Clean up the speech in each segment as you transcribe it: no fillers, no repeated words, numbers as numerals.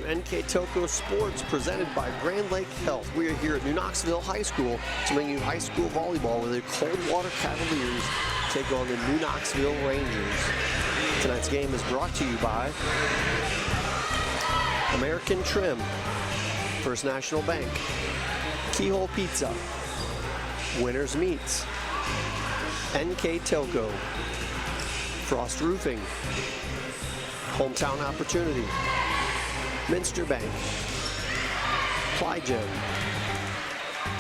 NKTelco Sports, presented by Grand Lake Health. We are here at New Knoxville High School to bring you high school volleyball, where the Coldwater Cavaliers take on the New Knoxville Rangers. Tonight's game is brought to you by American Trim, First National Bank, Keyhole Pizza, Winners Meats, NKTelco, Frost Roofing, Hometown Opportunity, Minster Bank, Plygen,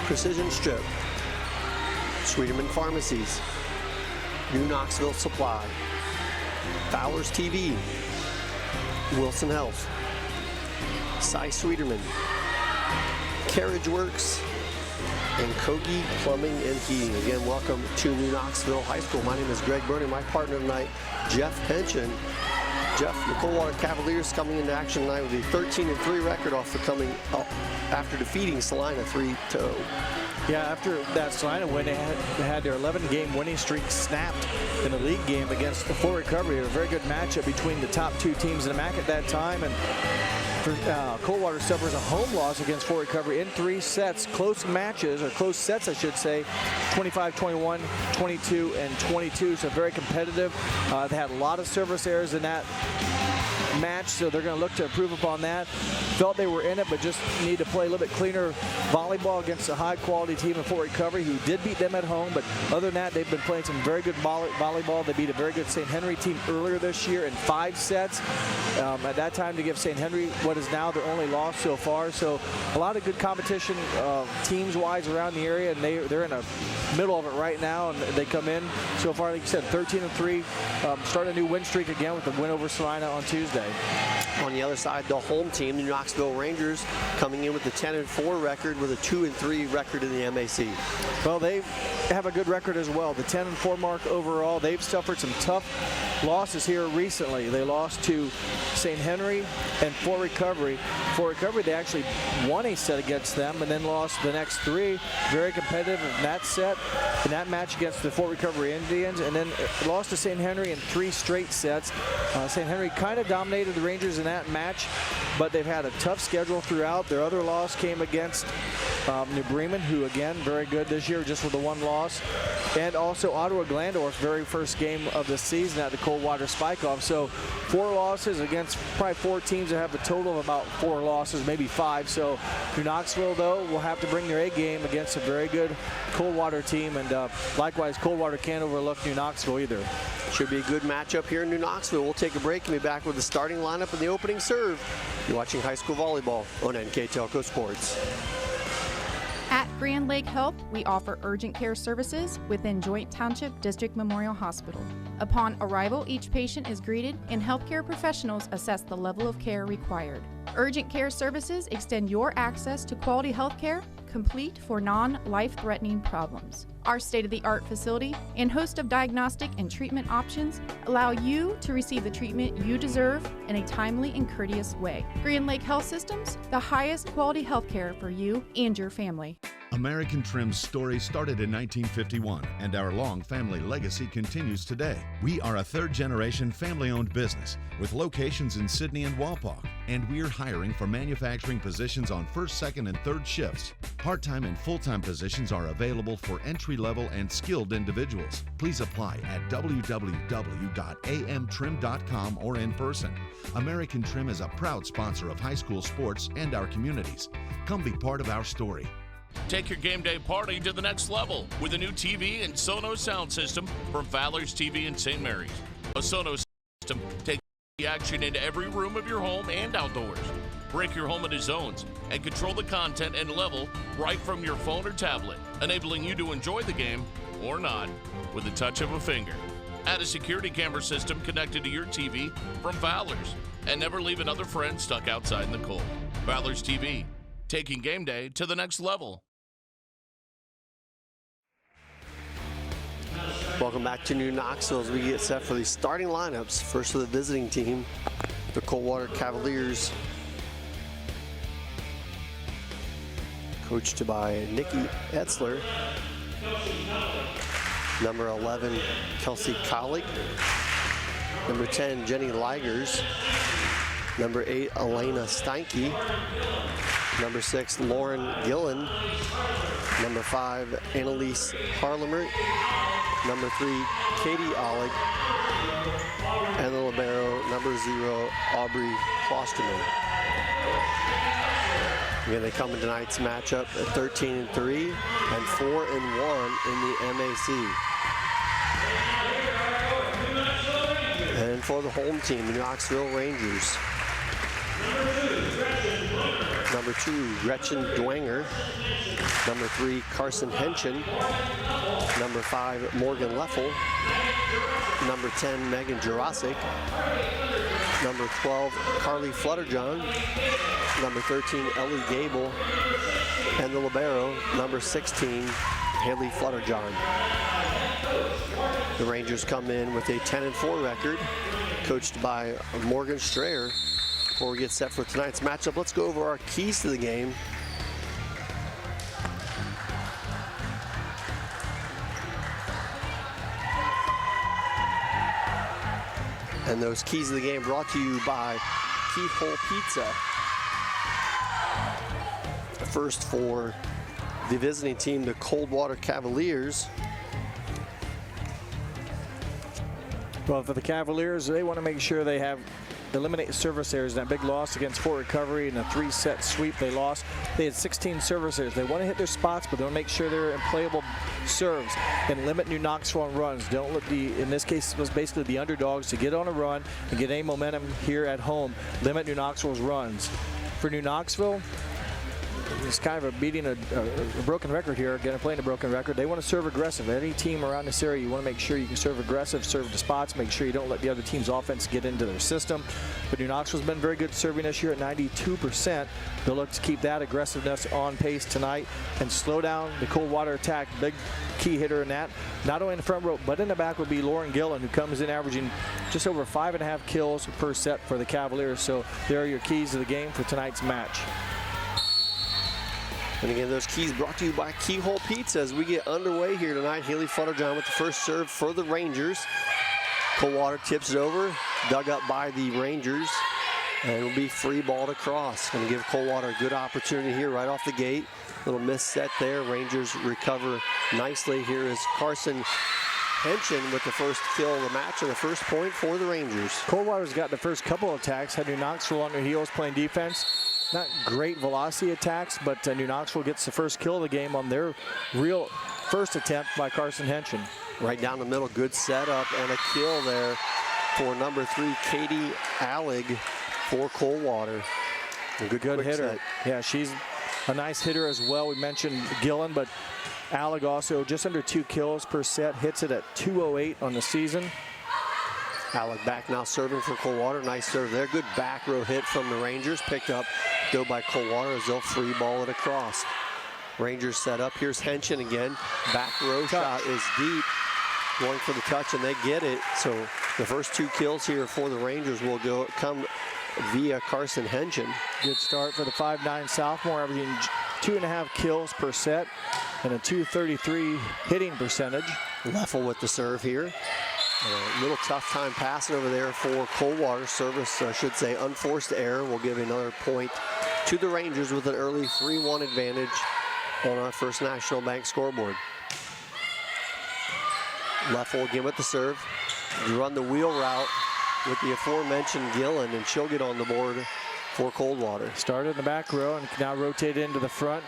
Precision Strip, Sweeterman Pharmacies, New Knoxville Supply, Fowler's TV, Wilson Health, Cy Sweeterman, Carriage Works, and Kogi Plumbing and Heating. Again, welcome to New Knoxville High School. My name is Greg Burney. My partner tonight, Jeff Henchen. Jeff, the Coldwater Cavaliers coming into action tonight with a 13-3 record after defeating Salina 3-0. Yeah, after that Salina win, they had their 11-game winning streak snapped in the league game against the Fort Recovery. A very good matchup between the top two teams in the MAC at that time. And Coldwater suffers a home loss against Fort Recovery in 3 sets, close matches, or close sets I should say, 25-21, 22, and 22, so very competitive. They had a lot of service errors in that match, so they're going to look to improve upon that. Felt they were in it, but just need to play a little bit cleaner volleyball against a high-quality team in Fort Recovery, who did beat them at home. But other than that, they've been playing some very good volleyball. They beat a very good St. Henry team earlier this year in 5 sets. At that time, to give St. Henry what is now their only loss so far. So a lot of good competition teams-wise around the area, and they're in the middle of it right now, and they come in so far, like you said, 13-3, start a new win streak again with the win over Salina on Tuesday. On the other side, the home team, the New Knoxville Rangers, coming in with a 10-4 record with a 2-3 record in the MAC. Well, they have a good record as well. The 10-4 mark overall. They've suffered some tough losses here recently. They lost to St. Henry and Fort Recovery. Fort Recovery, they actually won a set against them and then lost the next 3. Very competitive in that set, in that match against the Fort Recovery Indians, and then lost to St. Henry in 3 straight sets. St. Henry kind of dominated the Rangers in that match, but they've had a tough schedule throughout. Their other loss came against New Bremen, who again very good this year, just with the 1 loss, and also Ottawa Glandorf's very first game of the season at the Coldwater Spike-Off. So 4 losses against probably 4 teams that have a total of about 4 losses, maybe 5. So New Knoxville, though, will have to bring their A game against a very good Coldwater team, and likewise Coldwater can't overlook New Knoxville either. Should be a good matchup here in New Knoxville. We'll take a break and be back with the starting lineup and the opening serve. You're watching high school volleyball on NKTelco Sports. At Grand Lake Health, we offer urgent care services within Joint Township District Memorial Hospital. Upon arrival, each patient is greeted and healthcare professionals assess the level of care required. Urgent care services extend your access to quality health care, complete for non-life-threatening problems. Our state-of-the-art facility and host of diagnostic and treatment options allow you to receive the treatment you deserve in a timely and courteous way. Grand Lake Health Systems, the highest quality health care for you and your family. American Trim's story started in 1951, and our long family legacy continues today. We are a 3rd-generation family-owned business with locations in Sydney and Walpock, and we're hiring for manufacturing positions on 1st, 2nd, and 3rd shifts. Part-time and full-time positions are available for entry-level and skilled individuals. Please apply at www.amtrim.com or in person. American Trim is a proud sponsor of high school sports and our communities. Come be part of our story. Take your game day party to the next level with a new TV and Sonos sound system from Fowler's TV in St. Mary's. A Sonos system takes the action into every room of your home and outdoors. Break your home into zones and control the content and level right from your phone or tablet, enabling you to enjoy the game or not with the touch of a finger. Add a security camera system connected to your TV from Fowler's, and never leave another friend stuck outside in the cold. Fowler's TV, taking game day to the next level. Welcome back to New Knoxville as we get set for the starting lineups. First for the visiting team, the Coldwater Cavaliers, coached by Nikki Etzler. Number 11, Kelsey Collig. Number 10, Jenny Ligers. Number 8, Elena Steinke. Number 6, Lauren Gillen. Number 5, Annalise Harlemert. Number 3, Katie Ollig. And the libero, number 0, Aubrey Klosterman. Again, they come in tonight's matchup at 13-3 and 4-1 in the MAC. And for the home team, the Knoxville Rangers. Number 2, Gretchen Dwenger. Number 3, Carson Henchen. Number 5, Morgan Leffel. Number 10, Megan Jurasic. Number 12, Carly Flutterjohn. Number 13, Ellie Gable. And the libero, number 16, Haley Flutterjohn. The Rangers come in with a 10-4 record, coached by Morgan Strayer. Before we get set for tonight's matchup, let's go over our keys to the game. And those keys of the game brought to you by Keyhole Pizza. First for the visiting team, the Coldwater Cavaliers. Well, for the Cavaliers, they want to make sure they have eliminate service errors. That big loss against Fort Recovery in a 3-set sweep they lost. They had 16 service errors. They want to hit their spots, but they want to make sure they're in playable serves and limit New Knoxville on runs. Don't let in this case, it was basically the underdogs to get on a run and get any momentum here at home. Limit New Knoxville's runs. For New Knoxville, it's kind of beating a broken record here. Again, playing a broken record. They want to serve aggressive. Any team around this area, you want to make sure you can serve aggressive, serve the spots, make sure you don't let the other team's offense get into their system. But New Knoxville's been very good serving this year at 92%. They'll look to keep that aggressiveness on pace tonight and slow down the Coldwater attack. Big key hitter in that, not only in the front row, but in the back would be Lauren Gillen, who comes in averaging just over 5.5 kills per set for the Cavaliers. So there are your keys to the game for tonight's match. And again, those keys brought to you by Keyhole Pizza as we get underway here tonight. Haley Flutterjohn with the first serve for the Rangers. Coldwater tips it over, dug up by the Rangers, and it'll be free ball across. Going to give Coldwater a good opportunity here right off the gate. Little miss set there. Rangers recover nicely. Here is Carson Henchen with the first kill of the match and the first point for the Rangers. Coldwater's got the first couple of attacks, had New Knoxville on their heels playing defense. Not great velocity attacks, but New Knoxville gets the first kill of the game on their real first attempt by Carson Henchen. Right down the middle, good setup and a kill there for number 3, Katie Allig for Coldwater. A good hitter. Set. Yeah, she's a nice hitter as well. We mentioned Gillen, but Allig also just under 2 kills per set, hits it at 208 on the season. Alec back now serving for Coldwater. Nice serve there. Good back row hit from the Rangers. Picked up though by Coldwater as they'll free ball it across. Rangers set up. Here's Henchen again. Back row shot is deep. Going for the touch and they get it. So the first 2 kills here for the Rangers will come via Carson Henchen. Good start for the 5'9" sophomore, averaging 2.5 kills per set and a .233 hitting percentage. Leffel with the serve here. A little tough time passing over there for Coldwater. Service, I should say, unforced error will give another point to the Rangers with an early 3-1 advantage on our First National Bank scoreboard. Leffel again with the serve. Run the wheel route with the aforementioned Gillen, and she'll get on the board for Coldwater. Started in the back row and now rotated into the front.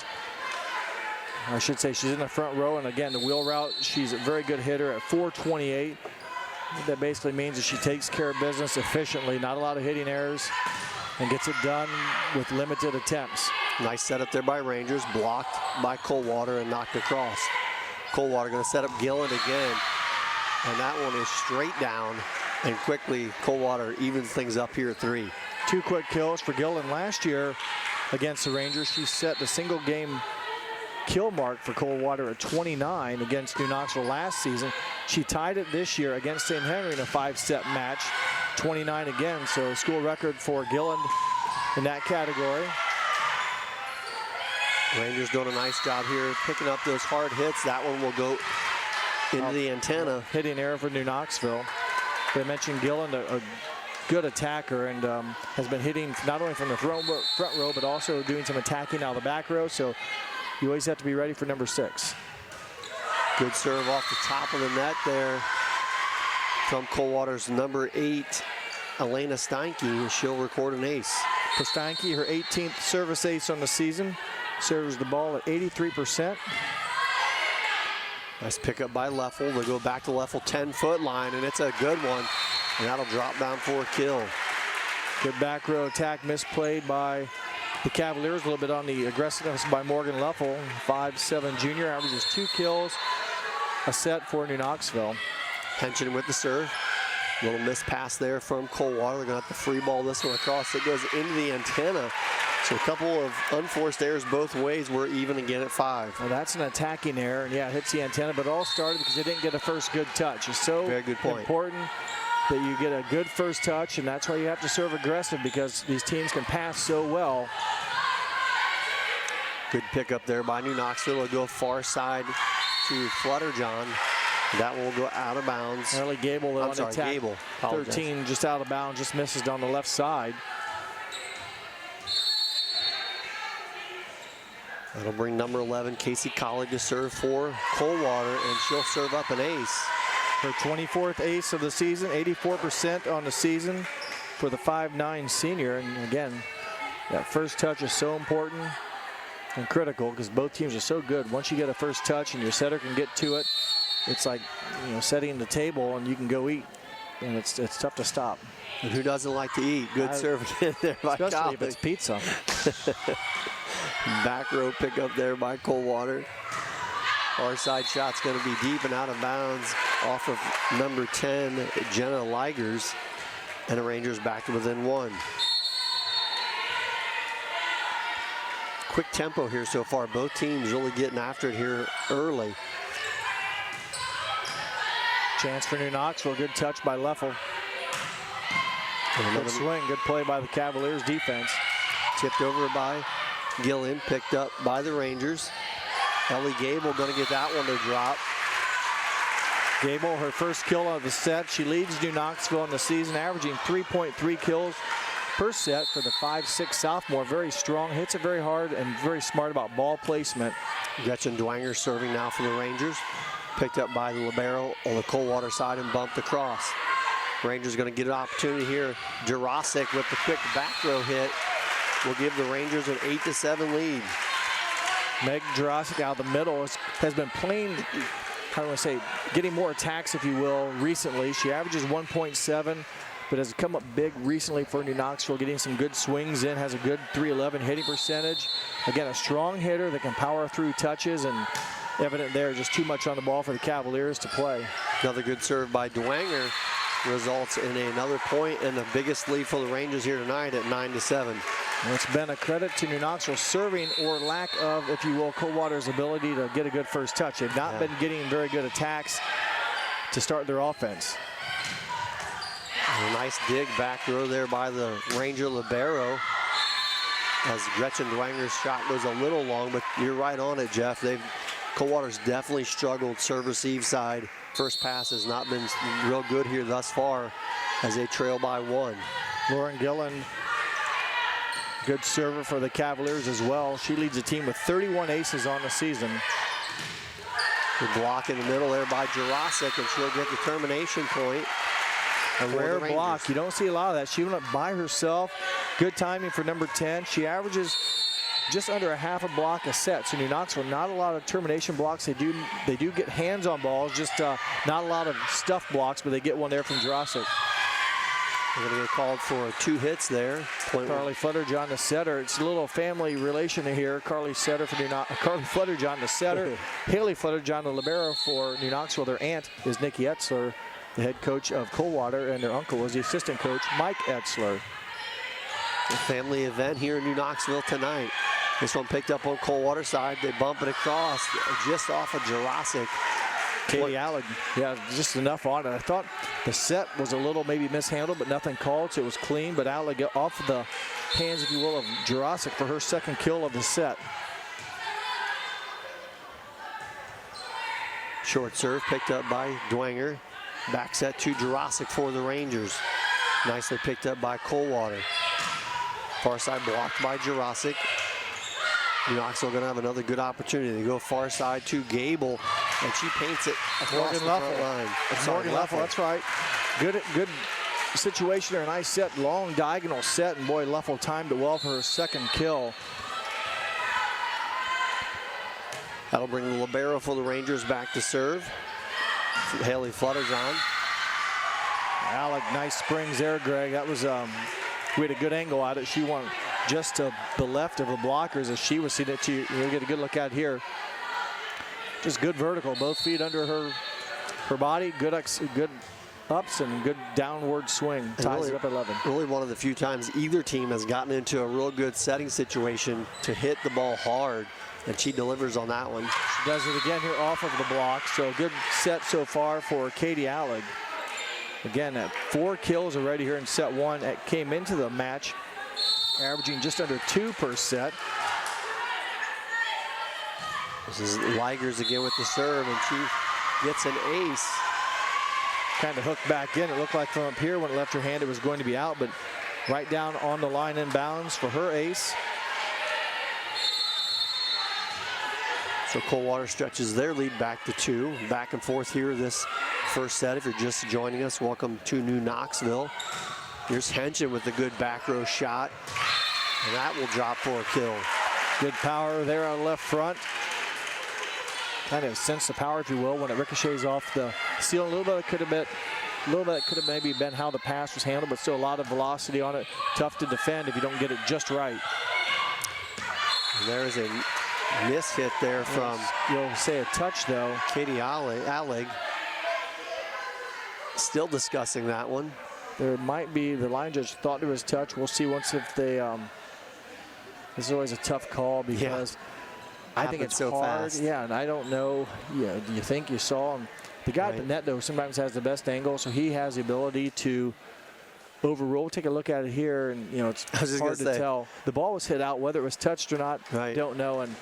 I should say she's in the front row, and again, the wheel route, she's a very good hitter at 428. That basically means that she takes care of business efficiently, not a lot of hitting errors, and gets it done with limited attempts. Nice setup there by Rangers, blocked by Coldwater and knocked across. Coldwater going to set up Gillen again, and that one is straight down, and quickly Coldwater evens things up here at 3. 2 quick kills for Gillen last year against the Rangers. She set the single game kill mark for Coldwater at 29 against New Knoxville last season. She tied it this year against St. Henry in a 5-set match, 29 again, so school record for Gillen in that category. Rangers doing a nice job here picking up those hard hits. That one will go into the antenna. Hitting error for New Knoxville. They mentioned Gillen, a good attacker and has been hitting not only from the front row, but also doing some attacking out of the back row. So you always have to be ready for number 6. Good serve off the top of the net there from Coldwater's number 8, Elena Steinke. She'll record an ace. For Steinke, her 18th service ace on the season. Serves the ball at 83%. Nice pickup by Leffel. They go back to Leffel 10-foot line, and it's a good one. And that'll drop down for a kill. Good back row attack misplayed by the Cavaliers. A little bit on the aggressiveness by Morgan Leffel. 5'7" junior, averages 2 kills a set for New Knoxville. Henson with the serve. Little miss pass there from Coldwater. They're going to have to free ball this one across. It goes into the antenna. So a couple of unforced errors both ways. We're even again at 5. Well, that's an attacking error, and yeah, it hits the antenna, but it all started because they didn't get a first good touch. It's so very good point. Important that you get a good first touch, and that's why you have to serve aggressive, because these teams can pass so well. Good pickup there by New Knoxville. It'll go far side to Flutterjohn. That will go out of bounds. Early Gable on attack. Gable. 13 just out of bounds, just misses on the left side. That'll bring number 11, Casey Collig, to serve for Coldwater, and she'll serve up an ace. Her 24th ace of the season, 84% on the season for the 5'9" senior. And again, that first touch is so important and critical because both teams are so good. Once you get a first touch and your setter can get to it, it's like, you know, setting the table and you can go eat. And it's tough to stop. And who doesn't like to eat? Good serve again there by Collig. Especially if it's pizza. Back row pickup there by Coldwater. Our side shot's going to be deep and out of bounds off of number 10, Jenna Ligers. And the Rangers back to within 1. Quick tempo here so far. Both teams really getting after it here early. Chance for New Knoxville. Good touch by Leffel. Good swing. Good play by the Cavaliers defense. Tipped over by Gillian, picked up by the Rangers. Ellie Gable going to get that one to drop. Gable, her first kill of the set. She leads New Knoxville in the season, averaging 3.3 kills per set for the 5'6" sophomore. Very strong, hits it very hard, and very smart about ball placement. Gretchen Dwanger serving now for the Rangers. Picked up by the libero on the Coldwater side and bumped across. Rangers going to get an opportunity here. Jurasic with the quick back row hit will give the Rangers an 8-7 lead. Meg Jurasic out of the middle has been playing, how do I say, getting more attacks, if you will, recently. She averages 1.7, but has come up big recently for New Knoxville, getting some good swings in, has a good .311 hitting percentage. Again, a strong hitter that can power through touches, and evident there, just too much on the ball for the Cavaliers to play. Another good serve by Dwanger results in another point and the biggest lead for the Rangers here tonight at 9-7. And it's been a credit to New Knoxville serving, or lack of, if you will, Coldwater's ability to get a good first touch. They've not been getting very good attacks to start their offense. A nice dig back row there by the Ranger libero. As Gretchen Dwanger's shot goes a little long, but you're right on it, Jeff. Coldwater's definitely struggled serve-receive side. First pass has not been real good here thus far as they trail by 1. Lauren Gilland, good server for the Cavaliers as well. She leads the team with 31 aces on the season. Good block in the middle there by Jurasic, and she'll get the termination point. A rare block. You don't see a lot of that. She went up by herself. Good timing for number 10. She averages just under a half a block a set. So New Knoxville, not a lot of termination blocks. They do get hands on balls, just not a lot of stuff blocks, but they get one there from Jurasic. They're going to get called for 2 hits there. Carly Flutterjohn, the setter. It's a little family relation here. Carly Flutterjohn, the setter. Haley Flutterjohn, the libero for New Knoxville. Their aunt is Nikki Etzler, the head coach of Coldwater, and their uncle was the assistant coach, Mike Etzler. A family event here in New Knoxville tonight. This one picked up on Coldwater side. They bump it across just off of Jurasic. Katie Allen, yeah, just enough on it. I thought the set was a little maybe mishandled, but nothing called, so it was clean. But Allen got off the hands, if you will, of Jurasic for her second kill of the set. Short serve picked up by Dwanger. Back set to Jurasic for the Rangers. Nicely picked up by Coldwater. Far side blocked by Jurasic. New Knoxville going to have another good opportunity. They go far side to Gable, and she paints it across the front line. Morgan Leffel, that's right. Good situation there. Nice set, long diagonal set, and boy, Leffel timed it well for her second kill. That'll bring the libero for the Rangers back to serve. Haley flutters on. Alec, nice springs there, Greg. That was, we had a good angle at it. She went just to the left of the blockers as she was seeing it. You'll get a good look at here. Just good vertical, both feet under her body. Good ups and good downward swing. Ties it up at 11. Really one of the few times either team has gotten into a real good setting situation to hit the ball hard, and she delivers on that one. She does it again here off of the block. So good set so far for Katie Alec. Again, at 4 kills already here in set 1. That came into the match averaging just under 2 per set. This is Ligers again with the serve, and she gets an ace. Kind of hooked back in. It looked like from up here when it left her hand it was going to be out, but right down on the line in bounds for her ace. So Coldwater stretches their lead back to 2. Back and forth here this first set. If you're just joining us, welcome to New Knoxville. Here's Henshin with a good back row shot, and that will drop for a kill. Good power there on the left front. Kind of sense the power, if you will, when it ricochets off the ceiling. A little bit could have maybe been how the pass was handled, but still a lot of velocity on it. Tough to defend if you don't get it just right. And there's a miss hit there from, you'll say a touch though, Katie Alleg. Still discussing that one. There might be, the line judge thought there was touch. We'll see once if they, this is always a tough call because I think it's so hard. Fast. Yeah, and I don't know, do you think you saw him? The guy at the net though sometimes has the best angle, so he has the ability to overrule. Take a look at it here, and it's hard to tell. The ball was hit out, whether it was touched or not, don't know, and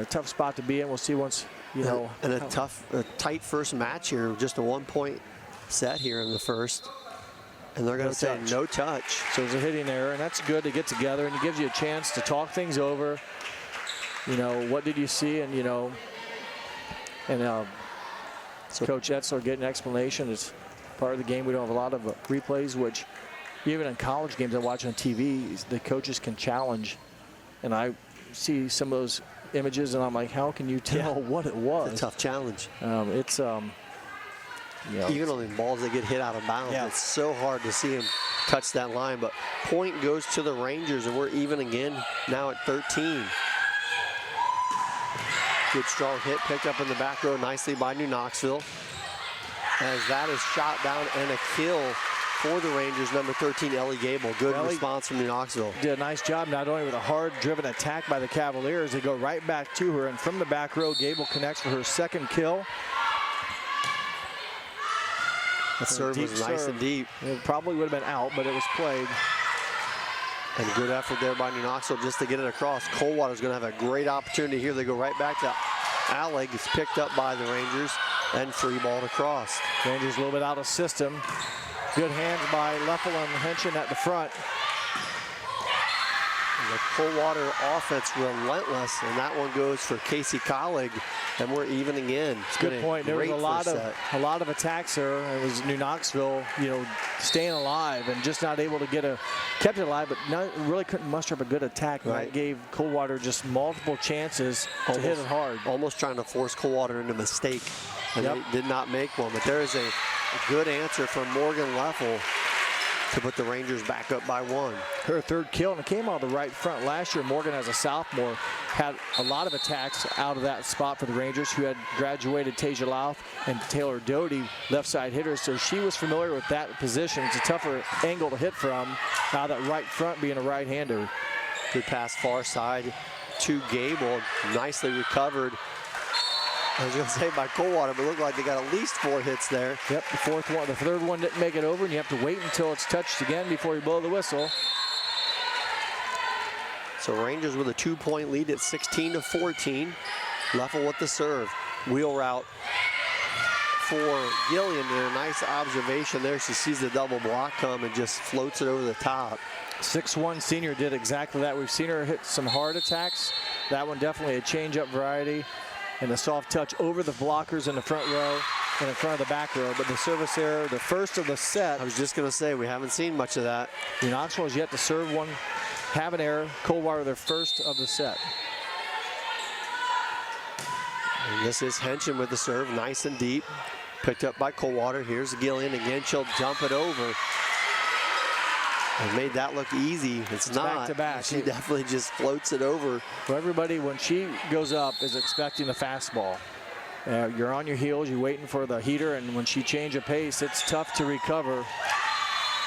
tough spot to be in. We'll see once, And a tight first match here, just a 1-point set here in the first. And they're going to say no touch. So there's a hitting error, and that's good to get together, and it gives you a chance to talk things over. What did you see? And, so Coach Etzler getting an explanation. It's part of the game. We don't have a lot of replays, which even in college games I watch on TV, the coaches can challenge. And I see some of those images, and I'm like, how can you tell what it was? It's a tough challenge. Even on the balls that get hit out of bounds, it's so hard to see him touch that line. But point goes to the Rangers, and we're even again now at 13. Good strong hit picked up in the back row nicely by New Knoxville. As that is shot down and a kill for the Rangers, number 13, Ellie Gable. Good response from New Knoxville. Did a nice job, not only with a hard-driven attack by the Cavaliers, they go right back to her, and from the back row, Gable connects for her second kill. That serve was nice and deep. It probably would have been out, but it was played. And good effort there by New Knoxville just to get it across. Coldwater's going to have a great opportunity here. They go right back to Alleg. It's picked up by the Rangers and free balled across. Rangers a little bit out of system. Good hands by Leffel and Henshin at the front. And the Coldwater offense relentless, and that one goes for Casey Collig, and we're even again. It's a good point. There was a lot of attacks there. It was New Knoxville, staying alive and just not able to kept it alive, but really couldn't muster up a good attack. And that gave Coldwater just multiple chances to hit it hard. Almost trying to force Coldwater into a mistake, and they did not make one. But there is a good answer from Morgan Leffel to put the Rangers back up by 1. Her third kill, and it came out of the right front. Last year, Morgan, as a sophomore, had a lot of attacks out of that spot for the Rangers, who had graduated Tasia Louth and Taylor Doty, left side hitters, so she was familiar with that position. It's a tougher angle to hit from, out of that right front being a right-hander. Good pass far side to Gable, nicely recovered. I was going to say by Coldwater, but it looked like they got at least 4 hits there. Yep, the third one didn't make it over, and you have to wait until it's touched again before you blow the whistle. So Rangers with a 2-point lead at 16-14. Leffel with the serve. Wheel route for Gillian, and a nice observation there. She sees the double block come and just floats it over the top. 6'1" senior did exactly that. We've seen her hit some hard attacks. That one definitely a change-up variety. And the soft touch over the blockers in the front row and in front of the back row. But the service error, the first of the set. I was just going to say, we haven't seen much of that. New Knoxville has yet to serve one, have an error. Coldwater, their first of the set. And this is Henson with the serve, nice and deep. Picked up by Coldwater. Here's Gillian again. She'll dump it over. And made that look easy. It's not. Back to back. She definitely just floats it over. For everybody, when she goes up, is expecting the fastball. You're on your heels, you're waiting for the heater, and when she changes pace, it's tough to recover.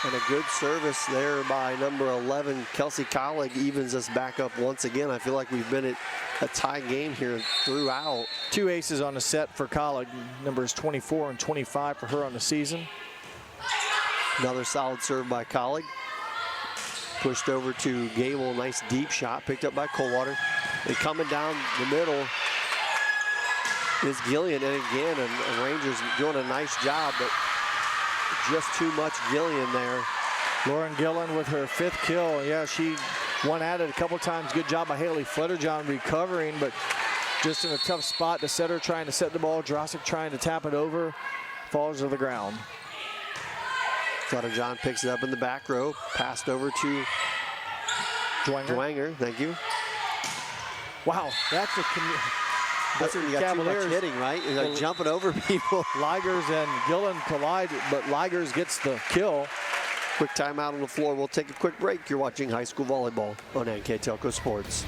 And a good service there by number 11, Kelsey Collig, evens us back up once again. I feel like we've been at a tie game here throughout. 2 aces on the set for Collig, numbers 24 and 25 for her on the season. Another solid serve by Collig. Pushed over to Gable, nice deep shot, picked up by Coldwater. And coming down the middle is Gillian, and again, and Rangers doing a nice job, but just too much Gillian there. Lauren Gillen with her 5th kill. Yeah, she won at it a couple times. Good job by Haley Flutterjohn recovering, but just in a tough spot. The setter trying to set the ball. Drossic trying to tap it over. Falls to the ground. Flutterjohn picks it up in the back row. Passed over to Dwanger. Thank you. Wow, that's when you got too much hitting, right? You're like jumping over people. Ligers and Gillen collide, but Ligers gets the kill. Quick timeout on the floor. We'll take a quick break. You're watching high school volleyball on NKTelco Sports.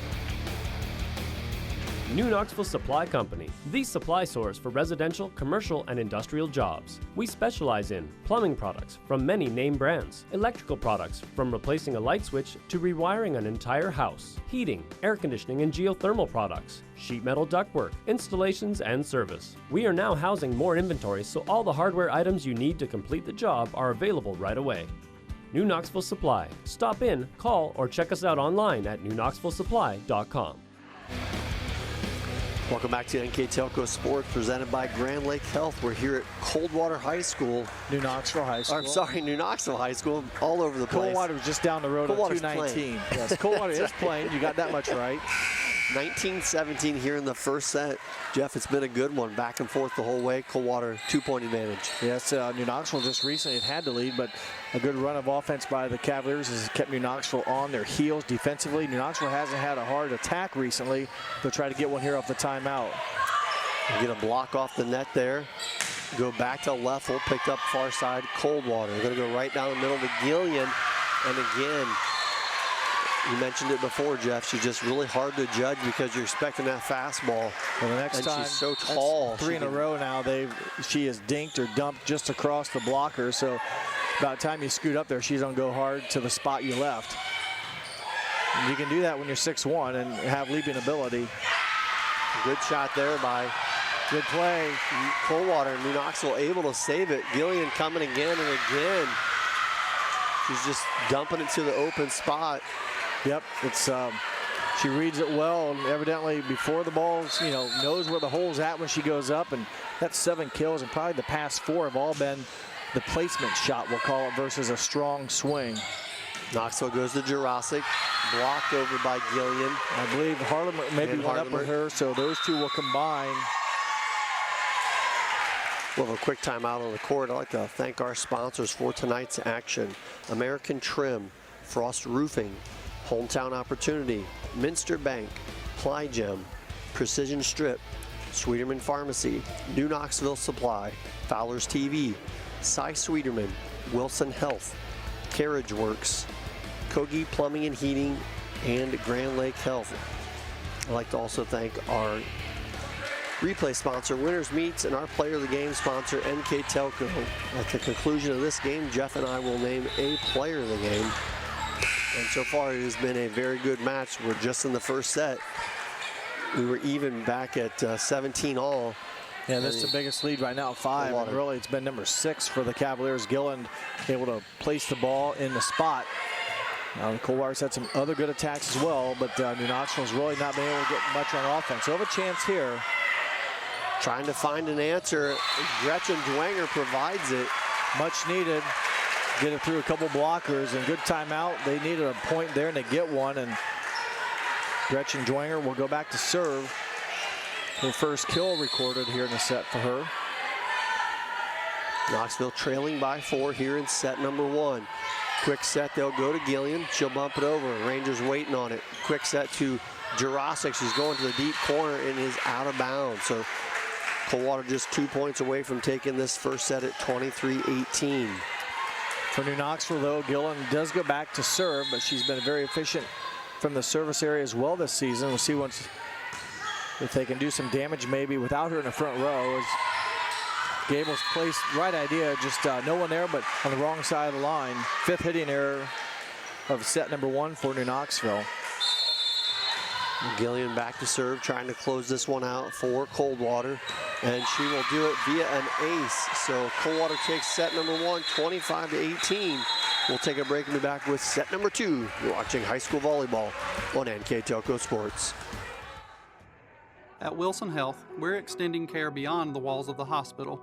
New Knoxville Supply Company, the supply source for residential, commercial, and industrial jobs. We specialize in plumbing products from many name brands, electrical products from replacing a light switch to rewiring an entire house, heating, air conditioning, and geothermal products, sheet metal ductwork, installations, and service. We are now housing more inventory, so all the hardware items you need to complete the job are available right away. New Knoxville Supply. Stop in, call, or check us out online at newknoxvillesupply.com. Welcome back to NKTelco Sports, presented by Grand Lake Health. We're here at Coldwater High School. New Knoxville High School. I'm sorry, New Knoxville High School, all over the place. Coldwater was just down the road on 219. Yes, Coldwater is playing. You got that much right. 19-17 here in the first set. Jeff, it's been a good one, back and forth the whole way. Coldwater 2-point advantage. Yes, New Knoxville just recently had the lead, but a good run of offense by the Cavaliers has kept New Knoxville on their heels defensively. New Knoxville hasn't had a hard attack recently. They'll try to get one here off the timeout. Get a block off the net there. Go back to Leffel, picked up far side Coldwater. They're going to go right down the middle to Gillian. And again, you mentioned it before, Jeff. She's just really hard to judge because you're expecting that fastball. Well, the next and time, she's so tall. 3 in a row now. She is dinked or dumped just across the blocker. So about the time you scoot up there, she's going to go hard to the spot you left. And you can do that when you're 6'1" and have leaping ability. Good shot there by good play. Coldwater. New Knoxville able to save it. Gillian coming again and again. She's just dumping it to the open spot. Yep, it's she reads it well, and evidently before the ball's, knows where the hole's at when she goes up, and that's 7 kills, and probably the past 4 have all been the placement shot, we'll call it, versus a strong swing. Knoxville goes to Jurassic, blocked over by Gillian. I believe Harlem maybe went up with her, so those two will combine. We'll have a quick timeout on the court. I'd like to thank our sponsors for tonight's action. American Trim, Frost Roofing, Hometown Opportunity, Minster Bank, Plygem, Precision Strip, Sweeterman Pharmacy, New Knoxville Supply, Fowler's TV, Cy Sweeterman, Wilson Health, Carriage Works, Kogi Plumbing and Heating, and Grand Lake Health. I'd like to also thank our replay sponsor, Winners Meats, and our player of the game sponsor, NKTelco. At the conclusion of this game, Jeff and I will name a player of the game. And so far, it has been a very good match. We're just in the first set. We were even back at 17 all. Yeah, that's the biggest lead right now, 5. And really, it's been number 6 for the Cavaliers. Gillen able to place the ball in the spot. The Coldwater's had some other good attacks as well, but New Knoxville's really not been able to get much on offense. So have a chance here. Trying to find an answer. Gretchen Dwanger provides it. Much needed. Get it through a couple blockers and good timeout. They needed a point there and they get one, and Gretchen Dwanger will go back to serve. Her first kill recorded here in the set for her. Knoxville trailing by 4 here in set number 1. Quick set, they'll go to Gillian. She'll bump it over. Rangers waiting on it. Quick set to Jurasic. She's going to the deep corner and is out of bounds. So Coldwater just 2 points away from taking this first set at 23-18. For New Knoxville, though, Gillen does go back to serve, but she's been very efficient from the service area as well this season. We'll see once if they can do some damage maybe without her in the front row. As Gable's placed right idea, just no one there, but on the wrong side of the line. 5th hitting error of set number 1 for New Knoxville. Gillian back to serve, trying to close this one out for Coldwater, and she will do it via an ace. So Coldwater takes set number 1, 25-18. We'll take a break and be back with set number 2. You're watching high school volleyball on NKTelco Sports. At Wilson Health, we're extending care beyond the walls of the hospital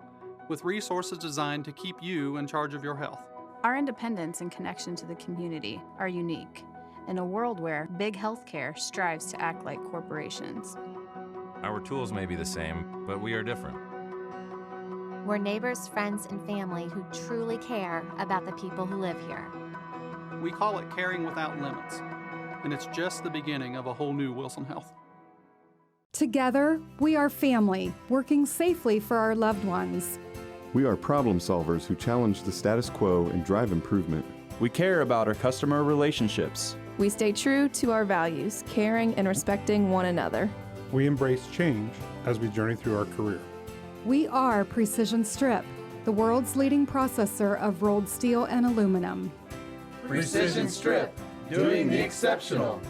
with resources designed to keep you in charge of your health. Our independence and connection to the community are unique in a world where big healthcare strives to act like corporations. Our tools may be the same, but we are different. We're neighbors, friends, and family who truly care about the people who live here. We call it caring without limits, and it's just the beginning of a whole new Wilson Health. Together, we are family, working safely for our loved ones. We are problem solvers who challenge the status quo and drive improvement. We care about our customer relationships. We stay true to our values, caring and respecting one another. We embrace change as we journey through our career. We are Precision Strip, the world's leading processor of rolled steel and aluminum. Precision Strip, doing the exceptional.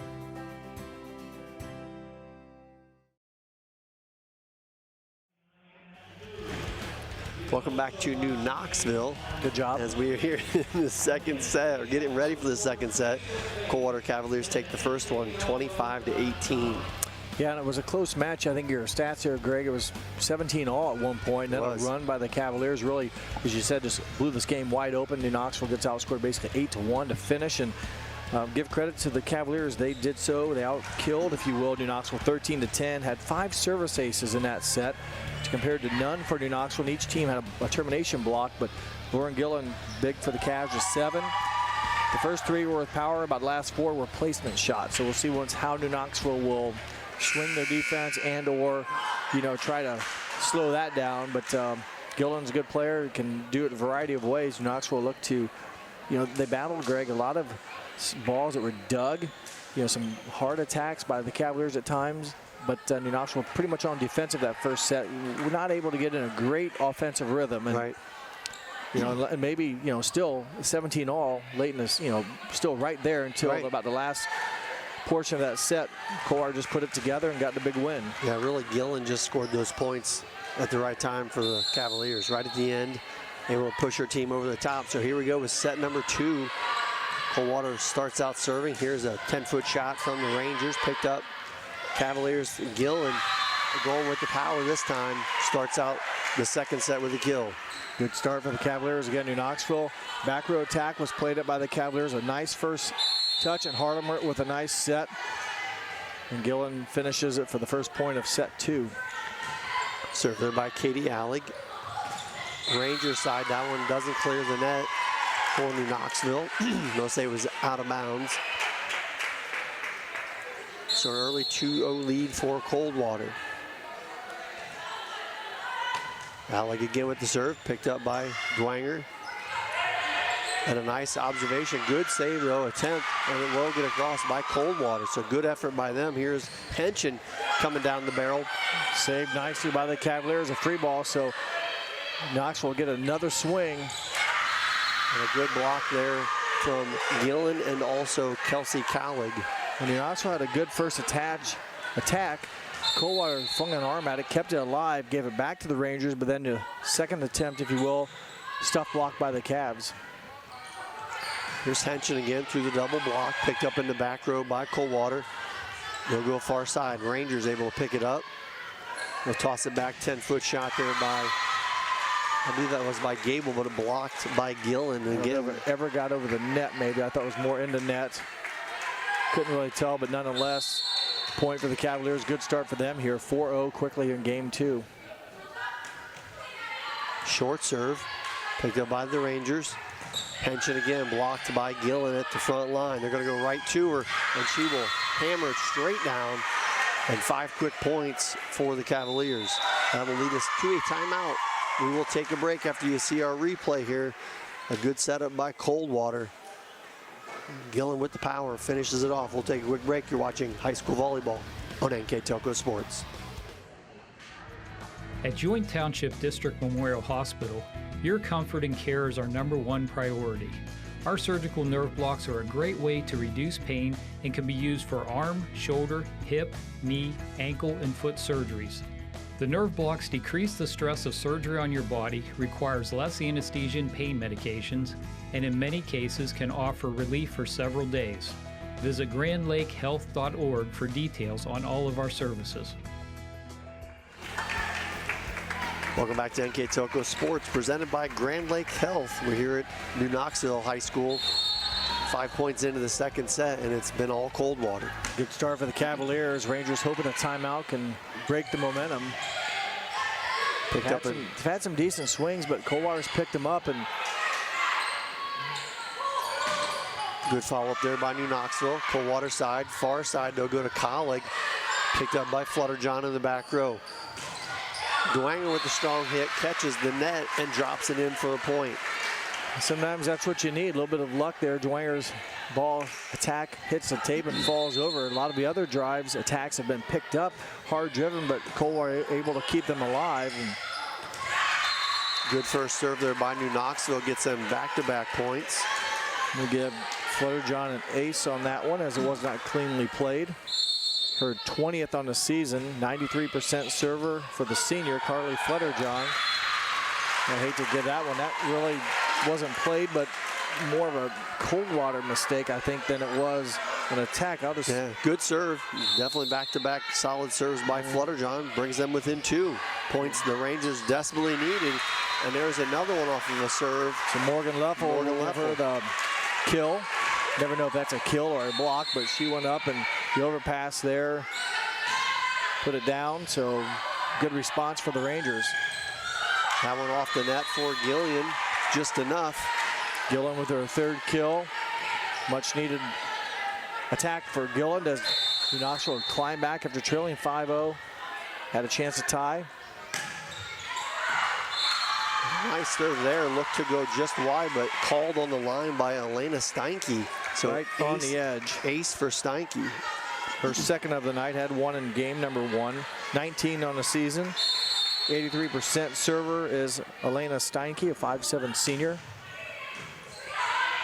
Welcome back to New Knoxville. Good job. As we are here in the second set, or getting ready for the second set, Coldwater Cavaliers take the first one, 25-18. Yeah, and it was a close match. I think your stats here, Greg, it was 17-all at one point. Then a run by the Cavaliers really, as you said, just blew this game wide open. New Knoxville gets outscored basically 8-1 to finish. And give credit to the Cavaliers. They did so. They outkilled, if you will, New Knoxville 13-10. Had 5 service aces in that set, compared to none for New Knoxville. And each team had a termination block, but Lauren Gillen, big for the Cavs, just 7. The first 3 were with power. About the last 4 were placement shots. So we'll see once how New Knoxville will swing their defense and or, try to slow that down. But Gillen's a good player, can do it a variety of ways. New Knoxville look to, they battled, Greg, a lot of balls that were dug, some hard attacks by the Cavaliers at times. But New Knoxville pretty much on defensive that first set. We're not able to get in a great offensive rhythm. And, right. And maybe, still 17-all late in this, still right there until about the last portion of that set. Coldwater just put it together and got the big win. Yeah, really, Gillen just scored those points at the right time for the Cavaliers. Right at the end, able to push her team over the top. So here we go with set number 2. Coldwater starts out serving. Here's a 10-foot shot from the Rangers, picked up. Cavaliers, Gillen going with the power this time. Starts out the second set with a kill. Good start for the Cavaliers. Again, New Knoxville. Back row attack was played up by the Cavaliers. A nice first touch, and Hardemer with a nice set. And Gillen finishes it for the first point of set 2. Served there by Katie Allig. Rangers side, that one doesn't clear the net for New Knoxville. They'll say it was out of bounds. So an early 2-0 lead for Coldwater. Allig again with the serve, picked up by Dwanger. And a nice observation, good save though, attempt, and it will get across by Coldwater. So good effort by them. Here's Henson coming down the barrel. Saved nicely by the Cavaliers, a free ball, so Knoxville will get another swing. And a good block there from Gillen and also Kelsey Cowlig. And Knoxville had a good first attack. Coldwater flung an arm at it, kept it alive, gave it back to the Rangers, but then the second attempt, if you will, stuff blocked by the Cavs. Here's Henson again through the double block, picked up in the back row by Coldwater. They'll go far side. Rangers able to pick it up. They'll toss it back, 10-foot shot there by, I believe that was by Gable, but blocked by Gillen. And again, ever got over the net, maybe. I thought it was more in the net. Couldn't really tell, but nonetheless, point for the Cavaliers. Good start for them here. 4-0 quickly in game 2. Short serve, picked up by the Rangers. Henson again, blocked by Gillen at the front line. They're going to go right to her, and she will hammer it straight down. And 5 quick points for the Cavaliers. That will lead us to a timeout. We will take a break after you see our replay here. A good setup by Coldwater. Gillen with the power, finishes it off. We'll take a quick break. You're watching high school volleyball on NKTelco Sports. At Joint Township District Memorial Hospital, your comfort and care is our #1 priority. Our surgical nerve blocks are a great way to reduce pain and can be used for arm, shoulder, hip, knee, ankle, and foot surgeries. The nerve blocks decrease the stress of surgery on your body, requires less anesthesia and pain medications, and in many cases can offer relief for several days. Visit grandlakehealth.org for details on all of our services. Welcome back to NKTelco Sports, presented by Grand Lake Health. We're here at New Knoxville High School. 5 points into the second set, and it's been all Coldwater. Good start for the Cavaliers. Rangers hoping a timeout can break the momentum. They've had some decent swings, but Coldwater's picked them up. And good follow-up there by New Knoxville. Coldwater side, far side, they'll go to Collig. Picked up by Flutterjohn in the back row. Dwanger with the strong hit, catches the net and drops it in for a point. Sometimes that's what you need, a little bit of luck there. Dwanger's ball attack hits the tape and falls over. A lot of the other drives, attacks have been picked up, hard driven, but Coldwater able to keep them alive. And good first serve there by New Knoxville, gets them back-to-back points. We give Flutterjohn an ace on that one as it was not cleanly played. Her 20th on the season, 93% server for the senior, Carly Flutterjohn. I hate to give that one. That really wasn't played, but more of a Coldwater mistake, I think, than it was an attack. Good serve. Definitely back-to-back solid serves by Flutterjohn. Brings them within 2 points the Rangers desperately needed. And there's another one off of a serve. So Morgan Leffel will give her the kill. Never know if that's a kill or a block, but she went up and the overpass there, put it down. So good response for the Rangers. That one off the net for Gillian, just enough. Gillen with her 3rd kill. Much needed attack for Gillen as New Knoxville climb back after trailing 5-0. Had a chance to tie. Nice serve there, looked to go just wide, but called on the line by Elena Steinke. So right on the edge. Ace for Steinke. Her 2nd of the night, had 1 in game #1. 19 on the season. 83% server is Elena Steinke, a 5'7" senior.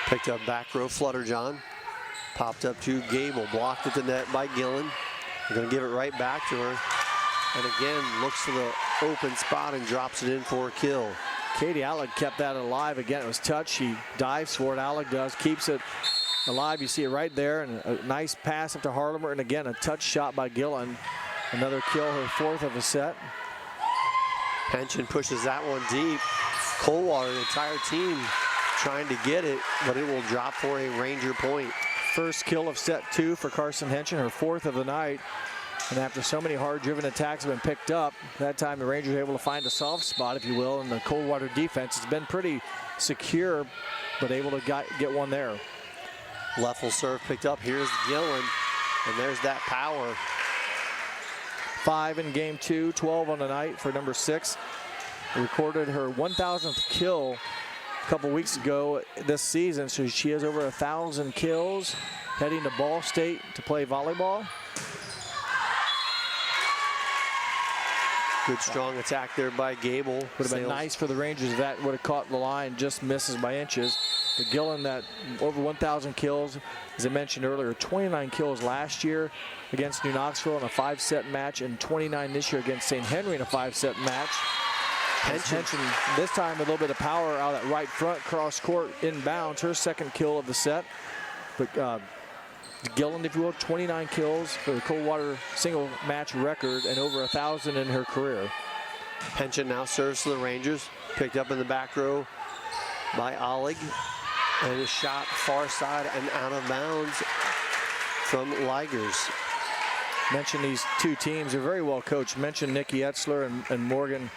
Picked up back row Flutterjohn. Popped up to Gable, blocked at the net by Gillen. They're going to give it right back to her. And again, looks for the open spot and drops it in for a kill. Katie Allig kept that alive. Again, it was touch. She dives for it. Allig does, keeps it alive. You see it right there. And a nice pass up to Harlemer. And again, a touch shot by Gillen. Another kill, her 4th of the set. Henson pushes that one deep. Coldwater, the entire team trying to get it, but it will drop for a Ranger point. First kill of set 2 for Carson Henson, her 4th of the night. And after so many hard-driven attacks have been picked up, that time the Rangers were able to find a soft spot, if you will, and the Coldwater defense has been pretty secure, but able to get one there. Leffel serve picked up. Here's Gillen, and there's that power. 5 in game 2, 12 on the night for number 6. Recorded her 1,000th kill a couple weeks ago this season, so she has over 1,000 kills, heading to Ball State to play volleyball. Good strong attack there by Gable. Would have been nice for the Rangers if that would have caught the line, just misses by inches. But Gillen, that over 1,000 kills, as I mentioned earlier, 29 kills last year against New Knoxville in a 5-set match, and 29 this year against St. Henry in a 5-set match. Henson, this time with a little bit of power out at right front, cross court, inbounds, her 2nd kill of the set. But Gilland, if you will, 29 kills for the Coldwater single match record and over 1,000 in her career. Henson now serves for the Rangers. Picked up in the back row by Olig. And a shot far side and out of bounds from Ligers. Mentioned these two teams are very well coached. Mentioned Nikki Etzler and Morgan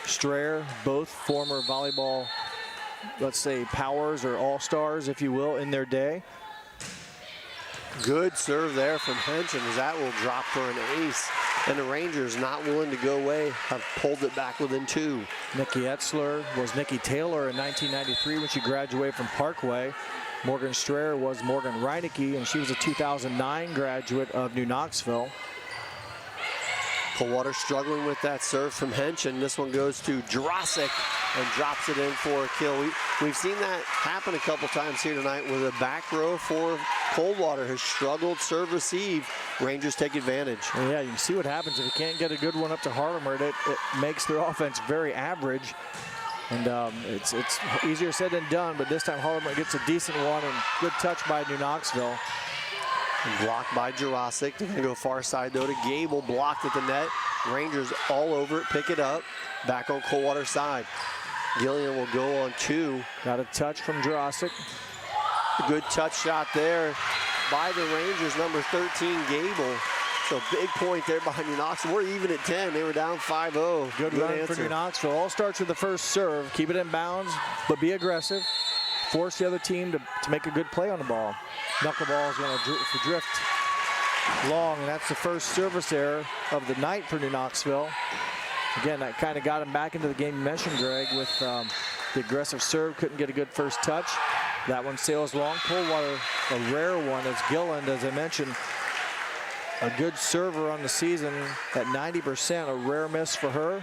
Strayer, both former volleyball, let's say, powers or all-stars, if you will, in their day. Good serve there from Henson as that will drop for an ace. And the Rangers, not willing to go away, have pulled it back within 2. Nikki Etzler was Nikki Taylor in 1993 when she graduated from Parkway. Morgan Strayer was Morgan Reinecke, and she was a 2009 graduate of New Knoxville. Coldwater struggling with that serve from Henson. This one goes to Jurasic and drops it in for a kill. We've seen that happen a couple times here tonight where the back row for Coldwater has struggled serve receive. Rangers take advantage. Well, yeah, you can see what happens if you can't get a good one up to Hardemer. It makes their offense very average. And it's easier said than done, but this time Hardemer gets a decent one and good touch by New Knoxville. And blocked by Jurasic. They're going to go far side though to Gable, blocked at the net. Rangers all over it, pick it up. Back on Coldwater side. Gillian will go on 2. Got a touch from Jurasic. Good touch shot there by the Rangers, number 13, Gable. So big point there by New Knoxville. We're even at 10. They were down 5-0. Good run for New Knoxville. All starts with the first serve. Keep it in bounds, but be aggressive. Force the other team to make a good play on the ball. Knuckleball is going to drift long, and that's the first service error of the night for New Knoxville. Again, that kind of got him back into the game you mentioned, Greg, with the aggressive serve. Couldn't get a good first touch. That one sails long. Coldwater, a rare one, as Gilland, as I mentioned, a good server on the season at 90%, a rare miss for her.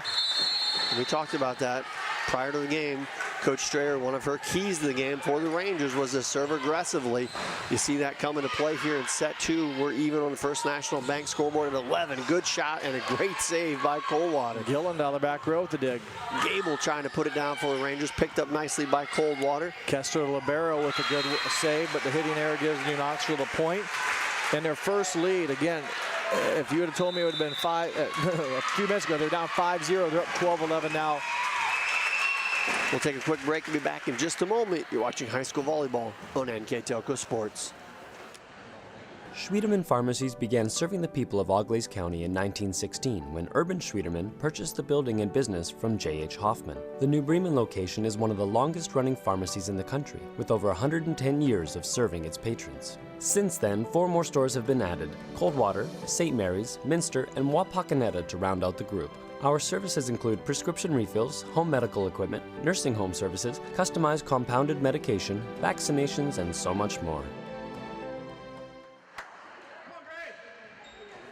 We talked about that prior to the game. Coach Strayer, one of her keys to the game for the Rangers was to serve aggressively. You see that come into play here in set 2. We're even on the First National Bank scoreboard at 11. Good shot and a great save by Coldwater. Gilland on the back row with the dig. Gable trying to put it down for the Rangers. Picked up nicely by Coldwater. Kester Libero with a good save, but the hitting error gives New Knoxville the point. And their first lead, again, if you would have told me it would have been a few minutes ago, they're down 5-0. They're up 12-11 now. We'll take a quick break and be back in just a moment. You're watching high school volleyball on NKTelco Sports. Schwiedemann Pharmacies began serving the people of Auglaize County in 1916 when Urban Schwiedemann purchased the building and business from J.H. Hoffman. The New Bremen location is one of the longest-running pharmacies in the country, with over 110 years of serving its patrons. Since then, 4 more stores have been added: Coldwater, St. Mary's, Minster, and Wapakoneta to round out the group. Our services include prescription refills, home medical equipment, nursing home services, customized compounded medication, vaccinations, and so much more.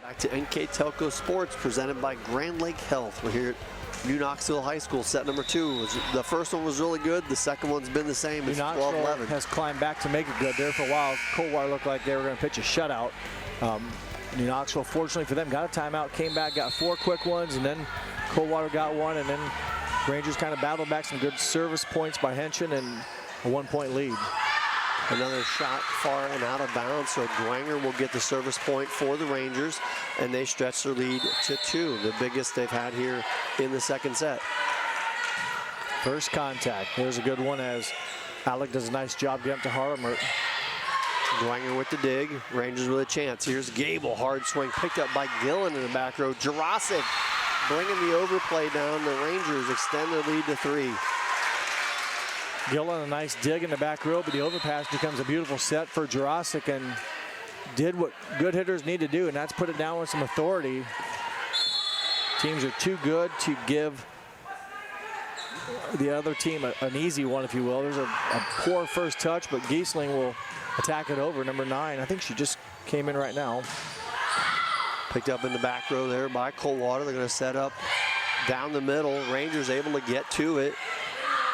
Back to NKTelco Sports, presented by Grand Lake Health. We're here at New Knoxville High School, set number 2. The first one was really good. The second one's been the same. It's 12-11. Has climbed back to make it good there for a while. Coldwater looked like they were going to pitch a shutout. New Knoxville, fortunately for them, got a timeout, came back, got 4 quick ones, and then Coldwater got one, and then Rangers kind of battled back some good service points by Henson and a 1-point lead. Another shot far and out of bounds, so Dwanger will get the service point for the Rangers, and they stretch their lead to 2, the biggest they've had here in the second set. First contact. There's a good one as Alec does a nice job getting to Hardemer. Dwanger with the dig. Rangers with a chance. Here's Gable. Hard swing picked up by Gillen in the back row. Jurasic bringing the overplay down. The Rangers extend their lead to 3. Gillen a nice dig in the back row, but the overpass becomes a beautiful set for Jurasic and did what good hitters need to do, and that's put it down with some authority. Teams are too good to give the other team an easy one, if you will. There's a poor first touch, but Giesling will attack it over. Number 9, I think she just came in right now. Picked up in the back row there by Coldwater. They're going to set up down the middle. Rangers able to get to it.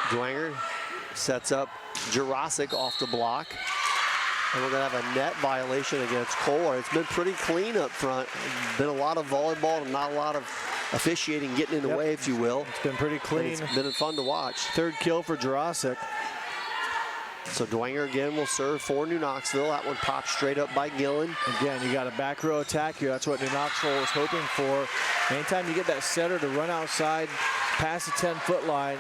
Dwanger sets up Jurasic off the block. And we're going to have a net violation against Coldwater. It's been pretty clean up front. Been a lot of volleyball and not a lot of officiating getting in the way, if you will. It's been pretty clean. And it's been fun to watch. 3rd kill for Jurasic. So Dwanger again will serve for New Knoxville. That one pops straight up by Gillen. Again, you got a back row attack here. That's what New Knoxville was hoping for. Anytime you get that setter to run outside past the 10-foot line,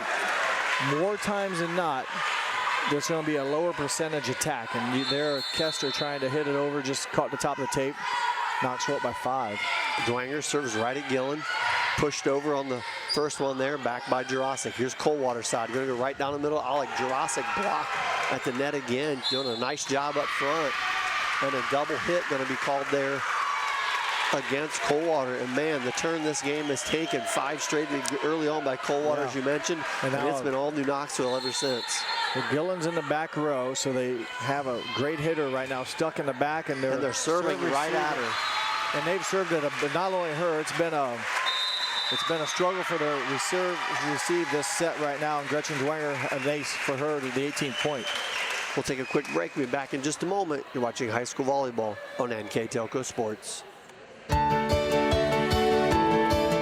more times than not, there's going to be a lower percentage attack. And there, Kester trying to hit it over, just caught the top of the tape. Knoxville up by 5. Dwanger serves right at Gillen. Pushed over on the first one there, back by Jurasic. Here's Coldwater side. Going to go right down the middle. Alec Jurasic block at the net again. Doing a nice job up front. And a double hit going to be called there against Coldwater. And man, the turn this game has taken. 5 straight early on by Coldwater, as you mentioned. And it's been all New Knoxville ever since. Well, Gillen's in the back row, so they have a great hitter right now stuck in the back. And they're serving right at her. And they've served it, but not only her, it's been a struggle for the receive this set right now, and Gretchen Dwanger, an ace for her to the 18th point. We'll take a quick break. We'll be back in just a moment. You're watching high school volleyball on NKTelco Sports.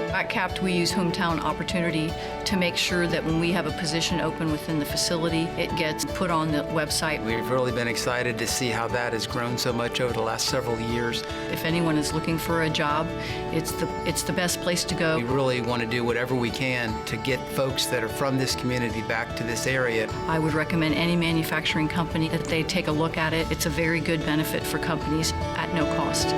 At CAPT, we use hometown opportunity to make sure that when we have a position open within the facility, it gets put on the website. We've really been excited to see how that has grown so much over the last several years. If anyone is looking for a job, it's the best place to go. We really want to do whatever we can to get folks that are from this community back to this area. I would recommend any manufacturing company that they take a look at it. It's a very good benefit for companies at no cost.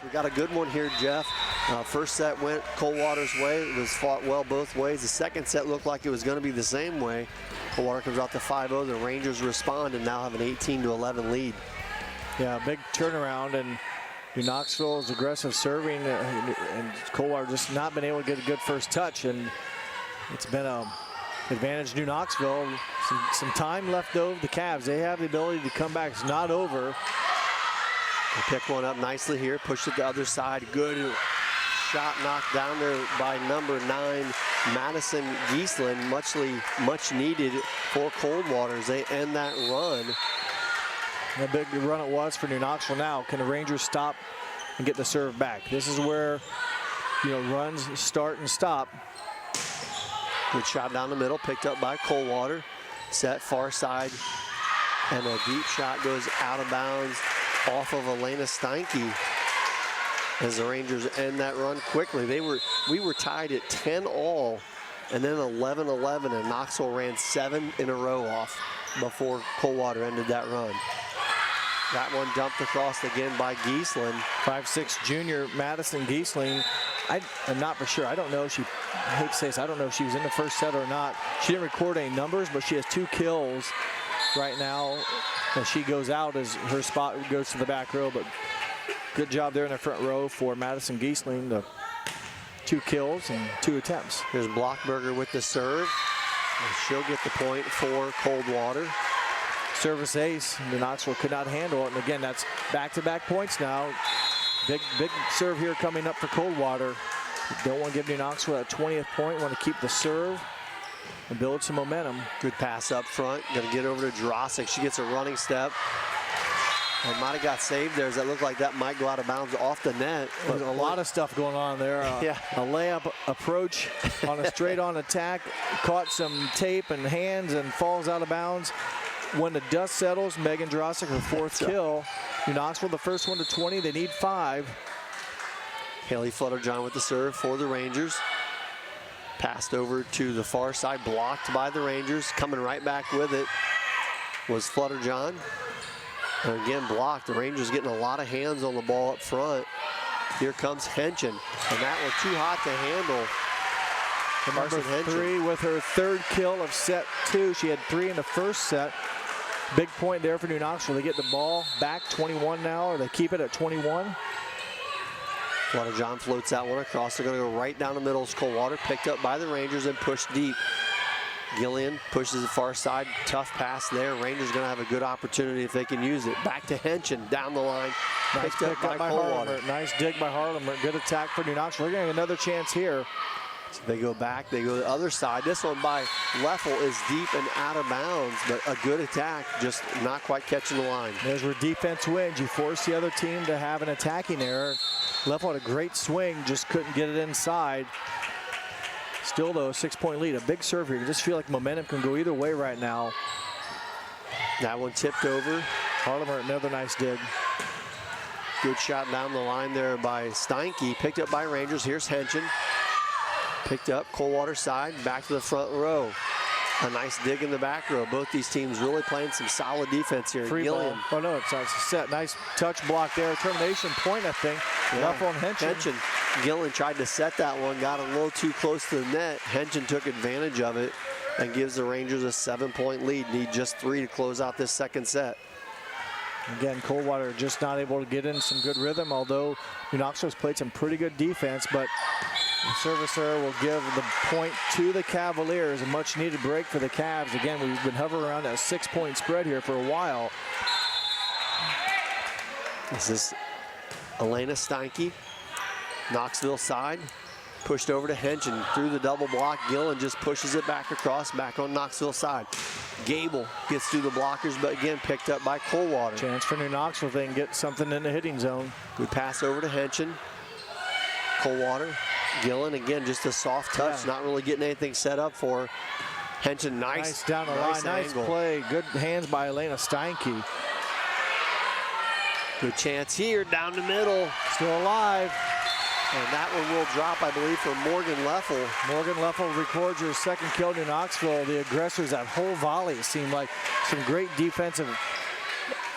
We got a good one here, Jeff. First set went Coldwater's way. It was fought well both ways. The second set looked like it was going to be the same way. Coldwater comes out to 5-0. The Rangers respond and now have an 18-11 lead. Yeah, big turnaround, and New Knoxville is aggressive serving, and Coldwater just not been able to get a good first touch, and it's been a advantage New Knoxville. Some time left over the Cavs. They have the ability to come back. It's not over. They pick one up nicely here, push it the other side. Good shot knocked down there by number 9, Madison Giesland. Much needed for Coldwater as they end that run. A big run it was for New Knoxville. Now, can the Rangers stop and get the serve back? This is where, runs start and stop. Good shot down the middle, picked up by Coldwater. Set far side, and a deep shot goes out of bounds off of Elena Steinke as the Rangers end that run quickly. We were tied at 10-all, and then 11-11, and Knoxville ran 7 in a row off before Coldwater ended that run. That one dumped across again by Giesland. 5'6" junior Madison Giesling. I'm not for sure. I don't know if I hate to say this, I don't know if she was in the first set or not. She didn't record any numbers, but she has 2 kills right now. As she goes out, as her spot goes to the back row, but good job there in the front row for Madison Giesling. The 2 kills and 2 attempts. Here's Blockberger with the serve. And she'll get the point for Coldwater. Service ace. New Knoxville could not handle it. And again, that's back-to-back points now. Big serve here coming up for Coldwater. Don't want to give New Knoxville that 20th point. Want to keep the serve and build some momentum. Good pass up front. Gonna get over to Jurasic. She gets a running step. And might have got saved there, as it looked like that might go out of bounds off the net. There's a lot of stuff going on there. Yeah. A layup approach on a straight-on attack. Caught some tape and hands and falls out of bounds. When the dust settles, Megan Jurasic, her 4th kill. New Knoxville, the first one to 20. They need 5. Haley Flutterjohn with the serve for the Rangers. Passed over to the far side, blocked by the Rangers. Coming right back with it was Flutterjohn. And again, blocked. The Rangers getting a lot of hands on the ball up front. Here comes Henchen, and that one too hot to handle. Number 3 with her 3rd kill of set 2. She had 3 in the first set. Big point there for New Knoxville. They get the ball back 21 now, or they keep it at 21. Flutterjohn floats that one across. They're going to go right down the middle. It's Coldwater, picked up by the Rangers and pushed deep. Gillian pushes the far side. Tough pass there. Rangers going to have a good opportunity if they can use it. Back to Henchen down the line. Nice Picked up by Coldwater. Nice dig by Harlemer. Good attack for New Knoxville. We're getting another chance here. So they go back. They go to the other side. This one by Leffel is deep and out of bounds, but a good attack, just not quite catching the line. There's where defense wins. You force the other team to have an attacking error. Leffel had a great swing, just couldn't get it inside. Still, though, a 6-point lead. A big serve here. You just feel like momentum can go either way right now. That one tipped over. Harlemer, another nice dig. Good shot down the line there by Steinke. Picked up by Rangers. Here's Henchen. Picked up, Coldwater side, back to the front row. A nice dig in the back row. Both these teams really playing some solid defense here. Free ball. Oh, no, it's a set. Nice touch block there. Termination point, I think. Yeah. Up on Henchen. Gillen tried to set that one, got a little too close to the net. Henchen took advantage of it and gives the Rangers a 7-point lead. Need just 3 to close out this second set. Again, Coldwater just not able to get in some good rhythm, although New Knoxville's played some pretty good defense, but the servicer will give the point to the Cavaliers. A much needed break for the Cavs. Again, we've been hovering around that 6-point spread here for a while. This is Elena Steinke, Knoxville side. Pushed over to Henchen through the double block. Gillen just pushes it back across, back on Knoxville side. Gable gets through the blockers, but again picked up by Coldwater. Chance for New Knoxville if they can get something in the hitting zone. Good pass over to Henchen. Coldwater. Gillen, again, just a soft touch, not really getting anything set up for Henchen. Nice down the line, nice angle. Play. Good hands by Elena Steinke. Good chance here, down the middle. Still alive. And that one will drop, I believe, for Morgan Leffel. Morgan Leffel records her second kill to Knoxville. The aggressors, that whole volley seemed like some great defensive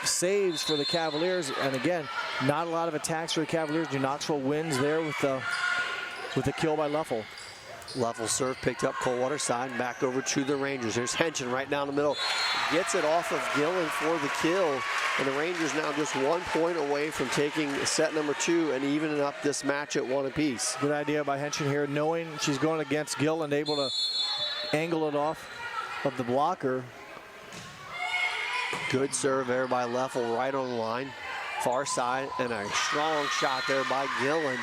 saves for the Cavaliers. And again, not a lot of attacks for the Cavaliers. New Knoxville wins there with the kill by Leffel. Leffel serve picked up Coldwater side, back over to the Rangers. Here's Henchen right down the middle. Gets it off of Gillen for the kill. And the Rangers now just 1 point away from taking set number 2 and evening up this match at 1 apiece. Good idea by Henchen here, knowing she's going against Gillen, able to angle it off of the blocker. Good serve there by Leffel right on the line. Far side, and a strong shot there by Gillen.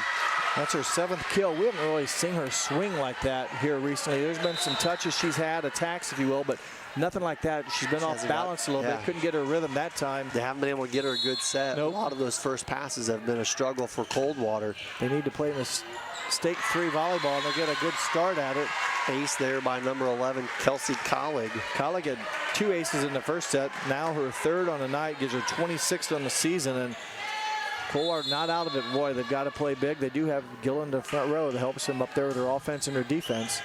That's her 7th kill. We haven't really seen her swing like that here recently. There's been some touches she's had, attacks if you will, but nothing like that. She's been off balance a little bit. Couldn't get her rhythm that time. They haven't been able to get her a good set. Nope. A lot of those first passes have been a struggle for Coldwater. They need to play mistake-free volleyball, and they'll get a good start at it. Ace there by number 11, Kelsey Collig. Collig had 2 aces in the first set. Now her 3rd on the night, gives her 26th on the season, and Coldwater not out of it. Boy, they've got to play big. They do have Gillen to front row that helps them up there with their offense and their defense.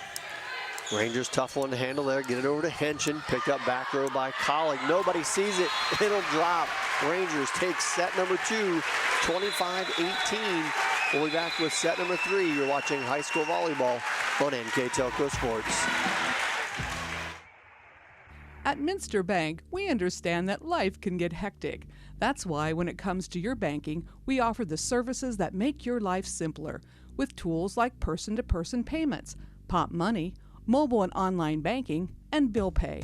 Rangers tough one to handle there. Get it over to Henchen. Picked up back row by Collig. Nobody sees it. It'll drop. Rangers take set number 2, 25-18. We'll be back with set number 3. You're watching high school volleyball on NKTelco Sports. At Minster Bank, we understand that life can get hectic. That's why when it comes to your banking, we offer the services that make your life simpler with tools like person-to-person payments, Pop Money, mobile and online banking, and bill pay.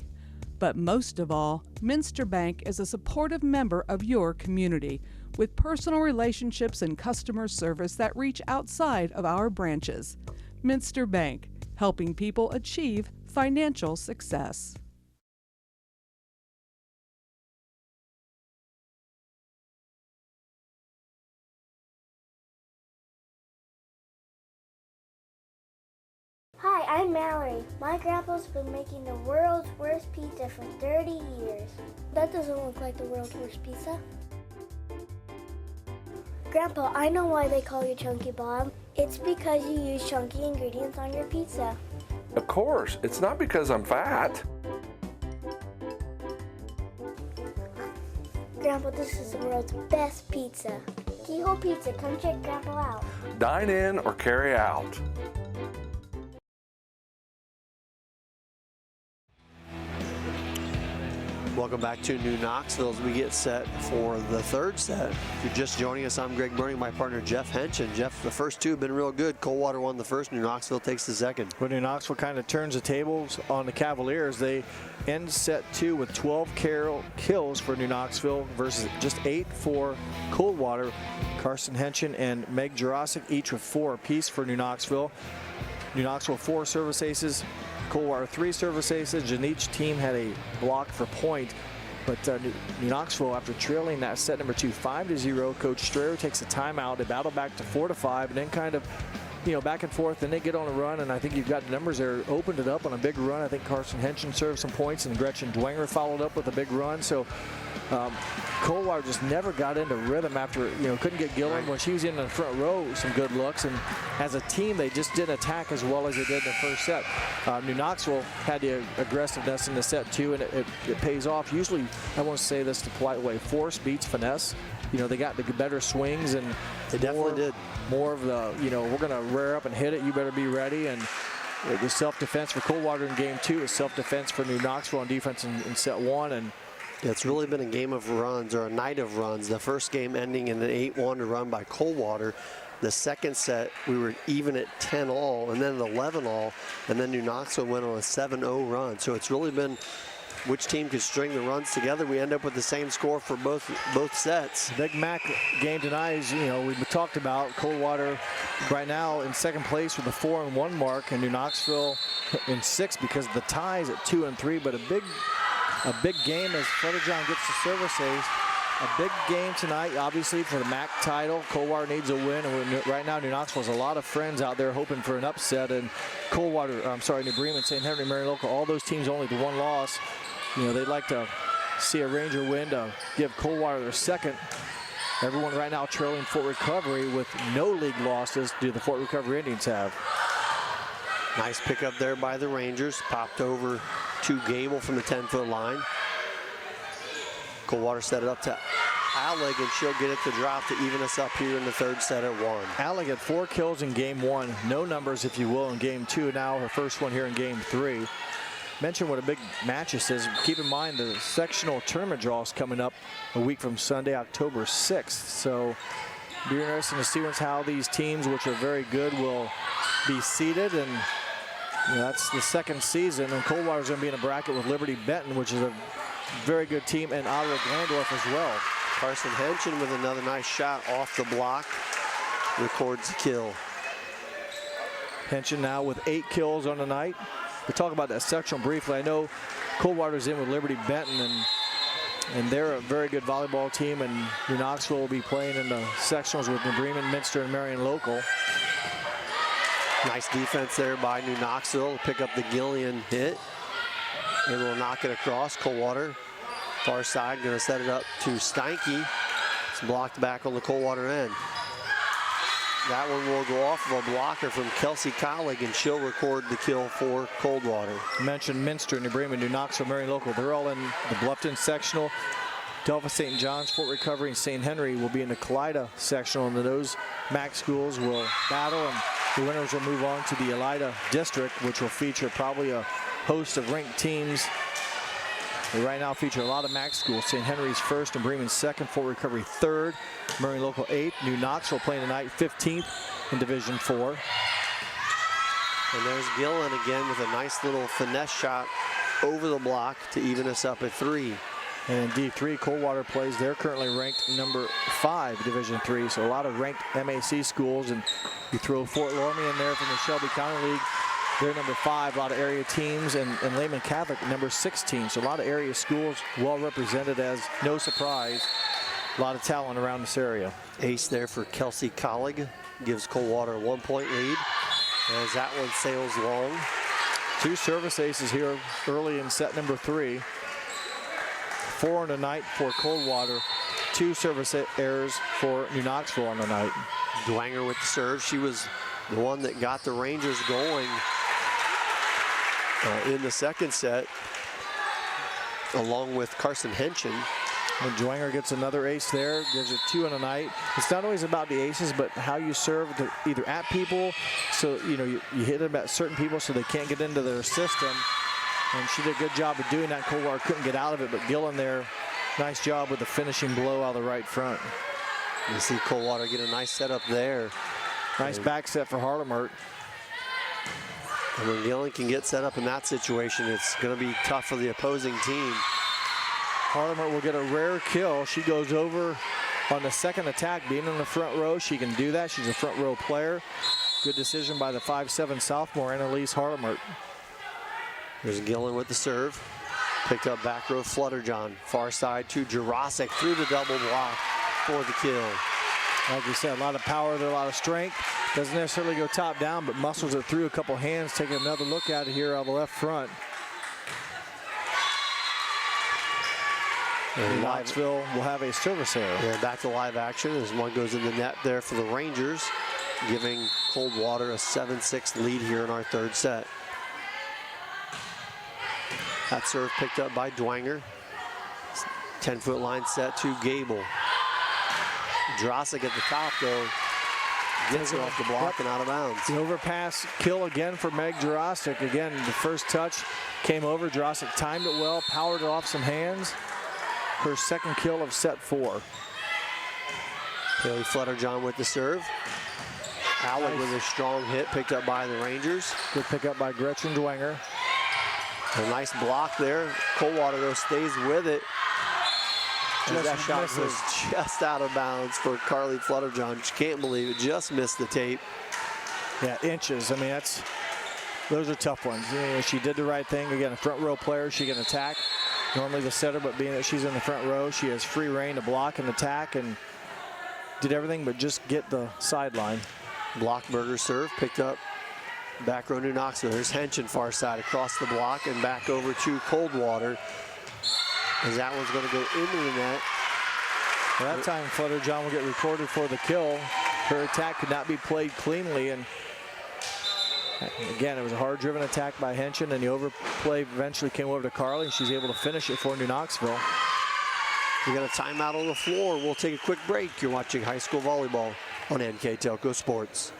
But most of all, Minster Bank is a supportive member of your community with personal relationships and customer service that reach outside of our branches. Minster Bank, helping people achieve financial success. Hi, I'm Mallory. My grandpa's been making the world's worst pizza for 30 years. That doesn't look like the world's worst pizza. Grandpa, I know why they call you Chunky Bob. It's because you use chunky ingredients on your pizza. Of course, it's not because I'm fat. Grandpa, this is the world's best pizza. Keyhole Pizza, come check Grandpa out. Dine in or carry out. Welcome back to New Knoxville as we get set for the 3rd set. If you're just joining us, I'm Greg Burning, my partner Jeff Henchen. Jeff, the first 2 have been real good. Coldwater won the first, New Knoxville takes the second. When New Knoxville kind of turns the tables on the Cavaliers, they end set 2 with 12 kills for New Knoxville versus just 8 for Coldwater. Carson Henchen and Meg Jurasic each with 4 apiece for New Knoxville. New Knoxville 4 service aces, Coldwater 3 service aces, and each team had a block for point. But New Knoxville, after trailing that set number 2, 5-0, Coach Strayer takes a timeout. They battle back to 4-5, and then kind of, back and forth. Then they get on a run, and I think you've got the numbers there. Opened it up on a big run. I think Carson Henson served some points, and Gretchen Dwenger followed up with a big run. So Coldwater just never got into rhythm after, couldn't get Gillen when she was in the front row. Some good looks, and as a team, they just didn't attack as well as they did in the first set. New Knoxville had the aggressiveness in the set too, and it pays off. Usually, I want to say this the polite way: force beats finesse. They got the better swings, and they definitely did more of the, we're going to rear up and hit it. You better be ready. And the self-defense for Coldwater in game 2 is self-defense for New Knoxville on defense in set 1. And it's really been a game of runs, or a night of runs. The first game ending in an 8-1 run by Coldwater. The second set, we were even at 10-all, and then an 11-all, and then New Knoxville went on a 7-0 run. So it's really been which team could string the runs together. We end up with the same score for both sets. Big Mac game tonight is, we've talked about Coldwater right now in second place with a 4-1 mark, and New Knoxville in 6th because of the ties at 2 and 3. But a big game as Fletcherjohn gets the service ace. A big game tonight, obviously, for the MAC title. Coldwater needs a win, and right now New Knoxville has a lot of friends out there hoping for an upset. And New Bremen, St. Henry, Marion Local, all those teams only the one loss. They'd like to see a Ranger win to give Coldwater their second. Everyone right now trailing Fort Recovery with no league losses do the Fort Recovery Indians have. Nice pickup there by the Rangers. Popped over to Gable from the 10-foot line. Coldwater set it up to Alleg, and she'll get it to drop to even us up here in the third set at 1. Alleg had 4 kills in game 1. No numbers, if you will, in game 2. Now her first one here in game 3. Mention what a big match this is. Keep in mind the sectional tournament draw is coming up a week from Sunday, October 6th. So it'll be interesting to see how these teams, which are very good, will be seeded. And that's the second season. And Coldwater's going to be in a bracket with Liberty Benton, which is a very good team, and Ottawa Glandorf as well. Carson Henson with another nice shot off the block. Records the kill. Henson now with 8 kills on the night. We'll talk about that sectional briefly. I know Coldwater's in with Liberty Benton, and they're a very good volleyball team, and New Knoxville will be playing in the sectionals with New Bremen, Minster, and Marion Local. Nice defense there by New Knoxville to pick up the Gillian hit. And will knock it across. Coldwater, far side, going to set it up to Steinke. It's blocked back on the Coldwater end. That one will go off of a blocker from Kelsey Collig, and she'll record the kill for Coldwater. Mentioned Minster, New Bremen, New Knoxville, Marion Local. They're all in the Bluffton sectional. Delphi St. John's, Fort Recovery, and St. Henry will be in the Kalida sectional, and those MAC schools will battle, and the winners will move on to the Elida District, which will feature probably a host of ranked teams. They right now feature a lot of MAC schools. St. Henry's 1st and Bremen 2nd, Fort Recovery 3rd, Marion Local 8th, New Knoxville playing tonight 15th in Division 4. And there's Gillen again with a nice little finesse shot over the block to even us up at 3. And in D3, Coldwater plays. They're currently ranked number 5, Division 3. So a lot of ranked MAC schools, and you throw Fort Loramie in there from the Shelby County League. They're number 5, a lot of area teams, and Lehman Catholic, number 16. So a lot of area schools well represented, as no surprise. A lot of talent around this area. Ace there for Kelsey Collig. Gives Coldwater a 1-point lead as that one sails long. 2 service aces here early in set number 3. 4 on the night for Coldwater. 2 service errors for New Knoxville on the night. Dwenger with the serve. She was the one that got the Rangers going in the second set, along with Carson Henson. When Dwenger gets another ace there, gives her 2 on the night. It's not always about the aces, but how you serve either at people, so you hit them at certain people so they can't get into their system. And she did a good job of doing that. Coldwater couldn't get out of it, but Gillen there, nice job with the finishing blow out of the right front. You see Coldwater get a nice setup there. Nice back set for Harlemert. And when Gillen can get set up in that situation, it's going to be tough for the opposing team. Harlemert will get a rare kill. She goes over on the second attack, being in the front row. She can do that. She's a front row player. Good decision by the 5'7" sophomore, Annalise Harlemert. There's Gillen with the serve. Picked up back row Flutterjohn. Far side to Jurasic through the double block for the kill. Like we said, a lot of power there, a lot of strength. Doesn't necessarily go top down, but muscles it through a couple hands. Taking another look at it here on the left front. And Knoxville will have a service error. Yeah, back to live action as one goes in the net there for the Rangers, giving Coldwater a 7-6 lead here in our third set. That serve picked up by Dwanger. 10-foot line set to Gable. Jurasic at the top, though, gets it off the block and out of bounds. The overpass kill again for Meg Jurasic. Again, the first touch came over. Jurasic timed it well, powered it off some hands. Her second kill of set 4. Haley Flutterjohn with the serve. Alec with a strong hit picked up by the Rangers. Good pick up by Gretchen Dwanger. A nice block there. Coldwater, though, stays with it. That shot was just out of bounds for Carly Flutterjohn. She can't believe it, just missed the tape. Yeah, inches. I mean, those are tough ones. You know, she did the right thing. Again, a front row player, she can attack. Normally the setter, but being that she's in the front row, she has free reign to block and attack, and did everything but just get the sideline. Blockberger serve picked up back row New Knoxville. There's Henchen far side across the block and back over to Coldwater. As that one's going to go into the net. Well, that time Flutterjohn will get recorded for the kill. Her attack could not be played cleanly, and again, it was a hard-driven attack by Henchen, and the overplay eventually came over to Carly, and she's able to finish it for New Knoxville. We got a timeout on the floor. We'll take a quick break. You're watching high school volleyball on NKTelco Sports.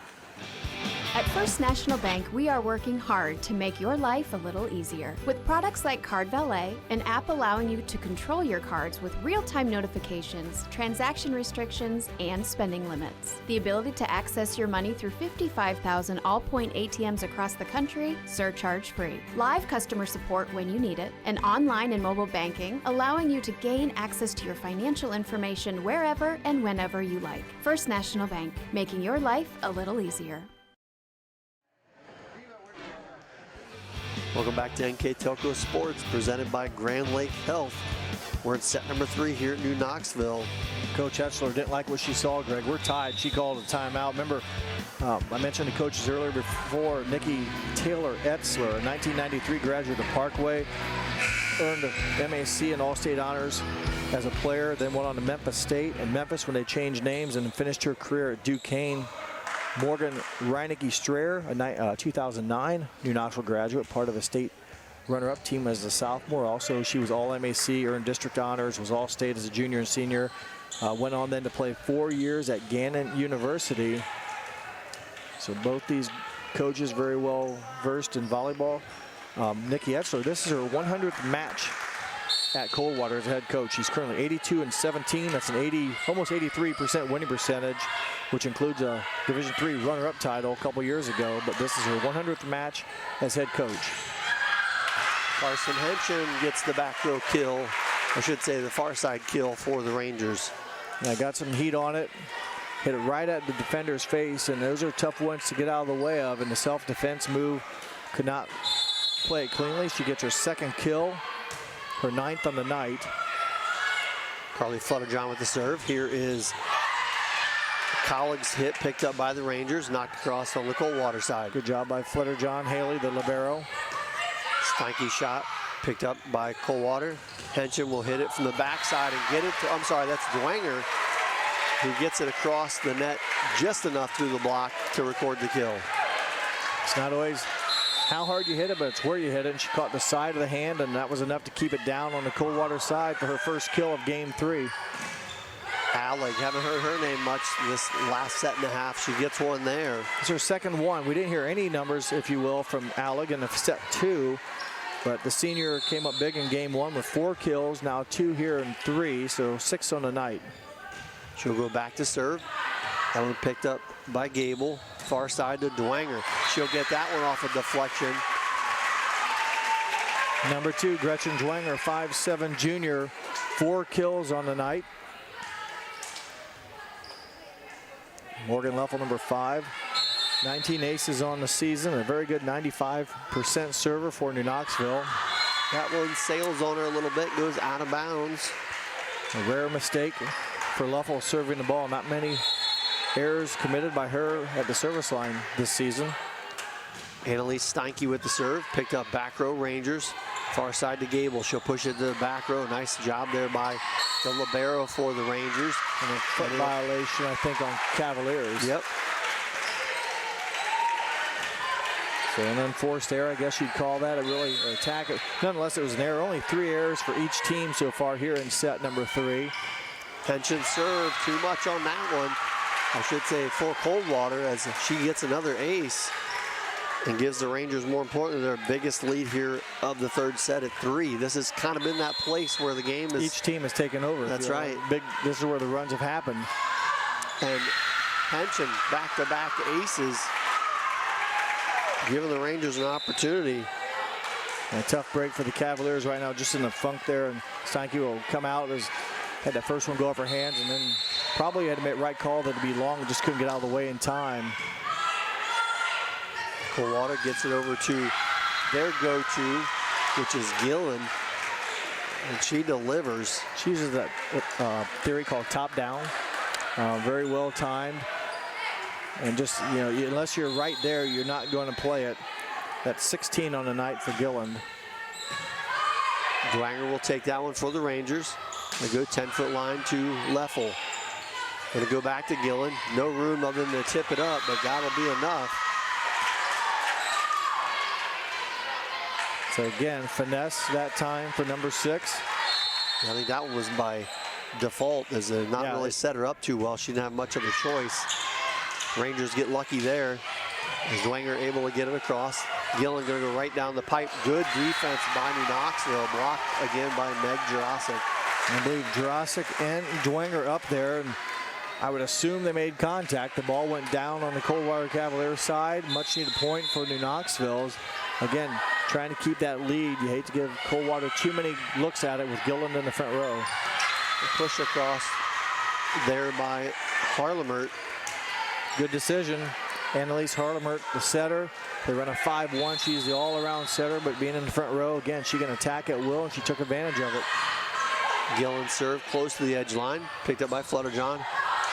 At First National Bank, we are working hard to make your life a little easier. With products like Card Valet, an app allowing you to control your cards with real-time notifications, transaction restrictions, and spending limits. The ability to access your money through 55,000 all-point ATMs across the country, surcharge-free. Live customer support when you need it, and online and mobile banking, allowing you to gain access to your financial information wherever and whenever you like. First National Bank, making your life a little easier. Welcome back to NKTelco Sports, presented by Grand Lake Health. We're in set number 3 here at New Knoxville. Coach Etzler didn't like what she saw, Greg. We're tied. She called a timeout. Remember, I mentioned the coaches earlier before. Nikki Taylor Etzler, a 1993 graduate of Parkway, earned a MAC and All-State honors as a player, then went on to Memphis State. And Memphis, when they changed names, and finished her career at Duquesne. Morgan Reinecke-Strayer, a 2009 New Knoxville graduate, part of a state runner-up team as a sophomore. Also, she was All-MAC, earned district honors, was All-State as a junior and senior. Went on then to play 4 years at Gannon University. So both these coaches very well versed in volleyball. Nikki Etzler, this is her 100th match at Coldwater as a head coach. She's currently 82-17. That's an almost 83% winning percentage, which includes a Division III runner-up title a couple years ago. But this is her 100th match as head coach. Carson Henchen gets the back row kill. I should say the far side kill for the Rangers. Yeah, got some heat on it. Hit it right at the defender's face, and those are tough ones to get out of the way of. And the self-defense move could not play it cleanly. She gets her second kill, her 9th on the night. Carly Flutterjohn with the serve. Here is Colleague's hit picked up by the Rangers, knocked across on the Coldwater side. Good job by Flutterjohn. Haley, the libero. Stanky shot picked up by Coldwater. Henchen will hit it from the backside and get it to, I'm sorry, that's Dwanger, who gets it across the net just enough through the block to record the kill. It's not always how hard you hit it, but it's where you hit it. And she caught the side of the hand, and that was enough to keep it down on the Coldwater side for her first kill of game 3. Alec, haven't heard her name much this last set and a half. She gets one there. It's her second one. We didn't hear any numbers, if you will, from Alec in the set 2, but the senior came up big in game 1 with 4 kills, now 2 here in 3, so 6 on the night. She'll go back to serve. That one picked up by Gable. Far side to Dwanger. She'll get that one off a deflection. Number 2, Gretchen Dwanger, 5'7" junior, 4 kills on the night. Morgan Leffel, number 5, 19 aces on the season, a very good 95% server for New Knoxville. That one sails on her a little bit, goes out of bounds. A rare mistake for Leffel serving the ball. Not many errors committed by her at the service line this season. Annalise Steinke with the serve, picked up back row Rangers. Far side to Gable, she'll push it to the back row. Nice job there by the libero for the Rangers. And a foot violation, I think, on Cavaliers. Yep. So an unforced error, I guess you'd call that, an attack. Nonetheless, it was an error. Only 3 errors for each team so far here in set number 3. Pension serve, too much on that one. I should say for Coldwater, as she gets another ace and gives the Rangers, more importantly, their biggest lead here of the 3rd set at 3. This has kind of been that place where the game is... Each team has taken over. That's right. This is where the runs have happened. And Pension, back-to-back aces, giving the Rangers an opportunity. And a tough break for the Cavaliers right now, just in the funk there. And Steinke will come out. Had that first one go off her hands, and then probably had to make right call that to be long, just couldn't get out of the way in time. Coldwater gets it over to their go-to, which is Gillen, and she delivers. She uses that theory called top down, very well timed. And just, you know, unless you're right there, you're not going to play it. That's 16 on the night for Gillen. Dwanger will take that one for the Rangers. They go 10-foot line to Leffel. Gonna go back to Gillen. No room other than to tip it up, but that'll be enough. So again, finesse that time for number 6. I think that one was by default, as they not really set her up too well. She didn't have much of a choice. Rangers get lucky there, as Dwanger able to get it across. Gillen gonna go right down the pipe. Good defense by New Knoxville. Blocked again by Meg Jurasic. I believe Jurasic and Dwanger up there, and I would assume they made contact. The ball went down on the Coldwater Cavaliers side. Much needed point for New Knoxville. Again, trying to keep that lead. You hate to give Coldwater too many looks at it with Gillen in the front row. The push across there by Harlemert. Good decision. Annalise Harlemert, the setter. They run a 5-1. She's the all-around setter, but being in the front row, again, she can attack at will, and she took advantage of it. Gillen serve close to the edge line, picked up by Flutterjohn.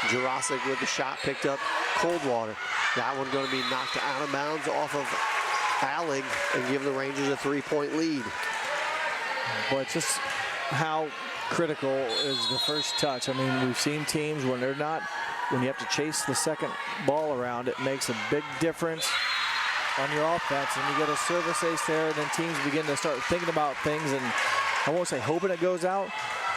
Jurasic with the shot, picked up Coldwater. That one going to be knocked out of bounds off of Allig and give the Rangers a 3-point lead. Boy, it's just how critical is the first touch. I mean, we've seen teams when they're not, when you have to chase the second ball around, it makes a big difference on your offense. And you get a service ace there, and then teams begin to start thinking about things, and I won't say hoping it goes out,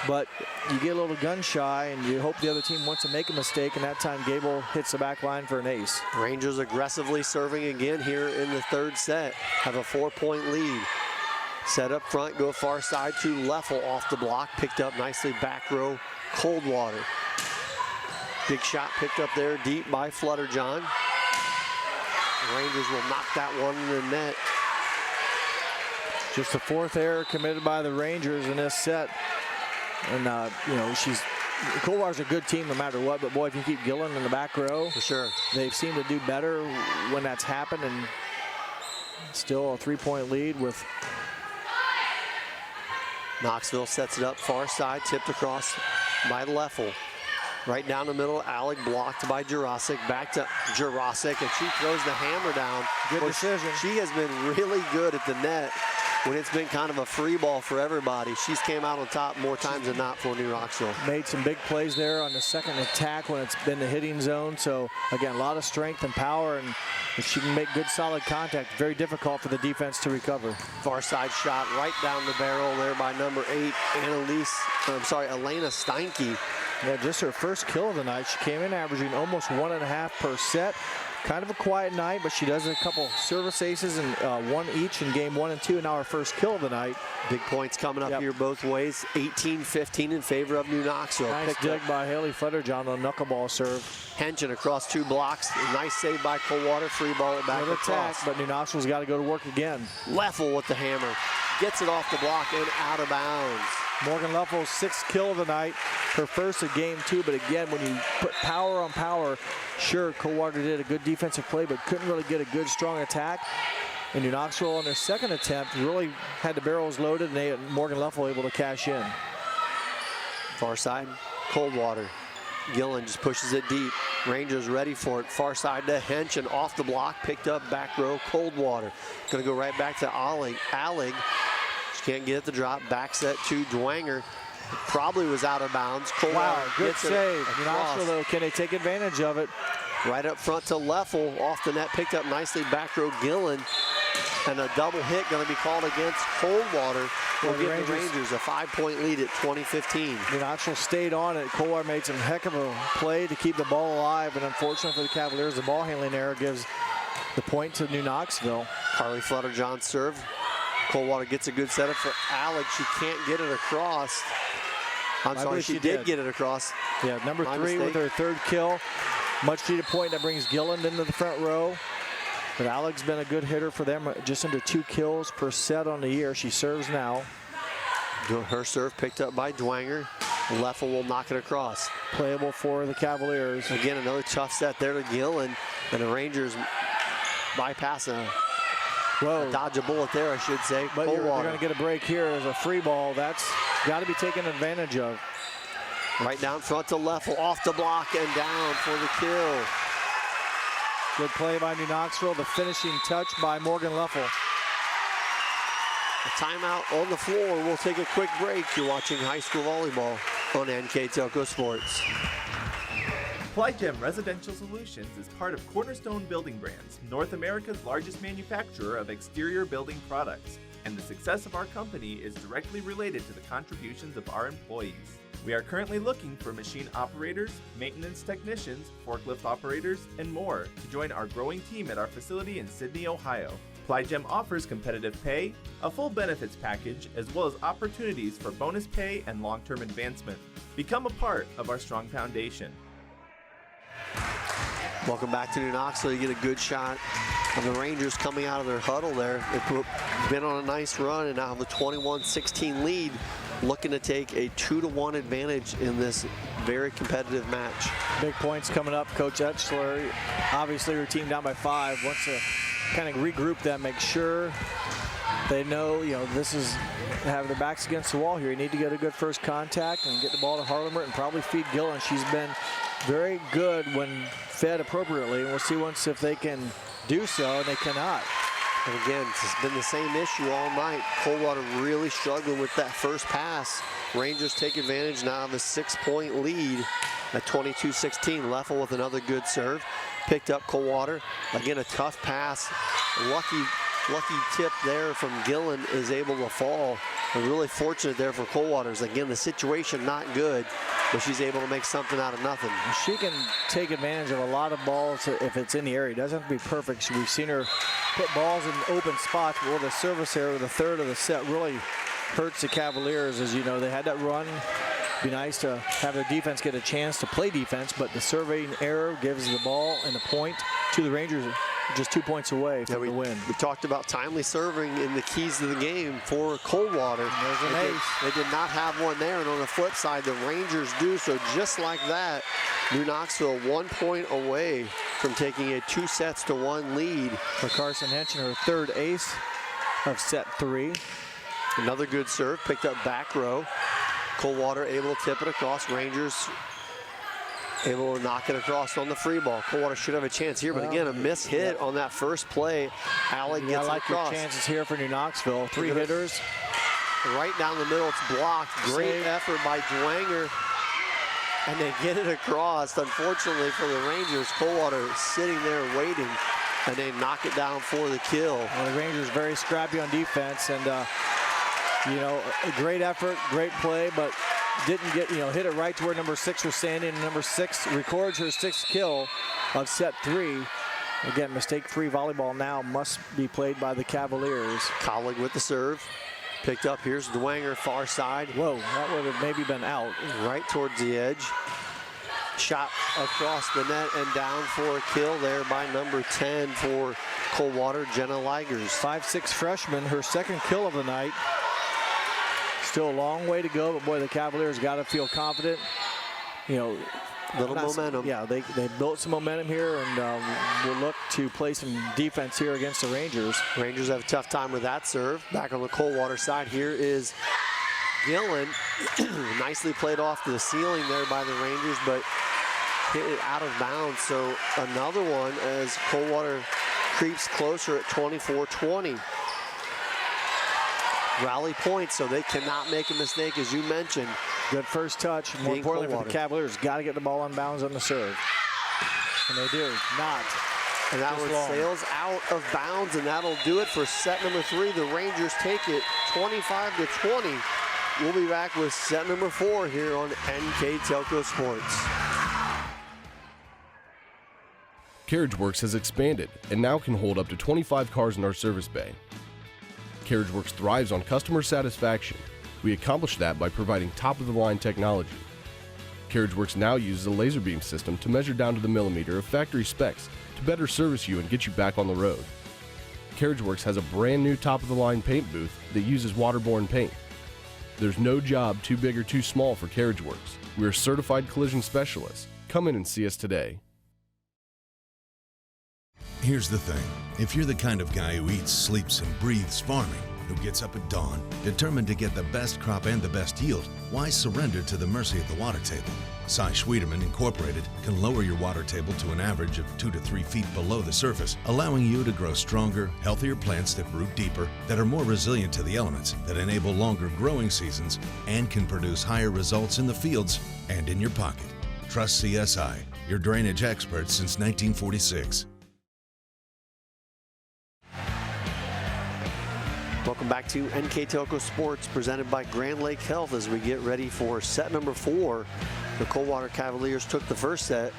but you get a little gun shy and you hope the other team wants to make a mistake, and that time Gable hits the back line for an ace. Rangers aggressively serving again here in the 3rd set. Have a 4-point lead. Set up front, go far side to Leffel off the block. Picked up nicely back row, Coldwater. Big shot picked up there deep by Flutterjohn. The Rangers will knock that one in the net. Just the 4th error committed by the Rangers in this set. And, you know, Coldwater's a good team no matter what, but boy, if you keep Gillen in the back row, for sure, they've seemed to do better when that's happened, and still a 3-point lead with Knoxville sets it up far side, tipped across by Leffel. Right down the middle, Allig blocked by Jurasic. Back to Jurasic, and she throws the hammer down. Good decision. She has been really good at the net when it's been kind of a free ball for everybody. She's came out on top more times than not for New Knoxville. Made some big plays there on the second attack when it's been the hitting zone. So again, a lot of strength and power, and if she can make good solid contact, very difficult for the defense to recover. Far side shot right down the barrel there by number 8, Elena Steinke. Yeah, just her first kill of the night. She came in averaging almost 1.5 per set. Kind of a quiet night, but she does a couple service aces, and 1 each in game 1 and 2, and now her first kill of the night. Big points coming up here both ways. 18-15 in favor of New Knoxville. Nice dig by Haley Flutterjohn on knuckleball serve. Henson across 2 blocks. Nice save by Coldwater. Free ball it back good across. Attack, but New Knoxville's got to go to work again. Leffel with the hammer. Gets it off the block and out of bounds. Morgan Leffel's 6th kill of the night. Her first of game 2, but again, when you put power on power, sure, Coldwater did a good defensive play, but couldn't really get a good, strong attack. And New Knoxville on their second attempt really had the barrels loaded, and they had Morgan Leffel able to cash in. Far side, Coldwater. Gillen just pushes it deep. Rangers ready for it. Far side to Hench, and off the block, picked up back row, Coldwater. Gonna go right back to Allig. She can't get it to drop. Back set to Dwanger. Probably was out of bounds. Coldwater good save. New Knoxville, though, can they take advantage of it? Right up front to Leffel, off the net, picked up nicely, back row Gillen. And a double hit going to be called against Coldwater. Will give the Rangers a 5-point lead at 20-15. New Knoxville stayed on it. Coldwater made some heck of a play to keep the ball alive, and unfortunately for the Cavaliers, the ball handling error gives the point to New Knoxville. Carly Flutter-John serve. Coldwater gets a good setup for Alex. She can't get it across. I'm sorry, she did get it across. Yeah, number 3 with her third kill. Much needed point that brings Gillen into the front row. But Alex been a good hitter for them, just under 2 kills per set on the year. She serves now. Her serve picked up by Dwanger. Leffel will knock it across. Playable for the Cavaliers. Again, another tough set there to Gillen. And the Rangers bypass a dodge a bullet there, I should say. But you're going to get a break here as a free ball. That's got to be taken advantage of. Right down front to Leffel, off the block and down for the kill. Good play by New Knoxville. The finishing touch by Morgan Leffel. A timeout on the floor. We'll take a quick break. You're watching high school volleyball on NKTelco Sports. Plygem Residential Solutions is part of Cornerstone Building Brands, North America's largest manufacturer of exterior building products. And the success of our company is directly related to the contributions of our employees. We are currently looking for machine operators, maintenance technicians, forklift operators, and more to join our growing team at our facility in Sydney, Ohio. Plygem offers competitive pay, a full benefits package, as well as opportunities for bonus pay and long-term advancement. Become a part of our strong foundation. Welcome back to New Knoxville. You get a good shot of the Rangers coming out of their huddle there. They've been on a nice run and now have a 21-16 lead, looking to take a 2-1 advantage in this very competitive match. Big points coming up. Coach Etchler, obviously her team down by 5, wants to kind of regroup them, make sure they know, this is having their backs against the wall here. You need to get a good first contact and get the ball to Harlemer and probably feed Gillen. She's been very good when fed appropriately, and we'll see once if they can do so, and they cannot. And again, it's been the same issue all night. Coldwater really struggling with that first pass. Rangers take advantage now of a 6-point lead at 22-16. Leffel with another good serve. Picked up Coldwater. Again, a tough pass. Lucky tip there from Gillen is able to fall. And really fortunate there for Coldwater. Again, the situation not good, but she's able to make something out of nothing. She can take advantage of a lot of balls if it's in the area. It doesn't have to be perfect. We've seen her put balls in open spots, but with the service error, the third of the set really hurts the Cavaliers. As you know, they had that run. Be nice to have their defense get a chance to play defense, but the serving error gives the ball and the point to the Rangers, just 2 points away from the win. We talked about timely serving in the keys to the game for Coldwater. There's an ace. They did not have one there, and on the flip side, the Rangers do. So just like that, New Knoxville 1 point away from taking a 2-1 lead. For Carson Henson, her third ace of set 3. Another good serve, picked up back row. Coldwater able to tip it across. Rangers able to knock it across on the free ball. Coldwater should have a chance here, but again, a miss hit on that first play. Alec gets it across. Your chances here for New Knoxville. 3 hitters. Right down the middle, it's blocked. Great effort by Dwanger. And they get it across. Unfortunately for the Rangers, Coldwater sitting there waiting, and they knock it down for the kill. Well, the Rangers very scrappy on defense, and a great effort, great play, but didn't get, hit it right to where number 6 was standing, and number 6 records her 6th kill of set 3. Again, mistake-free volleyball now must be played by the Cavaliers. Collig with the serve. Picked up, here's Dwanger, far side. Whoa, that would have maybe been out. Right towards the edge. Shot across the net and down for a kill there by number 10 for Coldwater, Jenna Ligers. 5'6" freshman, her 2nd kill of the night. Still a long way to go, but boy, the Cavaliers got to feel confident. Little momentum. Yeah, they built some momentum here, and will look to play some defense here against the Rangers. Rangers have a tough time with that serve. Back on the Coldwater side, here is Gillen. Nicely played off to the ceiling there by the Rangers, but hit it out of bounds. So another one as Coldwater creeps closer at 24-20. Rally points, so they cannot make a mistake, as you mentioned. Good first touch. More importantly for the Cavaliers, got to get the ball on bounds on the serve. And they do. Not. And that one sails out of bounds, and that'll do it for set number 3. The Rangers take it 25-20. We'll be back with set number 4 here on NKTelco Sports. CarriageWorks has expanded and now can hold up to 25 cars in our service bay. CarriageWorks thrives on customer satisfaction. We accomplish that by providing top-of-the-line technology. CarriageWorks now uses a laser beam system to measure down to the millimeter of factory specs to better service you and get you back on the road. CarriageWorks has a brand new top-of-the-line paint booth that uses waterborne paint. There's no job too big or too small for CarriageWorks. We're certified collision specialists. Come in and see us today. Here's the thing. If you're the kind of guy who eats, sleeps, and breathes farming, who gets up at dawn, determined to get the best crop and the best yield, why surrender to the mercy of the water table? Cy Schwiedemann Incorporated can lower your water table to an average of 2 to 3 feet below the surface, allowing you to grow stronger, healthier plants that root deeper, that are more resilient to the elements, that enable longer growing seasons, and can produce higher results in the fields and in your pocket. Trust CSI, your drainage experts since 1946. Welcome back to NKTelco Sports, presented by Grand Lake Health, as we get ready for set number 4. The Coldwater Cavaliers took the first set.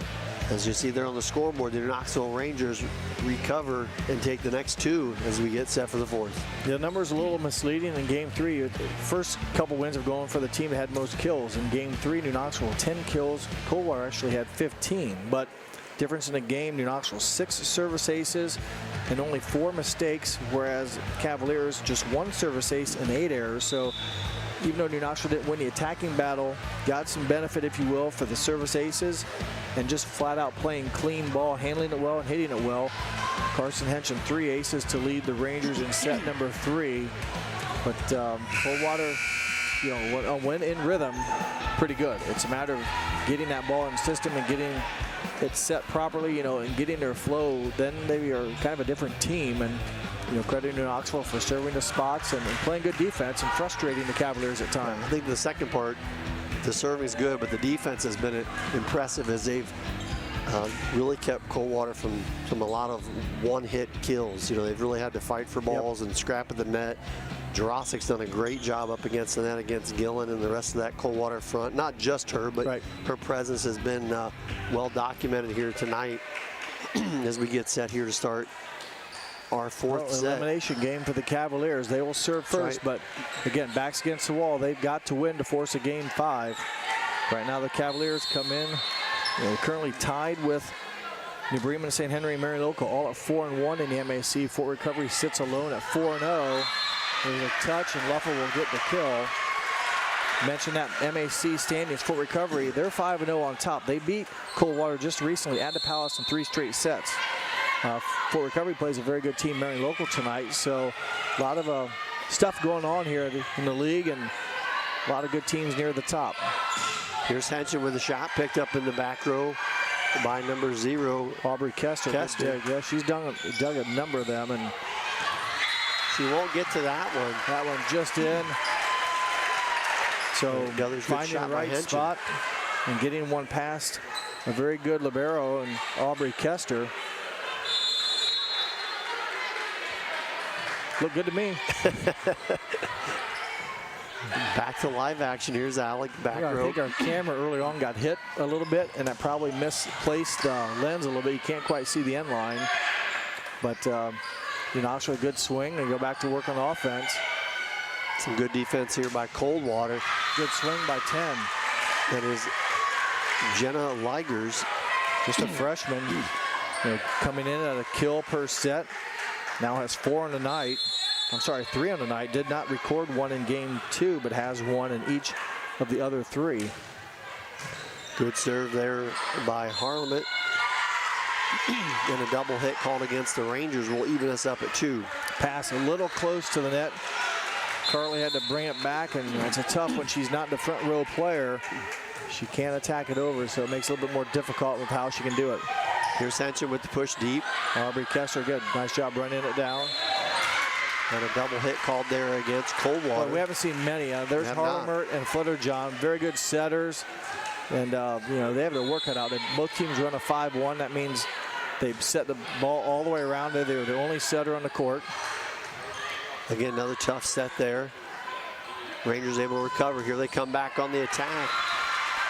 As you see there on the scoreboard, the Knoxville Rangers recover and take the next 2 as we get set for the 4th. The number's a little misleading in Game 3. The first couple wins have gone for the team that had most kills. In Game 3, New Knoxville 10 kills. Coldwater actually had 15, but difference in the game, New Knoxville 6 service aces and only 4 mistakes, whereas Cavaliers just 1 service ace and 8 errors. So even though New Knoxville didn't win the attacking battle, got some benefit, if you will, for the service aces and just flat out playing clean ball, handling it well and hitting it well. Carson Henson 3 aces to lead the Rangers in set number 3. But Coldwater, you know, when in rhythm, pretty good. It's a matter of getting that ball in the system and getting it set properly, you know, and getting their flow. Then they are kind of a different team. And, you know, credit to Knoxville for serving the spots and playing good defense and frustrating the Cavaliers at times. I think the second part, the serving is good, but the defense has been impressive as they've really kept Coldwater from a lot of one-hit kills. You know, they've really had to fight for balls and scrap at the net. Jurassic's done a great job up against the net against Gillen and the rest of that Coldwater front. Not just her, but her presence has been well documented here tonight as we get set here to start our 4th set. Elimination game for the Cavaliers. They will serve first, but again, backs against the wall. They've got to win to force a Game 5. Right now the Cavaliers come in, you know, currently tied with New Bremen and St. Henry and Marion Local, all at 4-1 in the MAC. Fort Recovery sits alone at 4-0. There's a touch, and Luffel will get the kill. Mentioned that MAC standings, Fort Recovery, they're 5-0 on top. They beat Coldwater just recently at the Palace in 3 straight sets. Fort Recovery plays a very good team, Marion Local, tonight. So a lot of stuff going on here in the league, and a lot of good teams near the top. Here's Henson with a shot picked up in the back row by number 0, Aubrey Kester. Yeah, she's dug a number of them, and she won't get to that one. That one just in. So finding the right spot and getting one past a very good libero and Aubrey Kester. Look good to me. Back to live action. Here's Alec back row. I think our camera early on got hit a little bit, and that probably misplaced lens a little bit. You can't quite see the end line. But you know, also a good swing. They go back to work on offense. Some good defense here by Coldwater. Good swing by 10. That is Jenna Ligers, just a freshman, you know, coming in at a kill per set. Now has 4 on the night. I'm sorry, 3 on the night. Did not record one in Game 2, but has one in each of the other 3. Good serve there by Harlemet. And a double hit called against the Rangers will even us up at 2. Pass a little close to the net. Carly had to bring it back, and it's a tough when she's not the front row player. She can't attack it over, so it makes it a little bit more difficult with how she can do it. Here's Henson with the push deep. Aubrey Kessler, good. Nice job running it down. And a double hit called there against Coldwater. Well, we haven't seen many. There's Harlemet and Flutter-John, very good setters. And, you know, they have their work cut out. Both teams run a 5-1. That means they've set the ball all the way around. They were the only setter on the court. Again, another tough set there. Rangers able to recover. Here they come back on the attack.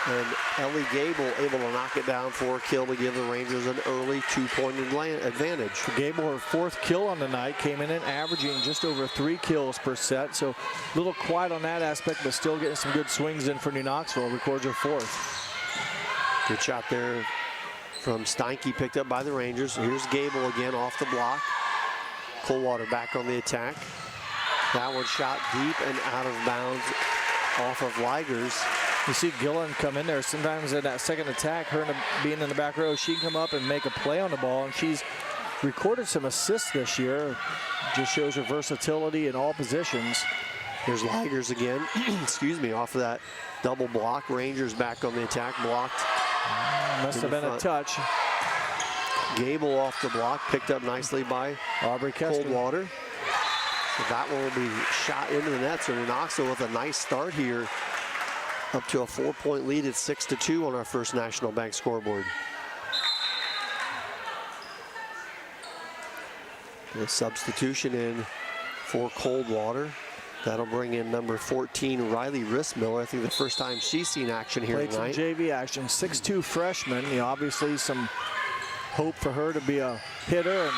And Ellie Gable able to knock it down for a kill to give the Rangers an early 2-point advantage. Gable, her 4th kill on the night, came in and averaging just over 3 kills per set. So a little quiet on that aspect, but still getting some good swings in for New Knoxville. Records her 4th. Good shot there from Steinke, picked up by the Rangers. Here's Gable again off the block. Coldwater back on the attack. That one shot deep and out of bounds off of Ligers. You see Gillen come in there. Sometimes in that second attack, her being in the back row, she can come up and make a play on the ball, and she's recorded some assists this year. Just shows her versatility in all positions. Here's Ligers again, excuse me, off of that double block. Rangers back on the attack, blocked. Must have been a touch. Gable off the block, picked up nicely by Aubrey Kessler. Coldwater. So that one will be shot into the net. So New Knoxville with a nice start here, up to a 4-point lead at 6-2 on our First National Bank scoreboard. The substitution in for Coldwater. That'll bring in number 14, Riley Rissmiller. I think the first time she's seen action here Played tonight. some JV action, 6'2" freshman. You know, obviously some hope for her to be a hitter, and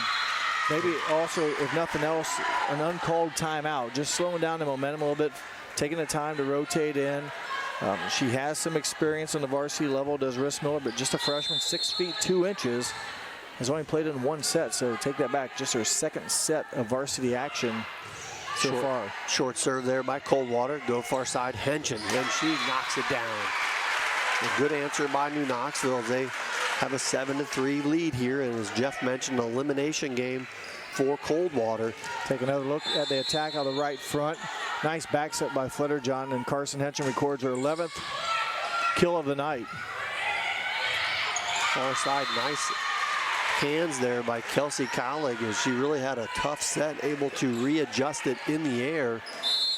maybe also, if nothing else, an uncalled timeout. Just slowing down the momentum a little bit, taking the time to rotate in. She has some experience on the varsity level, does Rissmiller, but just a freshman, 6 feet 2 inches. Has only played in 1 set, so take that back. Just her 2nd set of varsity action so far. Short serve there by Coldwater. Go far side, Henson, and she knocks it down. A good answer by New Knoxville. They have a 7-3 lead here, and as Jeff mentioned, an elimination game for Coldwater. Take another look at the attack on the right front. Nice back set by Flutter-John, and Carson Henson records her 11th kill of the night. Far side, nice hands there by Kelsey Collig, as she really had a tough set, able to readjust it in the air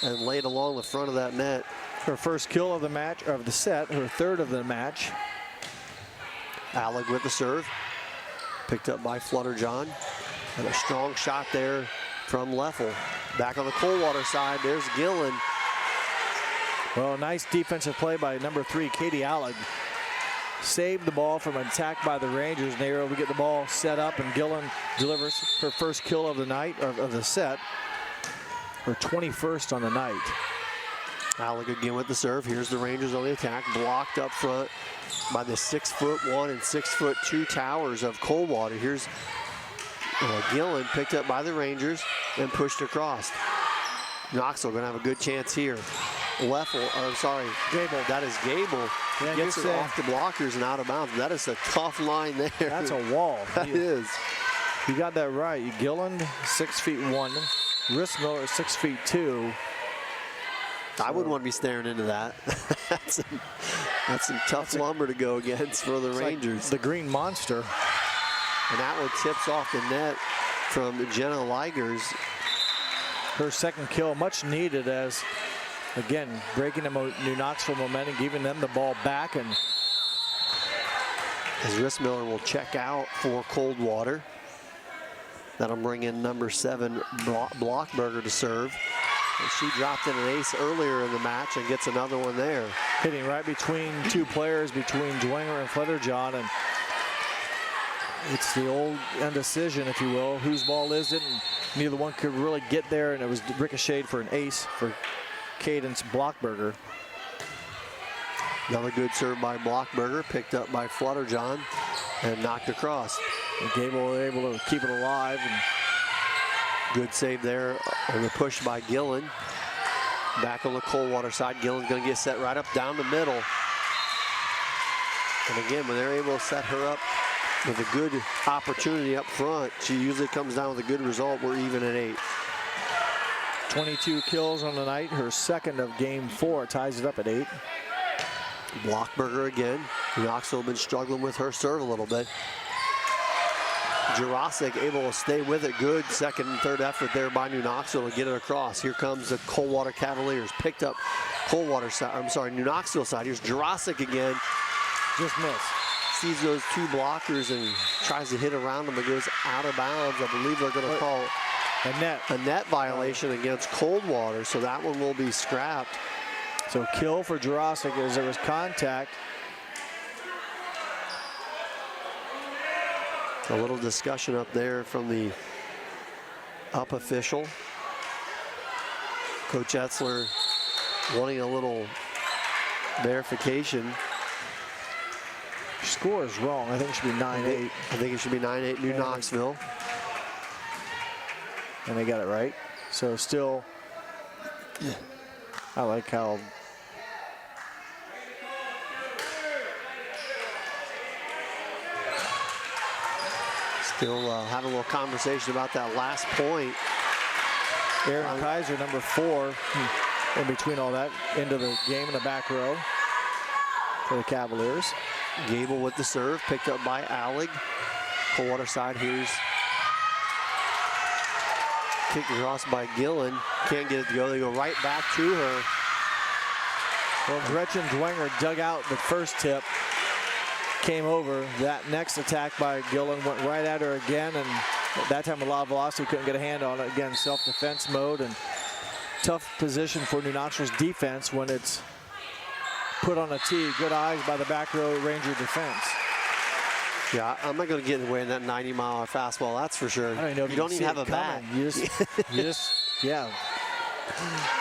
and lay it along the front of that net. Her first kill of the match, of the set, her 3rd of the match. Allig with the serve, picked up by Flutter-John, and a strong shot there from Leffel. Back on the Coldwater side, there's Gillen. Well, nice defensive play by number 3, Katie Allig. Saved the ball from an attack by the Rangers, and they were able to get the ball set up, and Gillen delivers her first kill of the night, of the set, her 21st on the night. Allig again with the serve. Here's the Rangers on the attack, blocked up front by the 6'1" and 6'2" towers of Coldwater. Here's Gillen, picked up by the Rangers and pushed across. Knoxville gonna have a good chance here. Leffel, I'm sorry, Gable. That is Gable. Yeah, gets it off the blockers and out of bounds. That is a tough line there. That's a wall. That is. You got that right. Gillen, 6'1", Rissmiller, 6'2". I wouldn't want to be staring into that. that's some tough lumber to go against for the Rangers. Like the Green Monster. And that one tips off the net from Jenna Ligers. Her 2nd kill, much needed, as again breaking the New Knoxville momentum, giving them the ball back, and as Rissmiller will check out for Coldwater. That'll bring in number 7, Blockberger, to serve. And she dropped in an ace earlier in the match and gets another one there. Hitting right between 2 players, between Dwenger and Flutter-John, and it's the old indecision, if you will. Whose ball is it? And neither one could really get there, and it was ricocheted for an ace for Cadence Blockberger. Another good serve by Blockberger, picked up by Flutter-John and knocked across. And Gable was able to keep it alive. And good save there on the push by Gillen. Back on the Coldwater side, Gillen's gonna get set right up down the middle. And again, when they're able to set her up with a good opportunity up front, she usually comes down with a good result. We're even at 8. 22 kills on the night, her second of game 4, ties it up at 8. Blockberger again. Knoxville been struggling with her serve a little bit. Jurasic able to stay with it. Good second and third effort there by New Knoxville to get it across. Here comes the Coldwater Cavaliers. Picked up Coldwater side. I'm sorry, New Knoxville side. Here's Jurasic again. Just missed. Sees those 2 blockers and tries to hit around them, but goes out of bounds. I believe they're going to call a net violation against Coldwater, so that one will be scrapped. So kill for Jurasic as there was contact. A little discussion up there from the up official. Coach Etzler wanting a little verification. Score is wrong. I think it should be 9-8. I think it should be 9-8 New Knoxville. And they got it right. So still, I like how still having a little conversation about that last point. Aaron Kaiser, number 4, in between all that, into the game in the back row for the Cavaliers. Gable with the serve, picked up by Allig. Coldwater side, here's kicked across by Gillen. Can't get it to go. They go right back to her. Well, Gretchen Dwenger dug out the first tip, came over. That next attack by Gillen went right at her again, and at that time a lot of velocity, couldn't get a hand on it. Again, self-defense mode, and tough position for New Knoxville's defense when it's put on a tee. Good eyes by the back row Ranger defense. Yeah, I'm not going to get in the way of that 90-mile-an-hour fastball, that's for sure. I don't know if you don't even have a bat. You just, yeah,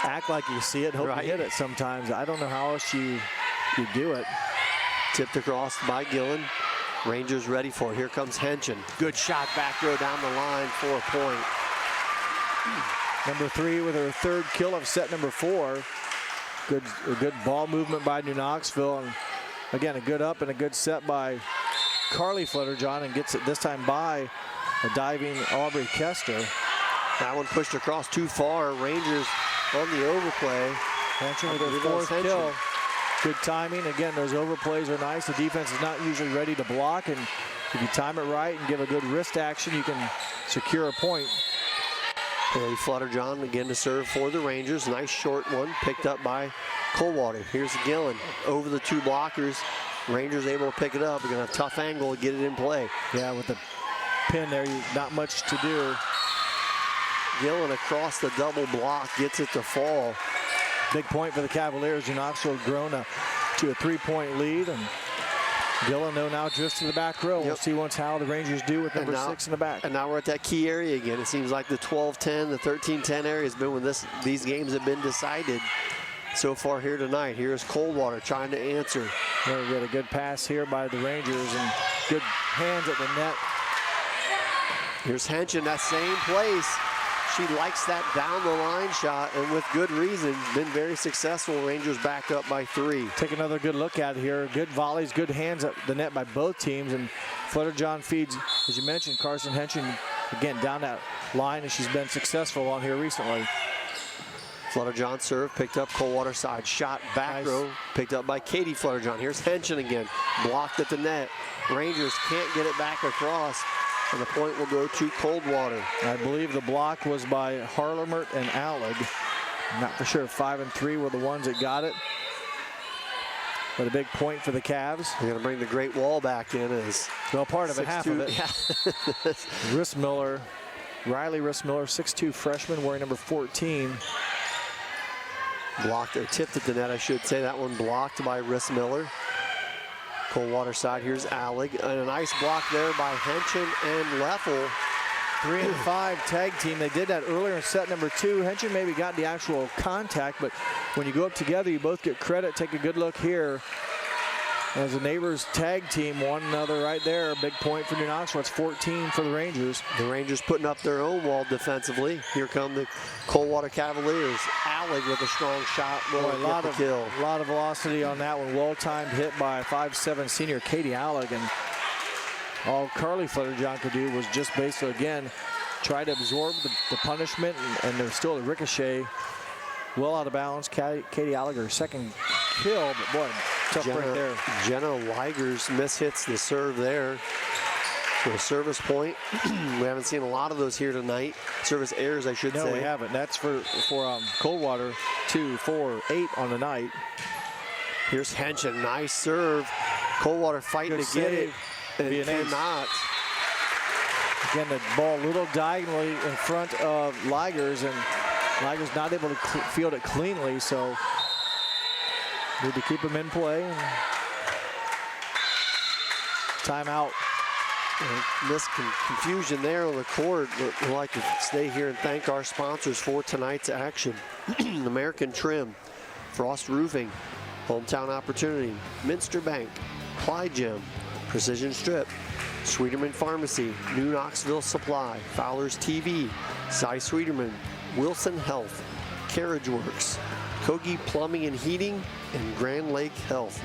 act like you see it, hope you hit it sometimes. I don't know how else you do it. Tipped across by Gillen. Rangers ready for it. Here comes Henchen. Good shot back row down the line for a point. Number 3 with her 3rd kill of set number 4. A good ball movement by New Knoxville, and again a good up and a good set by Carly Flutterjohn, and gets it this time by a diving Aubrey Kester. That one pushed across too far. Rangers on the overplay. Henchen with her 4th kill. Good timing. Again, those overplays are nice. The defense is not usually ready to block, and if you time it right and give a good wrist action, you can secure a point. Carly Flutterjohn again to serve for the Rangers. Nice short one picked up by Coldwater. Here's Gillen over the 2 blockers. Rangers able to pick it up. We're going to have a tough angle to get it in play. Yeah, with the pin there, not much to do. Gillen across the double block, gets it to fall. Big point for the Cavaliers. New Knoxville grown to a 3-point lead, and Gillen, though, now drifts to the back row. We'll see once how the Rangers do with number 6 in the back. And now we're at that key area again. It seems like the 12-10, the 13-10 area has been when these games have been decided so far here tonight. Here's Coldwater trying to answer. There we get a good pass here by the Rangers, and good hands at the net. Here's Henchen, that same place. She likes that down the line shot, and with good reason, been very successful. Rangers back up by 3. Take another good look at it here. Good volleys, good hands at the net by both teams, and Flutterjohn feeds, as you mentioned, Carson Henchen again down that line, and she's been successful on here recently. Flutterjohn serve, picked up Coldwater side, shot back row, picked up by Katie Flutterjohn. Here's Henchen again, blocked at the net. Rangers can't get it back across, and the point will go to Coldwater. I believe the block was by Harlemert and Allig. I'm not for sure 5 and 3 were the ones that got it. But a big point for the Cavs. They're gonna bring the Great Wall back in as well, part of it, half of it. Yeah. Rissmiller, Riley Rissmiller, 6'2" freshman wearing number 14. Blocked or tipped at the net, I should say. That one blocked by Rissmiller. Coldwater side, here's Allig. And a nice block there by Henchen and Leffel. 3 and 5 tag team. They did that earlier in set number 2. Henchen maybe got the actual contact, but when you go up together, you both get credit. Take a good look here. As the neighbors tag team one another right there. Big point for New Knoxville. It's 14 for the Rangers. The Rangers putting up their own wall defensively. Here come the Coldwater Cavaliers. Alec with a strong shot. Will Boy, get the kill. A lot of velocity on that one. Well-timed hit by 5'7" senior Katie Alec. And all Carly Flutterjohn could do was just basically, again, try to absorb the punishment. And there's still a ricochet. Well out of bounds. Katie Alec, her second kill. But boy, tough break there. Jenna Ligers mishits the serve there. So a service point. We haven't seen a lot of those here tonight. Service errors, I should say. No, we haven't. That's for Coldwater. 2, 4, 8 on the night. Here's Henshin. Nice serve. Coldwater fighting Good to get it. And Be an ace. cannot. Again, the ball a little diagonally in front of Ligers, and Ligers not able to field it cleanly, so need to keep him in play. Timeout. This confusion there on the court. We'd like to stay here and thank our sponsors for tonight's action. American Trim, Frost Roofing, Hometown Opportunity, Minster Bank, Clyde Gym, Precision Strip, Sweeterman Pharmacy, New Knoxville Supply, Fowler's TV, Cy Sweeterman, Wilson Health, Carriage Works, Kogi Plumbing and Heating, and Grand Lake Health.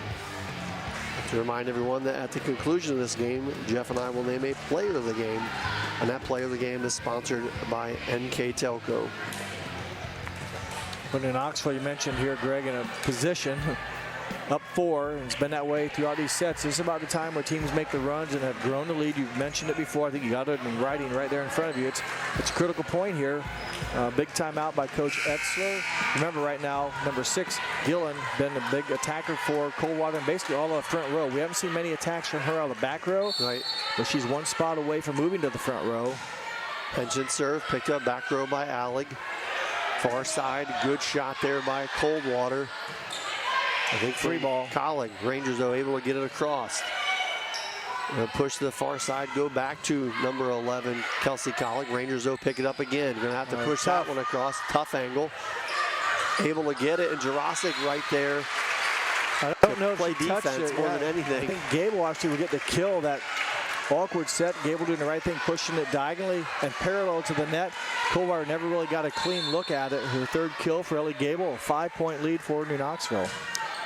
To remind everyone that at the conclusion of this game, Jeff and I will name a player of the game, and that player of the game is sponsored by NKTelco. When in Knoxville, you mentioned here, Greg, in a position up 4, and it's been that way throughout these sets. This is about the time where teams make the runs and have grown the lead. You've mentioned it before. I think you got it in writing right there in front of you. It's a critical point here. Big timeout by Coach Etzler. Remember right now, number 6, Gillen, been a big attacker for Coldwater and basically all of the front row. We haven't seen many attacks from her out of the back row, right? But she's one spot away from moving to the front row. Pension serve, picked up back row by Alec. Far side, good shot there by Coldwater. I think free ball. Collig. Rangers, though, able to get it across. Push to the far side, go back to number 11, Kelsey Collig. Rangers, though, pick it up again. Going to have to push that one across. Tough angle. Able to get it, and Jurasic right there. I don't know if play she touched defense it more yet. than anything. I think Gable actually will get the kill. That awkward set. Gable doing the right thing, pushing it diagonally and parallel to the net. Coldwater never really got a clean look at it. Her third kill for Ellie Gable. A 5-point lead for New Knoxville.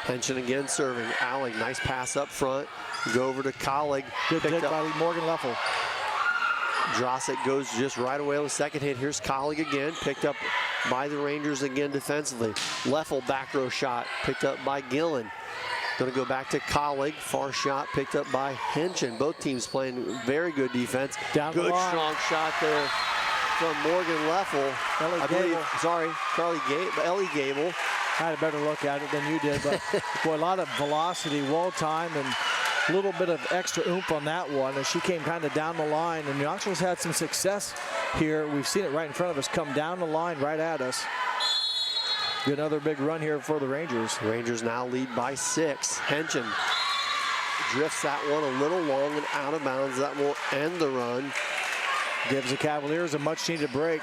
Pension again serving. Alec, nice pass up front. Go over to Collig. Good hit by Morgan Leffel. Drossic goes just right away on the second hit. Here's Collig again. Picked up by the Rangers again defensively. Leffel back row shot. Picked up by Gillen. Going to go back to Collig. Far shot picked up by Henshin. Both teams playing very good defense. Down good strong shot there from Morgan Leffel. Ellie Gable. I had a better look at it than you did, but boy, a lot of velocity, well-timed, and a little bit of extra oomph on that one as she came kind of down the line. And New Knoxville's had some success here. We've seen it right in front of us, come down the line right at us. Another big run here for the Rangers. Rangers now lead by 6. Henshin drifts that one a little long and out of bounds. That will end the run. Gives the Cavaliers a much-needed break.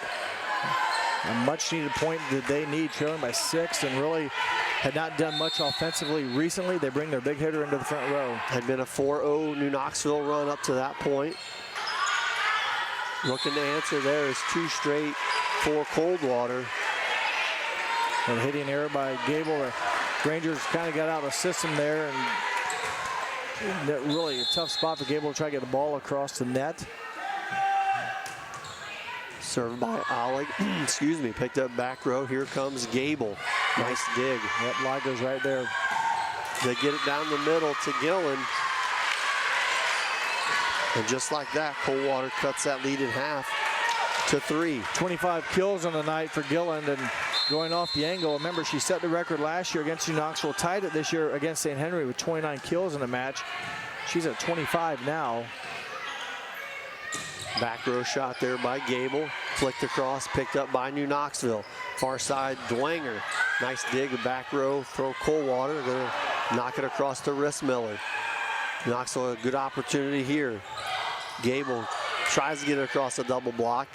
A much-needed point that they need, trailing by 6, and really had not done much offensively recently. They bring their big hitter into the front row. Had been a 4-0 New Knoxville run up to that point. Looking to answer there is 2 straight for Coldwater. And hitting error by Gable. The Rangers kind of got out of the system there, and really a tough spot for Gable to try to get the ball across the net. Served by Alec. Excuse me, picked up back row. Here comes Gable. Nice dig. Yep, Ligers right there. They get it down the middle to Gillen. And just like that, Coldwater cuts that lead in half to 3. 25 kills on the night for Gillen, and going off the angle. Remember, she set the record last year against New Knoxville, tied it this year against St. Henry with 29 kills in the match. She's at 25 now. Back row shot there by Gable. Flicked across, picked up by New Knoxville. Far side, Dwanger. Nice dig, back row, throw Coldwater. Gonna knock it across to Rissmiller. Knoxville, a good opportunity here. Gable tries to get it across a double block.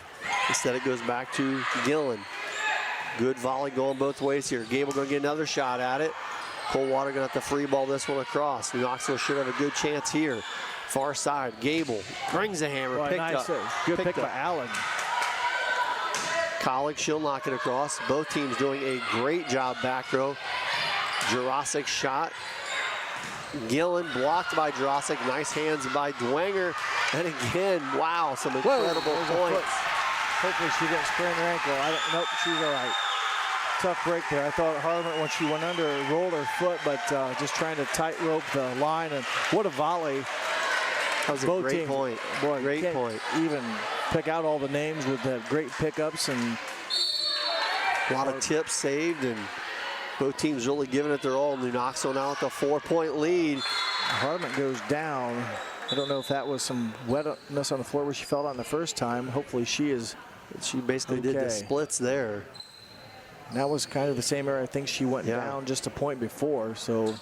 Instead it goes back to Gillen. Good volley going both ways here. Gable gonna get another shot at it. Coldwater gonna have to free ball this one across. New Knoxville should have a good chance here. Far side, Gable brings the hammer, Boy, picked nice, up. good pick by Allen. Colleague, she'll knock it across. Both teams doing a great job back row. Jurassic shot. Gillen blocked by Jurassic. Nice hands by Dwanger. And again, wow, some incredible points. Hopefully she didn't sprain her ankle. Nope, she's all right. Tough break there. I thought Harmon, when she went under, rolled her foot, but just trying to tightrope the line. And what a volley. That was a great point. Boy, great point. Even pick out all the names with the great pickups and a lot of tips saved, and both teams really giving it their all. New Knoxville now with a 4-point lead. Harmon goes down. I don't know if that was some wetness on the floor where she fell on the first time. Hopefully she basically did the splits there. And that was kind of the same area. I think she went down just a point before. So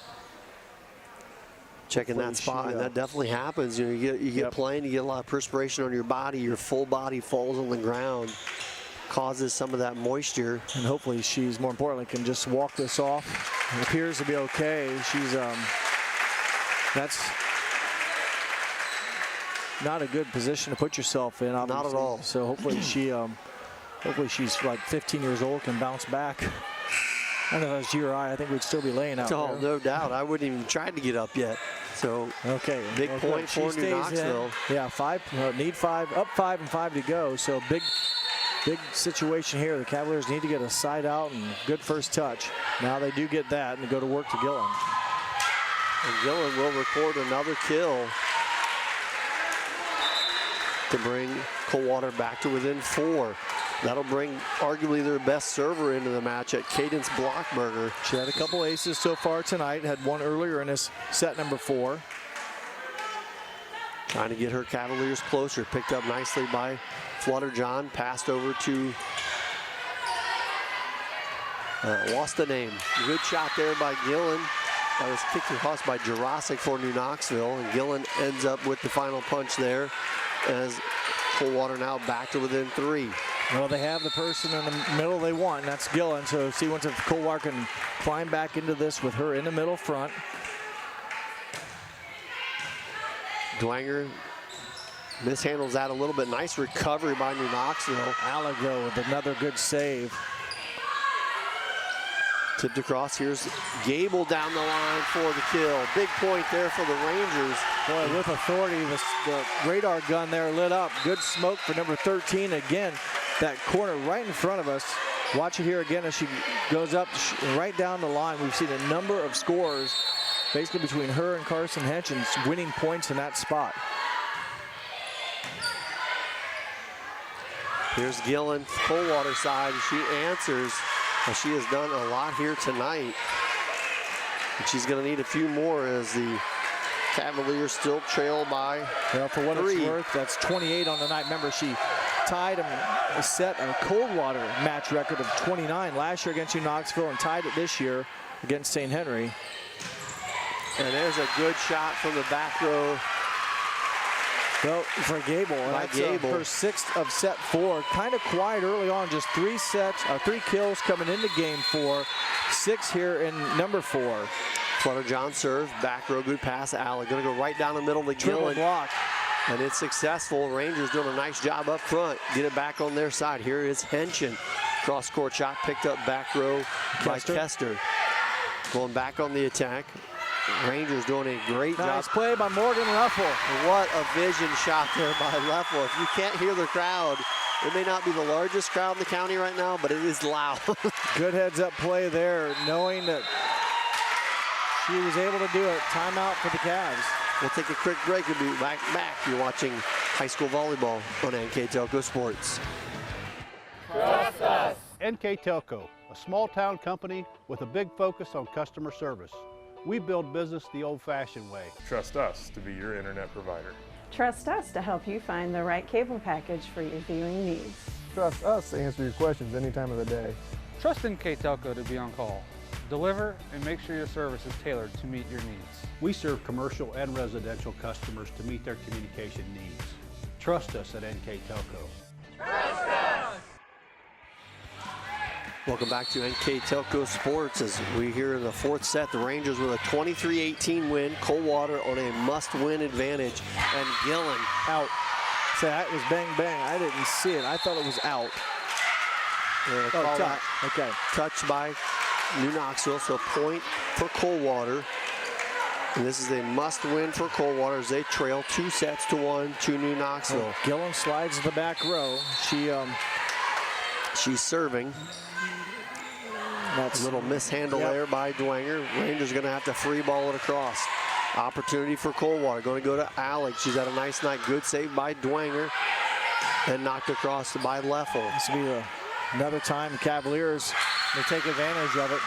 checking that spot, and that definitely happens. You know, you get playing, you get a lot of perspiration on your body. Your full body falls on the ground, causes some of that moisture. And hopefully she's, more importantly, can just walk this off. It appears to be okay. She's that's not a good position to put yourself in, obviously. Not at all. So hopefully she's like 15 years old, can bounce back. I don't know if that's GRI, I think we'd still be laying out there. No doubt. I wouldn't even try to get up yet. So big point for New Knoxville. Yeah, need 5, up 5 and 5 to go. So big situation here. The Cavaliers need to get a side out and good first touch. Now they do get that and go to work to Gillen. And Gillen will record another kill to bring Coldwater back to within 4. That'll bring arguably their best server into the match at Cadence Blockberger. She had a couple aces so far tonight, had one earlier in this set number 4. Trying to get her Cavaliers closer, picked up nicely by Flutterjohn, passed over to, lost the name. Good shot there by Gillen. That was kicked across by Jurassic for New Knoxville, and Gillen ends up with the final punch there as Coldwater now back to within 3. Well, they have the person in the middle they want, and that's Gillen. So see once if Coldwater can climb back into this with her in the middle front. Dwanger mishandles that a little bit. Nice recovery by New Knoxville. Alago with another good save. Tipped across. Here's Gable down the line for the kill. Big point there for the Rangers. Boy, with authority, the radar gun there lit up. Good smoke for number 13. Again, that corner right in front of us. Watch it here again as she goes up right down the line. We've seen a number of scores basically between her and Carson Henchins winning points in that spot. Here's Gillen, Coldwater side. She answers. Well, she has done a lot here tonight. And she's going to need a few more as the Cavaliers still trail by for what 3. It's worth, that's 28 on the night. Remember, she tied a set a Coldwater match record of 29 last year against New Knoxville and tied it this year against St. Henry. And there's a good shot from the back row. Well, for Gable, and that's her 6th of set 4. Kind of quiet early on, just 3 kills coming into game 4. 6 here in number 4. Flutterjohn serve, back row, good pass. Allen gonna go right down the middle to Gillen. Block. And it's successful. Rangers doing a nice job up front. Get it back on their side. Here is Henchen. Cross-court shot picked up back row by Kester. Going back on the attack. Rangers doing a great job. Nice play by Morgan Leffel. What a vision shot there by Leffel. If you can't hear the crowd, it may not be the largest crowd in the county right now, but it is loud. Good heads-up play there, knowing that she was able to do it. Timeout for the Cavs. We'll take a quick break and be back. You're watching high school volleyball on NKTelco Sports. Trust us. NKTelco, a small-town company with a big focus on customer service. We build business the old-fashioned way. Trust us to be your internet provider. Trust us to help you find the right cable package for your viewing needs. Trust us to answer your questions any time of the day. Trust NKTelco to be on call. Deliver and make sure your service is tailored to meet your needs. We serve commercial and residential customers to meet their communication needs. Trust us at NKTelco. Welcome back to NKTelco Sports as we here in the fourth set. The Rangers with a 23-18 win. Coldwater on a must-win advantage. And Gillen out. So that was bang, bang. I didn't see it. I thought it was out. Touch. Okay. Touched by New Knoxville, so point for Coldwater. And this is a must-win for Coldwater as they trail 2-1 to New Knoxville. Gillen slides to the back row. She's serving. That's a little mishandle there by Dwenger. Rangers going to have to free ball it across. Opportunity for Coldwater. Going to go to Alex. She's had a nice night. Good save by Dwenger. And knocked across by Leffel. This will be another time the Cavaliers will take advantage of it.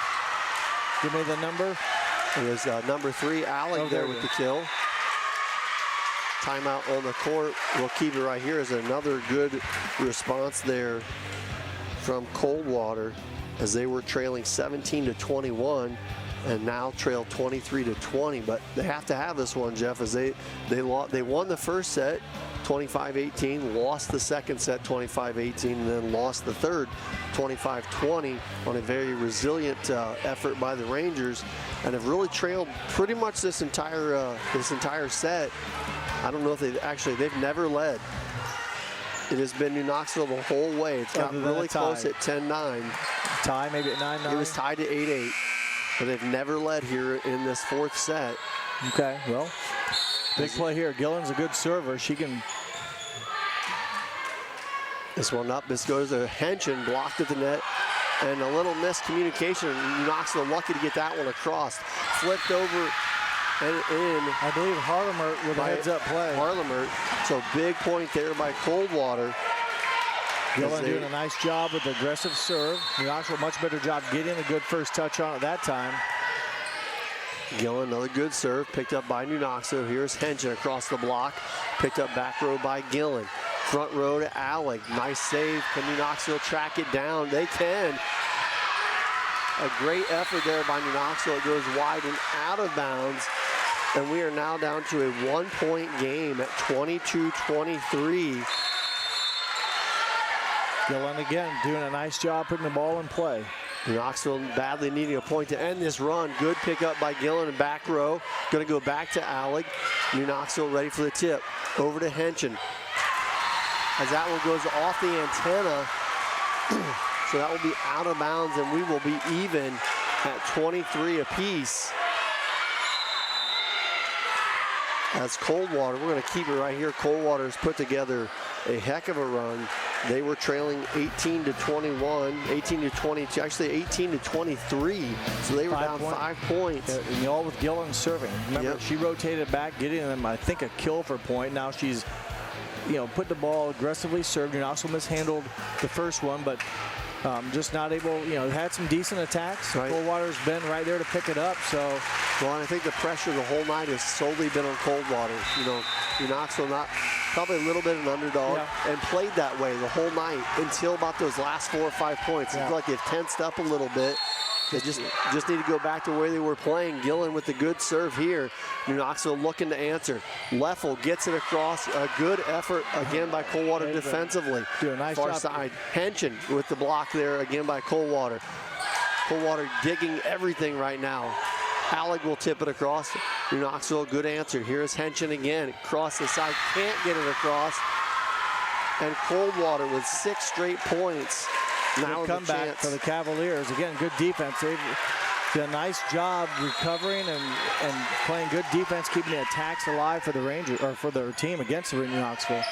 Give me the number. It was number 3, Alec there with the kill. Timeout on the court. We'll keep it right here as another good response there from Coldwater as they were trailing 17-21 and now trail 23-20. But they have to have this one, Jeff, as they won the first set 25-18, lost the second set 25-18, and then lost the third 25-20 on a very resilient effort by the Rangers, and have really trailed pretty much this entire set. I don't know if they've never led. It has been New Knoxville the whole way. It's gotten really close at 10-9. Tie maybe at 9-9. It was tied to 8-8, but they've never led here in this fourth set. Okay, well, big play here. Gillen's a good server. She can. This one up. This goes to Henchen, blocked at the net, and a little miscommunication. New Knoxville lucky to get that one across. Flipped over and in. I believe Harlemert with a heads-up play. Harlemert. So big point there by Coldwater. Gillen doing a nice job with the aggressive serve. New Knoxville much better job getting a good first touch on it that time. Gillen, another good serve, picked up by New Knoxville. Here's Henchen across the block, picked up back row by Gillen. Front row to Alec, nice save. Can New Knoxville track it down? They can. A great effort there by New Knoxville. It goes wide and out of bounds. And we are now down to a 1-point game at 22-23. Gillen again doing a nice job putting the ball in play. Knoxville badly needing a point to end this run. Good pickup by Gillen in back row. Going to go back to Alec. New Knoxville ready for the tip. Over to Henchen. As that one goes off the antenna. So that will be out of bounds, and we will be even at 23 apiece. As Coldwater, we're going to keep it right here. Coldwater has put together a heck of a run. They were trailing 18-21, 18-22, actually 18-23. So they were down 5 points. And all with Gillen serving. Remember, she rotated back, getting them, I think, a kill for point. Now she's, put the ball aggressively served. And also mishandled the first one, but just not able, had some decent attacks. Right. Coldwater's been right there to pick it up. So, well, I think the pressure the whole night has solely been on Coldwater. New Knoxville probably a little bit of an underdog, and played that way the whole night until about those last 4 or 5 points. It's like they've tensed up a little bit. They just need to go back to where they were playing. Gillen with the good serve here. New Knoxville looking to answer. Leffel gets it across. A good effort again by Coldwater defensively. Do a nice far job. side. Henchen with the block there again by Coldwater. Coldwater digging everything right now. Alec will tip it across. New Knoxville, good answer. Here's Henchen again. Across the side, can't get it across. And Coldwater with 6 straight points. Now come back for the Cavaliers. Again, good defense. They've done a nice job recovering and playing good defense, keeping the attacks alive for the Rangers, or for their team against New Knoxville.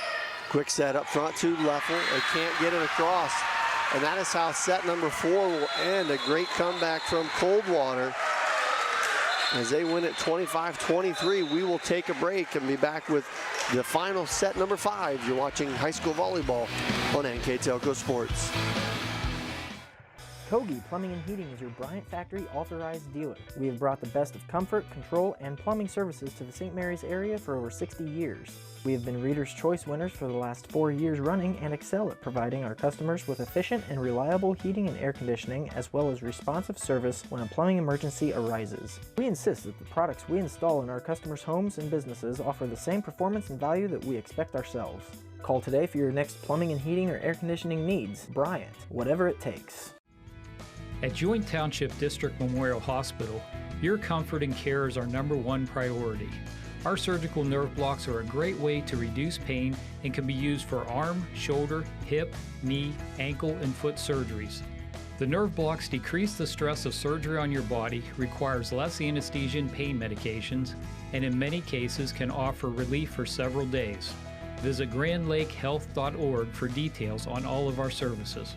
Quick set up front to Leffel. They can't get it across. And that is how set number 4 will end. A great comeback from Coldwater. As they win at 25-23, we will take a break and be back with the final set number 5. You're watching high school volleyball on NKTelco Sports. Kogi Plumbing and Heating is your Bryant Factory authorized dealer. We have brought the best of comfort, control, and plumbing services to the St. Mary's area for over 60 years. We have been Reader's Choice winners for the last 4 years running and excel at providing our customers with efficient and reliable heating and air conditioning, as well as responsive service when a plumbing emergency arises. We insist that the products we install in our customers' homes and businesses offer the same performance and value that we expect ourselves. Call today for your next plumbing and heating or air conditioning needs. Bryant, whatever it takes. At Joint Township District Memorial Hospital, your comfort and care is our #1 priority. Our surgical nerve blocks are a great way to reduce pain and can be used for arm, shoulder, hip, knee, ankle, and foot surgeries. The nerve blocks decrease the stress of surgery on your body, requires less anesthesia and pain medications, and in many cases can offer relief for several days. Visit grandlakehealth.org for details on all of our services.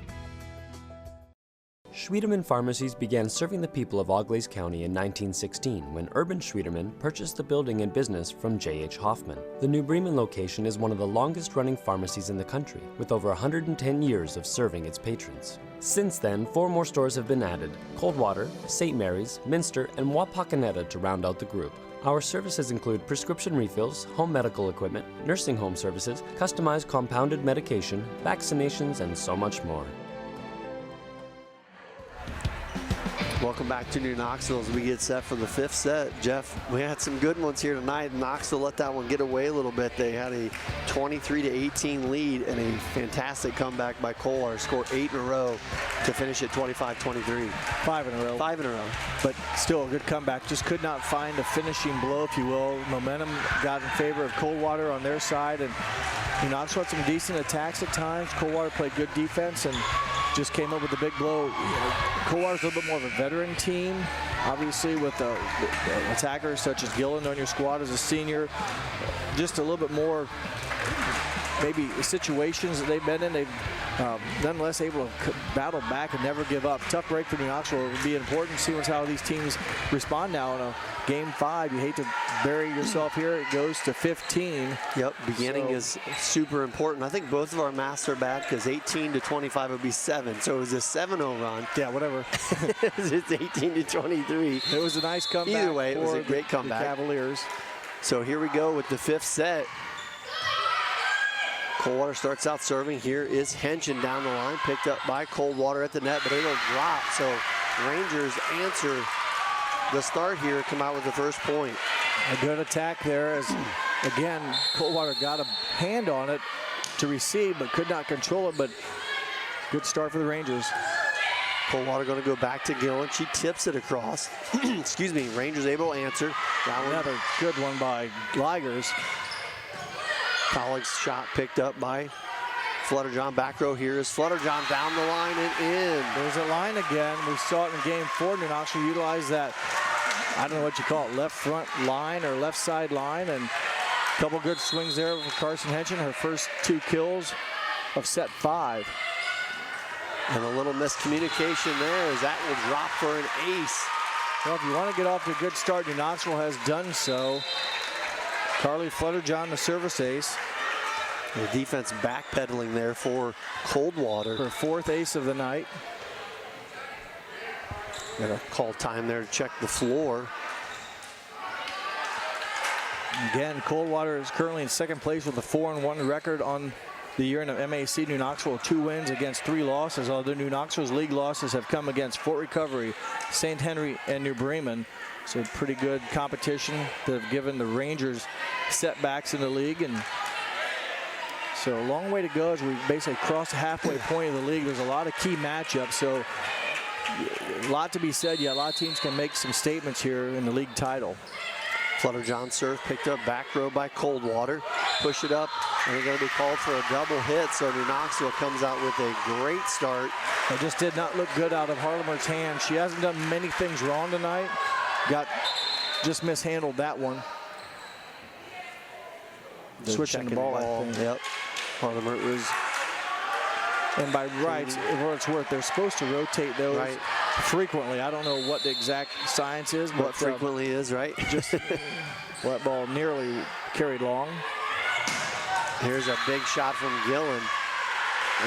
Schwiedemann Pharmacies began serving the people of Auglaize County in 1916 when Urban Schwiedemann purchased the building and business from J.H. Hoffman. The New Bremen location is one of the longest-running pharmacies in the country, with over 110 years of serving its patrons. Since then, 4 more stores have been added: Coldwater, St. Mary's, Minster, and Wapakoneta to round out the group. Our services include prescription refills, home medical equipment, nursing home services, customized compounded medication, vaccinations, and so much more. Welcome back to New Knoxville as we get set for the 5th set. Jeff, we had some good ones here tonight. Knoxville let that one get away a little bit. They had a 23-18 lead and a fantastic comeback by Coldwater. Scored 8 in a row to finish at 25-23. 5 in a row. 5 in a row. But still a good comeback. Just could not find a finishing blow, if you will. Momentum got in favor of Coldwater on their side, and New Knoxville had some decent attacks at times. Coldwater played good defense and just came up with a big blow. Coldwater's a little bit more of a veteran team, obviously, with attackers such as Gillen on your squad as a senior. Just a little bit more, maybe situations that they've been in, they've nonetheless able to battle back and never give up. Tough break for New Knoxville. It would be important to see how these teams respond now in a game 5. You hate to bury yourself here. It goes to 15. Yep, beginning is super important. I think both of our maths are bad because 18-25 would be 7. So it was a 7-0 run. Yeah, whatever. It's 18-23. It was a nice comeback. Either way, it was a great comeback. The Cavaliers. So here we go with the 5th set. Coldwater starts out serving. Here is Henshin down the line, picked up by Coldwater at the net, but it'll drop. So Rangers answer the start here, come out with the first point. A good attack there as, again, Coldwater got a hand on it to receive, but could not control it, but good start for the Rangers. Coldwater going to go back to Gillen. She tips it across. Excuse me, Rangers able to answer. Another good one by Ligers. Colleague's shot picked up by Flutterjohn. Back row here is Flutterjohn down the line and in. There's a line again. We saw it in game 4. New Knoxville utilized that, I don't know what you call it, left front line or left side line, and a couple good swings there for Carson Henshin. Her first 2 kills of set 5. And a little miscommunication there as that will drop for an ace. Well, if you want to get off to a good start, New Knoxville has done so. Carly Flutterjohn, the service ace. The defense backpedaling there for Coldwater. Her 4th ace of the night. Got a call time there to check the floor. Again, Coldwater is currently in 2nd place with a 4-1 record on the year in the MAC. New Knoxville 2 wins against 3 losses. Although New Knoxville's league losses have come against Fort Recovery, St. Henry, and New Bremen. So pretty good competition that have given the Rangers setbacks in the league. And so a long way to go as we basically cross the halfway point of the league. There's a lot of key matchups. So a lot to be said. Yeah, a lot of teams can make some statements here in the league title. Flutterjohn serve picked up back row by Coldwater. Push it up, and they're going to be called for a double hit. So New Knoxville comes out with a great start. It just did not look good out of Harlemer's hand. She hasn't done many things wrong tonight. Just mishandled that one. Switching the ball, I think. Yep. Harlemer was. And by rights, for what it's worth, they're supposed to rotate those frequently. I don't know what the exact science is, but what frequently is, right? Just that ball nearly carried long. Here's a big shot from Gillen.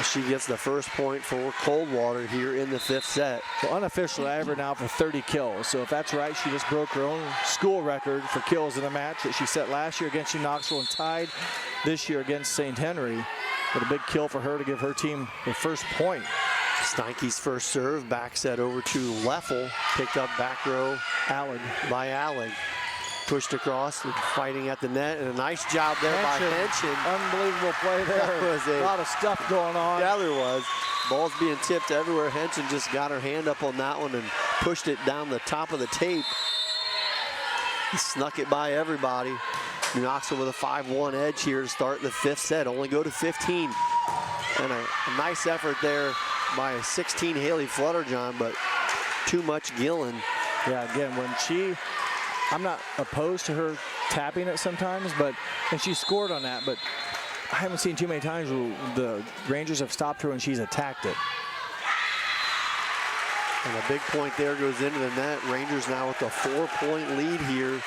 She gets the first point for Coldwater here in the 5th set. So unofficially, I have her now for 30 kills. So if that's right, she just broke her own school record for kills in a match that she set last year against New Knoxville and tied this year against St. Henry. But a big kill for her to give her team the first point. Steinke's first serve, back set over to Leffel. Picked up back row Allig by Allig. Pushed across and fighting at the net, and a nice job there by Henshin. Unbelievable play there. That was a lot of stuff going on. Yeah, there was. Ball's being tipped everywhere. Henshin just got her hand up on that one and pushed it down the top of the tape. He snuck it by everybody. New Knoxville with a 5-1 edge here to start the 5th set. Only go to 15. And a nice effort there by a 16 Haley Flutterjohn, but too much Gillen. Yeah, again, I'm not opposed to her tapping it sometimes, and she scored on that, but I haven't seen too many times where the Rangers have stopped her and she's attacked it. And a big point there goes into the net. Rangers now with a 4-point lead here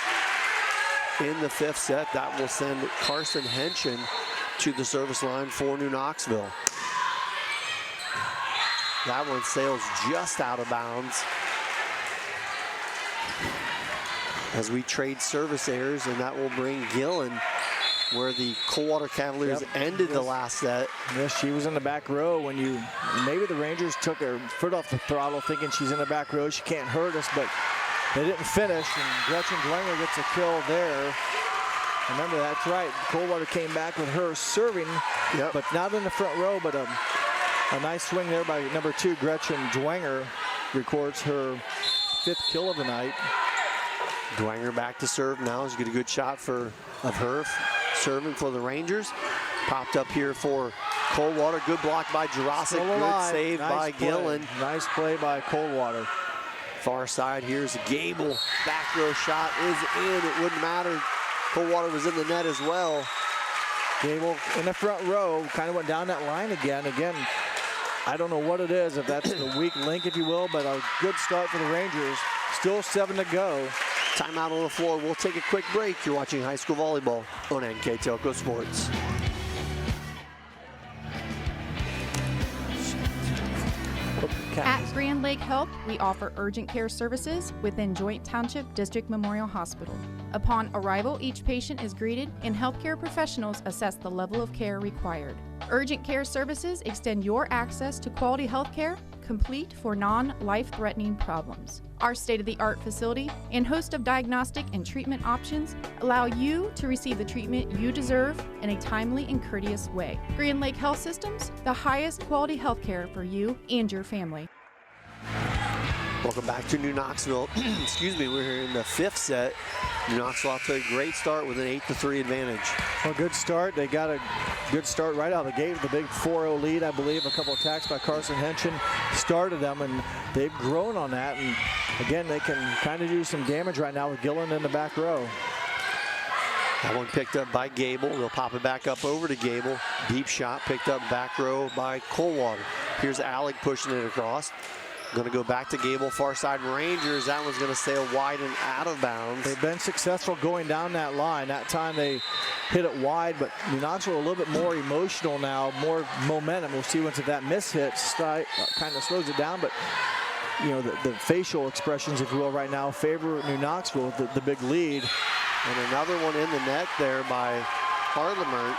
in the 5th set. That will send Carson Henshin to the service line for New Knoxville. That one sails just out of bounds as we trade service errors, and that will bring Gillen where the Coldwater Cavaliers ended the last set. Yes, she was in the back row when maybe the Rangers took her foot off the throttle thinking she's in the back row, she can't hurt us, but they didn't finish, and Gretchen Dwenger gets a kill there. Remember, that's right, Coldwater came back with her serving, but not in the front row, but a nice swing there by number 2, Gretchen Dwenger, records her 5th kill of the night. Dwenger back to serve now. She's got a good shot of her serving for the Rangers. Popped up here for Coldwater. Good block by Jurasic. Good save by Gillen. Nice play by Coldwater. Far side, here's Gable. Back row shot is in. It wouldn't matter. Coldwater was in the net as well. Gable in the front row, kind of went down that line again. Again, I don't know what it is, if that's the weak link, if you will, but a good start for the Rangers. Still 7 to go. Timeout on the floor. We'll take a quick break. You're watching high school volleyball on NKTelco Sports. At Grand Lake Health, we offer urgent care services within Joint Township District Memorial Hospital. Upon arrival, each patient is greeted and healthcare professionals assess the level of care required. Urgent care services extend your access to quality health care, complete for non-life-threatening problems. Our state-of-the-art facility and host of diagnostic and treatment options allow you to receive the treatment you deserve in a timely and courteous way. Grand Lake Health Systems, the highest quality health care for you and your family. Welcome back to New Knoxville. Excuse me, we're here in the 5th set. New Knoxville off to a great start with an 8-3 advantage. Well, good start. They got a good start right out of the gate with a big 4-0 lead, I believe. A couple attacks by Carson Henshin started them, and they've grown on that. And again, they can kind of do some damage right now with Gillen in the back row. That one picked up by Gable. They'll pop it back up over to Gable. Deep shot picked up back row by Coldwater. Here's Alec pushing it across. Going to go back to Gable, far side Rangers. That one's going to sail wide and out of bounds. They've been successful going down that line. That time they hit it wide, but New Knoxville a little bit more emotional now, more momentum. We'll see once if that miss hit kind of slows it down, but you know, the facial expressions, if you will, right now favor New Knoxville with the big lead. And another one in the net there by Harlemert.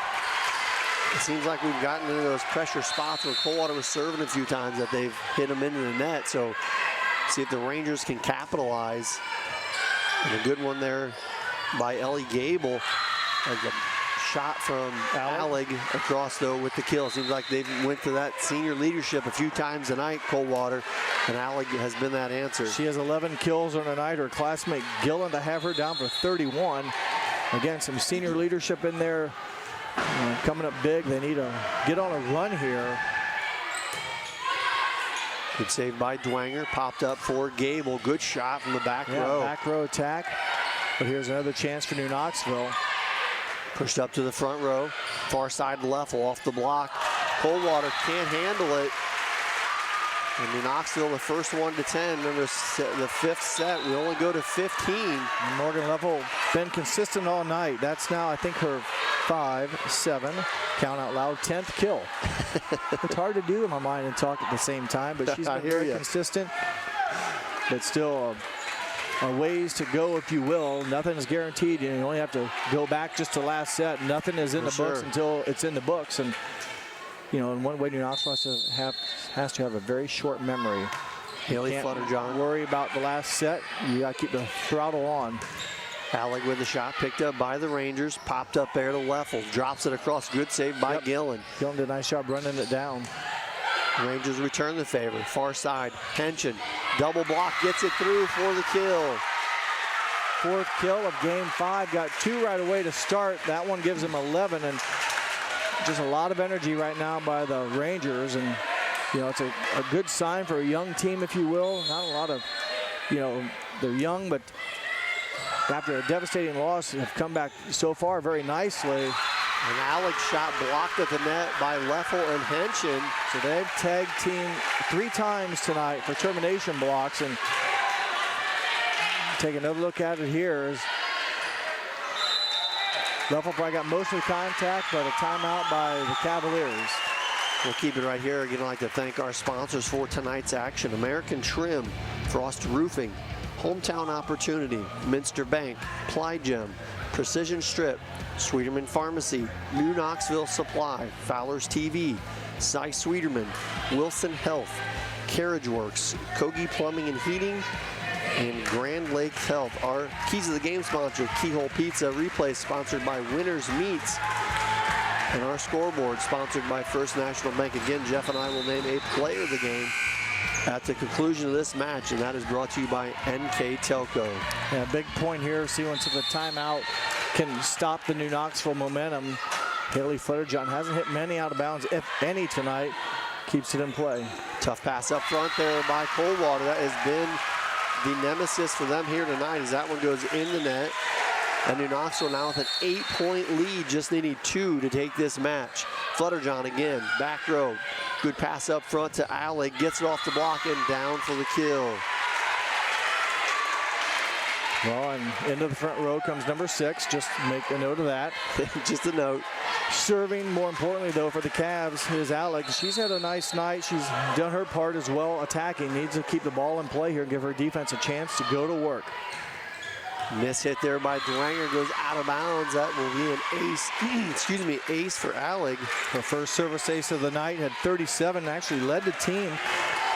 It seems like we've gotten into those pressure spots where Coldwater was serving a few times that they've hit them into the net. So see if the Rangers can capitalize. And a good one there by Ellie Gable. As a shot from Alec across though with the kill. Seems like they've went to that senior leadership a few times tonight, Coldwater, and Alec has been that answer. She has 11 kills on the night. Her classmate Gillen to have her down for 31. Again, some senior leadership in there. Coming up big, they need to get on a run here. Good save by Dwenger, popped up for Gable. Good shot from the back row. Back row attack, but here's another chance for New Knoxville. Pushed up to the front row, far side left, off the block. Coldwater can't handle it. And New Knoxville, the first 1 to 10 in the 5th set. We only go to 15. And Morgan Level been consistent all night. That's now, I think, her 5-7, count out loud, 10th kill. It's hard to do in my mind and talk at the same time, but she's been very consistent. But still a ways to go, if you will. Nothing is guaranteed. You only have to go back just to last set. Nothing is in the books until it's in the books. And you know, in one way, New Knoxville has to have a very short memory. Haley Flutterjohn. Worry about the last set. You got to keep the throttle on. Alec with the shot picked up by the Rangers. Popped up there to Leffel. Drops it across. Good save by Gillen. Gillen did a nice job running it down. Rangers return the favor. Far side. Henson. Double block. Gets it through for the kill. 4th kill of game 5. Got 2 right away to start. That one gives him 11. And just a lot of energy right now by the Rangers. And, you know, it's a good sign for a young team, if you will. Not a lot of, you know, they're young, but after a devastating loss, have come back so far very nicely. An Alex shot blocked at the net by Leffel and Henson. So they've tag team 3 times tonight for termination blocks. And take another look at it here. As Leffel probably got most of the contact, but a timeout by the Cavaliers. We'll keep it right here. Again, I'd like to thank our sponsors for tonight's action. American Trim, Frost Roofing, Hometown Opportunity, Minster Bank, Ply Gem, Precision Strip, Sweeterman Pharmacy, New Knoxville Supply, Fowler's TV, Cy Sweeterman, Wilson Health, Carriage Works, Kogi Plumbing and Heating, and Grand Lake Health. Our Keys of the Game sponsor, Keyhole Pizza Replay, sponsored by Winners Meats. And our scoreboard sponsored by First National Bank. Again, Jeff and I will name a player of the game at the conclusion of this match, and that is brought to you by NKTelco. Yeah, big point here. See once the timeout can stop the New Knoxville momentum. Haley Flutterjohn hasn't hit many out of bounds, if any, tonight. Keeps it in play. Tough pass up front there by Coldwater. That has been the nemesis for them here tonight as that one goes in the net. And New Knoxville now with an 8-point lead, just needing 2 to take this match. Flutterjohn again, back row. Good pass up front to Alec, gets it off the block and down for the kill. Well, and into the front row comes number 6. Just make a note of that. Just a note. Serving, more importantly, though, for the Cavs is Alec. She's had a nice night. She's done her part as well, attacking. Needs to keep the ball in play here and give her defense a chance to go to work. Miss hit there by Dwanger, goes out of bounds. That will be an ace, excuse me, ace for Alec. Her first service ace of the night, had 37, actually led the team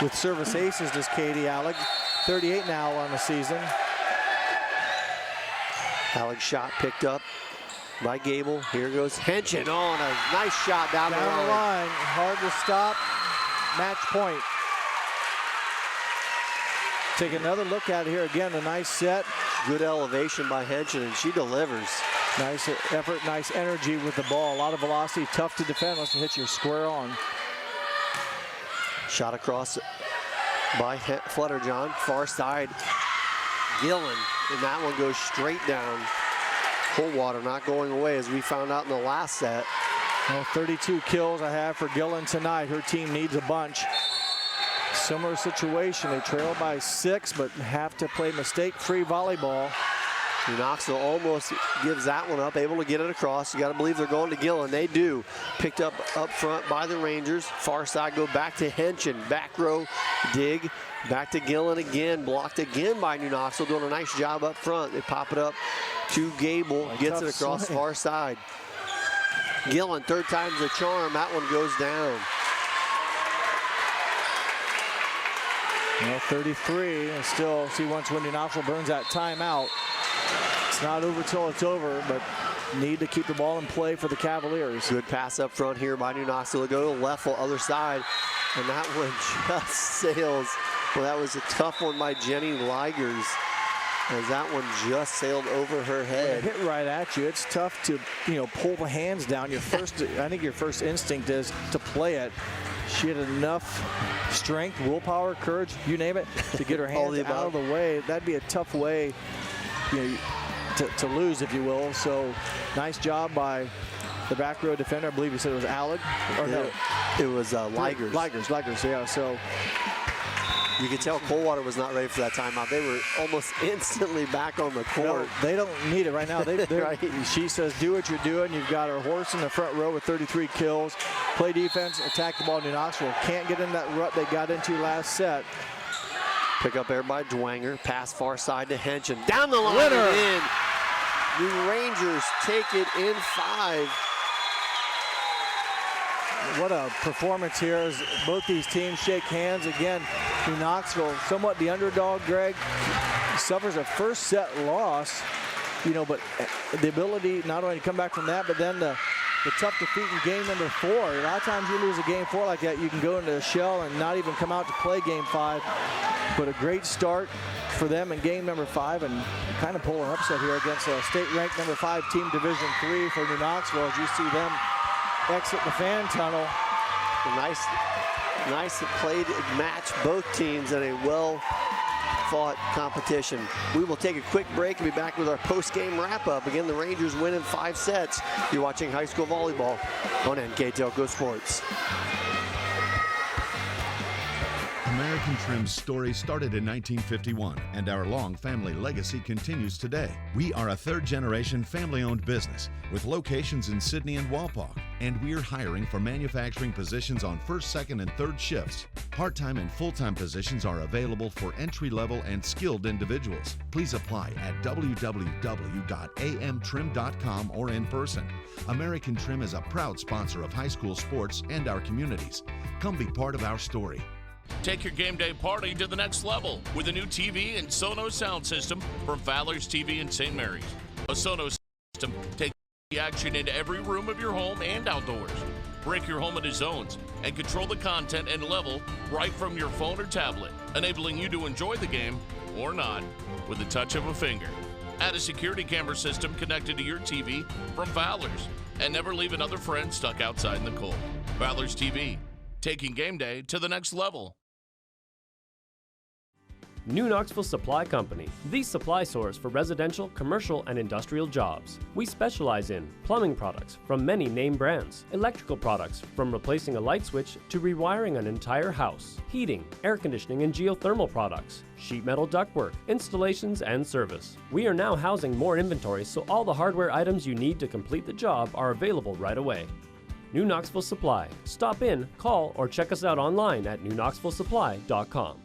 with service aces, does Katie Alec. 38 now on the season. Alec shot picked up by Gable. Here goes Henson on a nice shot down the line. Hard to stop. Match point. Take another look at it here again. A nice set. Good elevation by Henson, and she delivers. Nice effort, nice energy with the ball. A lot of velocity, tough to defend unless it hits you square on. Shot across by Flutterjohn, far side. Gillen, and that one goes straight down. Coldwater not going away, as we found out in the last set. Well, 32 kills I have for Gillen tonight. Her team needs a bunch. Similar situation. They trail by 6, but have to play mistake-free volleyball. New Knoxville almost gives that one up, able to get it across. You got to believe they're going to Gillen. They do. Picked up front by the Rangers. Far side go back to Henson. Back row dig. Back to Gillen again. Blocked again by New Knoxville. Doing a nice job up front. They pop it up to Gable. Gets it across far side. Gillen, 3rd time's the charm. That one goes down. Well, 33, and still see once when New Knoxville burns that timeout. It's not over till it's over, but need to keep the ball in play for the Cavaliers. Good pass up front here by New Knoxville. Go to Leffel, other side, and that one just sails. Well, that was a tough one by Jenny Ligers, as that one just sailed over her head. Hit right at you. It's tough to, pull the hands down. I think your first instinct is to play it. She had enough strength, willpower, courage, you name it, to get her hands out of the way. That'd be a tough way to lose, if you will. So nice job by the back row defender. I believe you said it was Alec. Or no, it was Ligers. Ligers, yeah. So you could tell Coldwater was not ready for that timeout. They were almost instantly back on the court. No, they don't need it right now. Right. She says, do what you're doing. You've got her horse in the front row with 33 kills. Play defense, attack the ball. New Knoxville can't get in that rut they got into last set. Pick up there by Dwanger. Pass far side to Henson. Down the line Winner. and in. The Rangers take it in 5. What a performance here as both these teams shake hands. Again, New Knoxville, somewhat the underdog, Greg, suffers a first set loss. but the ability not only to come back from that, but then the tough defeat in game number 4. A lot of times you lose a game 4 like that, you can go into a shell and not even come out to play game 5. But a great start for them in game number 5, and kind of pull an upset here against a state-ranked number 5 team, Division III for New Knoxville, as you see them exit the fan tunnel. Nice played match, both teams in a well-fought competition. We will take a quick break and be back with our post-game wrap-up. Again, the Rangers win in 5 sets. You're watching high school volleyball on NKTelco Sports. American Trim's story started in 1951, and our long family legacy continues today. We are a third-generation family-owned business with locations in Sydney and Wapak, and we're hiring for manufacturing positions on first, second, and third shifts. Part-time and full-time positions are available for entry-level and skilled individuals. Please apply at www.amtrim.com or in person. American Trim is a proud sponsor of high school sports and our communities. Come be part of our story. Take your game day party to the next level with a new TV and Sonos sound system from Fowler's TV in St. Mary's. A Sonos system takes the action into every room of your home and outdoors. Break your home into zones and control the content and level right from your phone or tablet, enabling you to enjoy the game or not with the touch of a finger. Add a security camera system connected to your TV from Fowler's, and never leave another friend stuck outside in the cold. Fowler's TV, taking game day to the next level. New Knoxville Supply Company, the supply source for residential, commercial, and industrial jobs. We specialize in plumbing products from many name brands, electrical products from replacing a light switch to rewiring an entire house, heating, air conditioning, and geothermal products, sheet metal ductwork, installations, and service. We are now housing more inventory, so all the hardware items you need to complete the job are available right away. New Knoxville Supply. Stop in, call, or check us out online at newknoxvillesupply.com.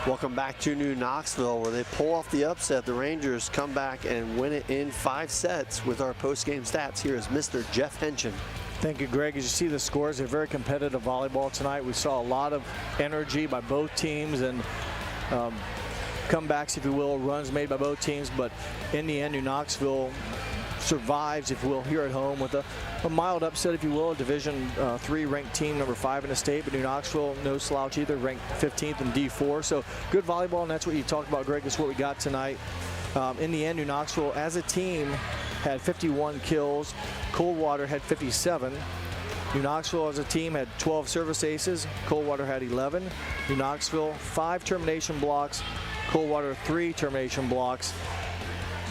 Welcome back to New Knoxville, where they pull off the upset. The Rangers come back and win it in 5 sets. With our post-game stats, here is Mr. Jeff Henchen. Thank you, Greg. As you see the scores, a very competitive volleyball tonight. We saw a lot of energy by both teams and comebacks, if you will, runs made by both teams. But in the end, New Knoxville survives, if you will, here at home with a mild upset, if you will, a Division III ranked team, number 5 in the state, but New Knoxville, no slouch either, ranked 15th in D4. So good volleyball, and that's what you talked about, Greg. That's what we got tonight. In the end, New Knoxville, as a team, had 51 kills. Coldwater had 57. New Knoxville, as a team, had 12 service aces. Coldwater had 11. New Knoxville, 5 termination blocks. Coldwater, 3 termination blocks.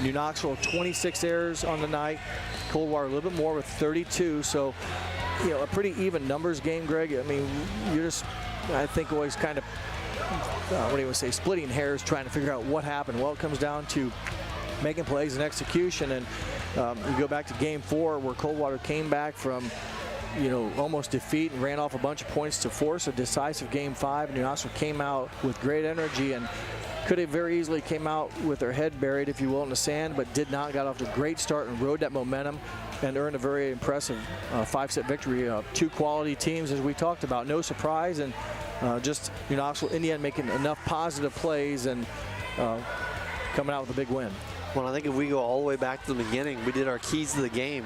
New Knoxville, 26 errors on the night. Coldwater a little bit more with 32. So, a pretty even numbers game, Greg. I mean, you're just, I think, always kind of, splitting hairs trying to figure out what happened. Well, it comes down to making plays and execution. And you go back to game 4, where Coldwater came back from, almost defeat and ran off a bunch of points to force a decisive game 5. New Knoxville came out with great energy and could have very easily came out with their head buried, if you will, in the sand, but did not. Got off to a great start and rode that momentum and earned a very impressive 5-set victory. 2 quality teams, as we talked about. No surprise, and just New Knoxville in the end making enough positive plays and coming out with a big win. Well, I think if we go all the way back to the beginning, we did our keys to the game.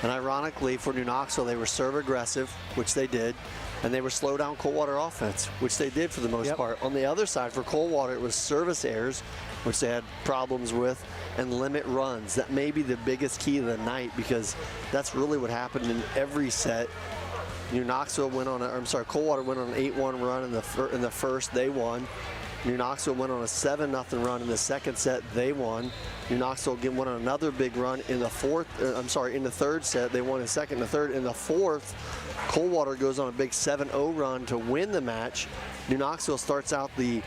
And ironically, for New Knoxville, they were serve aggressive, which they did, and they were slow down Coldwater offense, which they did for the most part. On the other side, for Coldwater, it was service errors, which they had problems with, and limit runs. That may be the biggest key of the night, because that's really what happened in every set. Coldwater went on an 8-1 run in the first. They won. New Knoxville went on a 7-0 run in the second set. They won. New Knoxville went on another big run in the third set. They won in second and the third. In the fourth, Coldwater goes on a big 7-0 run to win the match. New Knoxville starts out the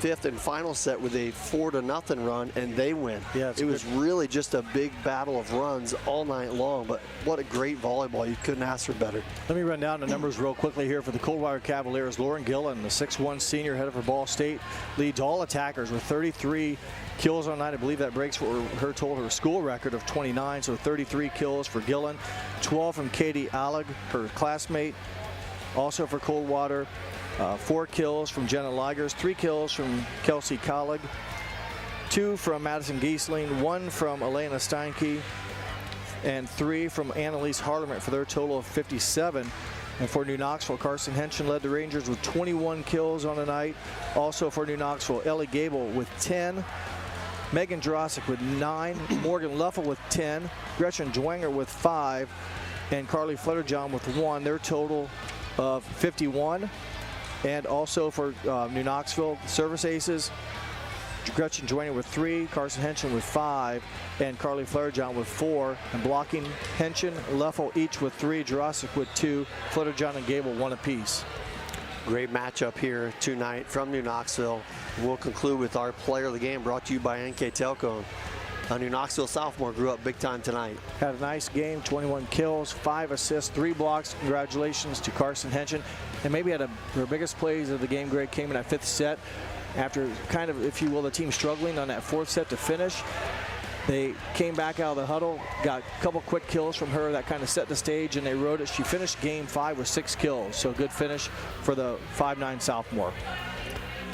5th and final set with a 4-0 run, and they win. Yeah, it was really just a big battle of runs all night long, but what a great volleyball. You couldn't ask for better. Let me run down the numbers real quickly here for the Coldwater Cavaliers. Lauren Gillen, the 6'1 senior, head of her Ball State, leads all attackers with 33 kills on night. I believe that breaks her school record of 29, so 33 kills for Gillen. 12 from Katie Alleg, her classmate. Also for Coldwater, 4 kills from Jenna Ligers, 3 kills from Kelsey Collig, 2 from Madison Giesling, 1 from Elena Steinke, and 3 from Annalise Harleman for their total of 57. And for New Knoxville, Carson Henson led the Rangers with 21 kills on the night. Also for New Knoxville, Ellie Gable with 10, Megan Jurasic with 9, Morgan Luffel with 10, Gretchen Dwenger with 5, and Carly Flutterjohn with 1. Their total of 51. And also for New Knoxville, service aces, Gretchen Dwenger with 3, Carson Henson with 5, and Carly Flutterjohn with 4. And blocking, Henson, Luffel each with 3, Jurasic with 2, Flutterjohn and Gable 1 apiece. Great matchup here tonight from New Knoxville. We'll conclude with our player of the game, brought to you by NKTelco. A New Knoxville sophomore grew up big time tonight. Had a nice game, 21 kills, 5 assists, 3 blocks. Congratulations to Carson Henson. And maybe had her biggest plays of the game, Greg, came in that 5th set. After kind of, if you will, the team struggling on that 4th set to finish. They came back out of the huddle, got a couple quick kills from her that kind of set the stage, and they rode it. She finished game 5 with 6 kills, so a good finish for the 5'9" sophomore.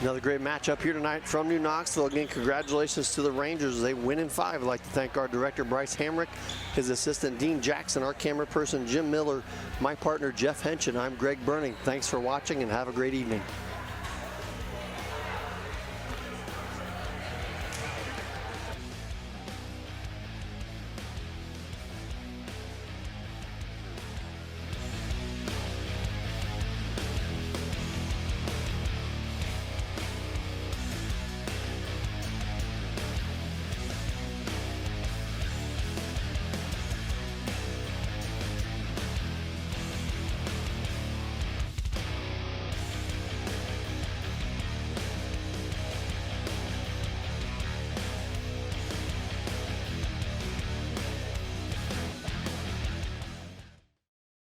Another great matchup here tonight from New Knoxville. Again, congratulations to the Rangers. They win in 5. I'd like to thank our director, Bryce Hamrick, his assistant, Dean Jackson, our camera person, Jim Miller, my partner, Jeff Henson. I'm Greg Burning. Thanks for watching and have a great evening.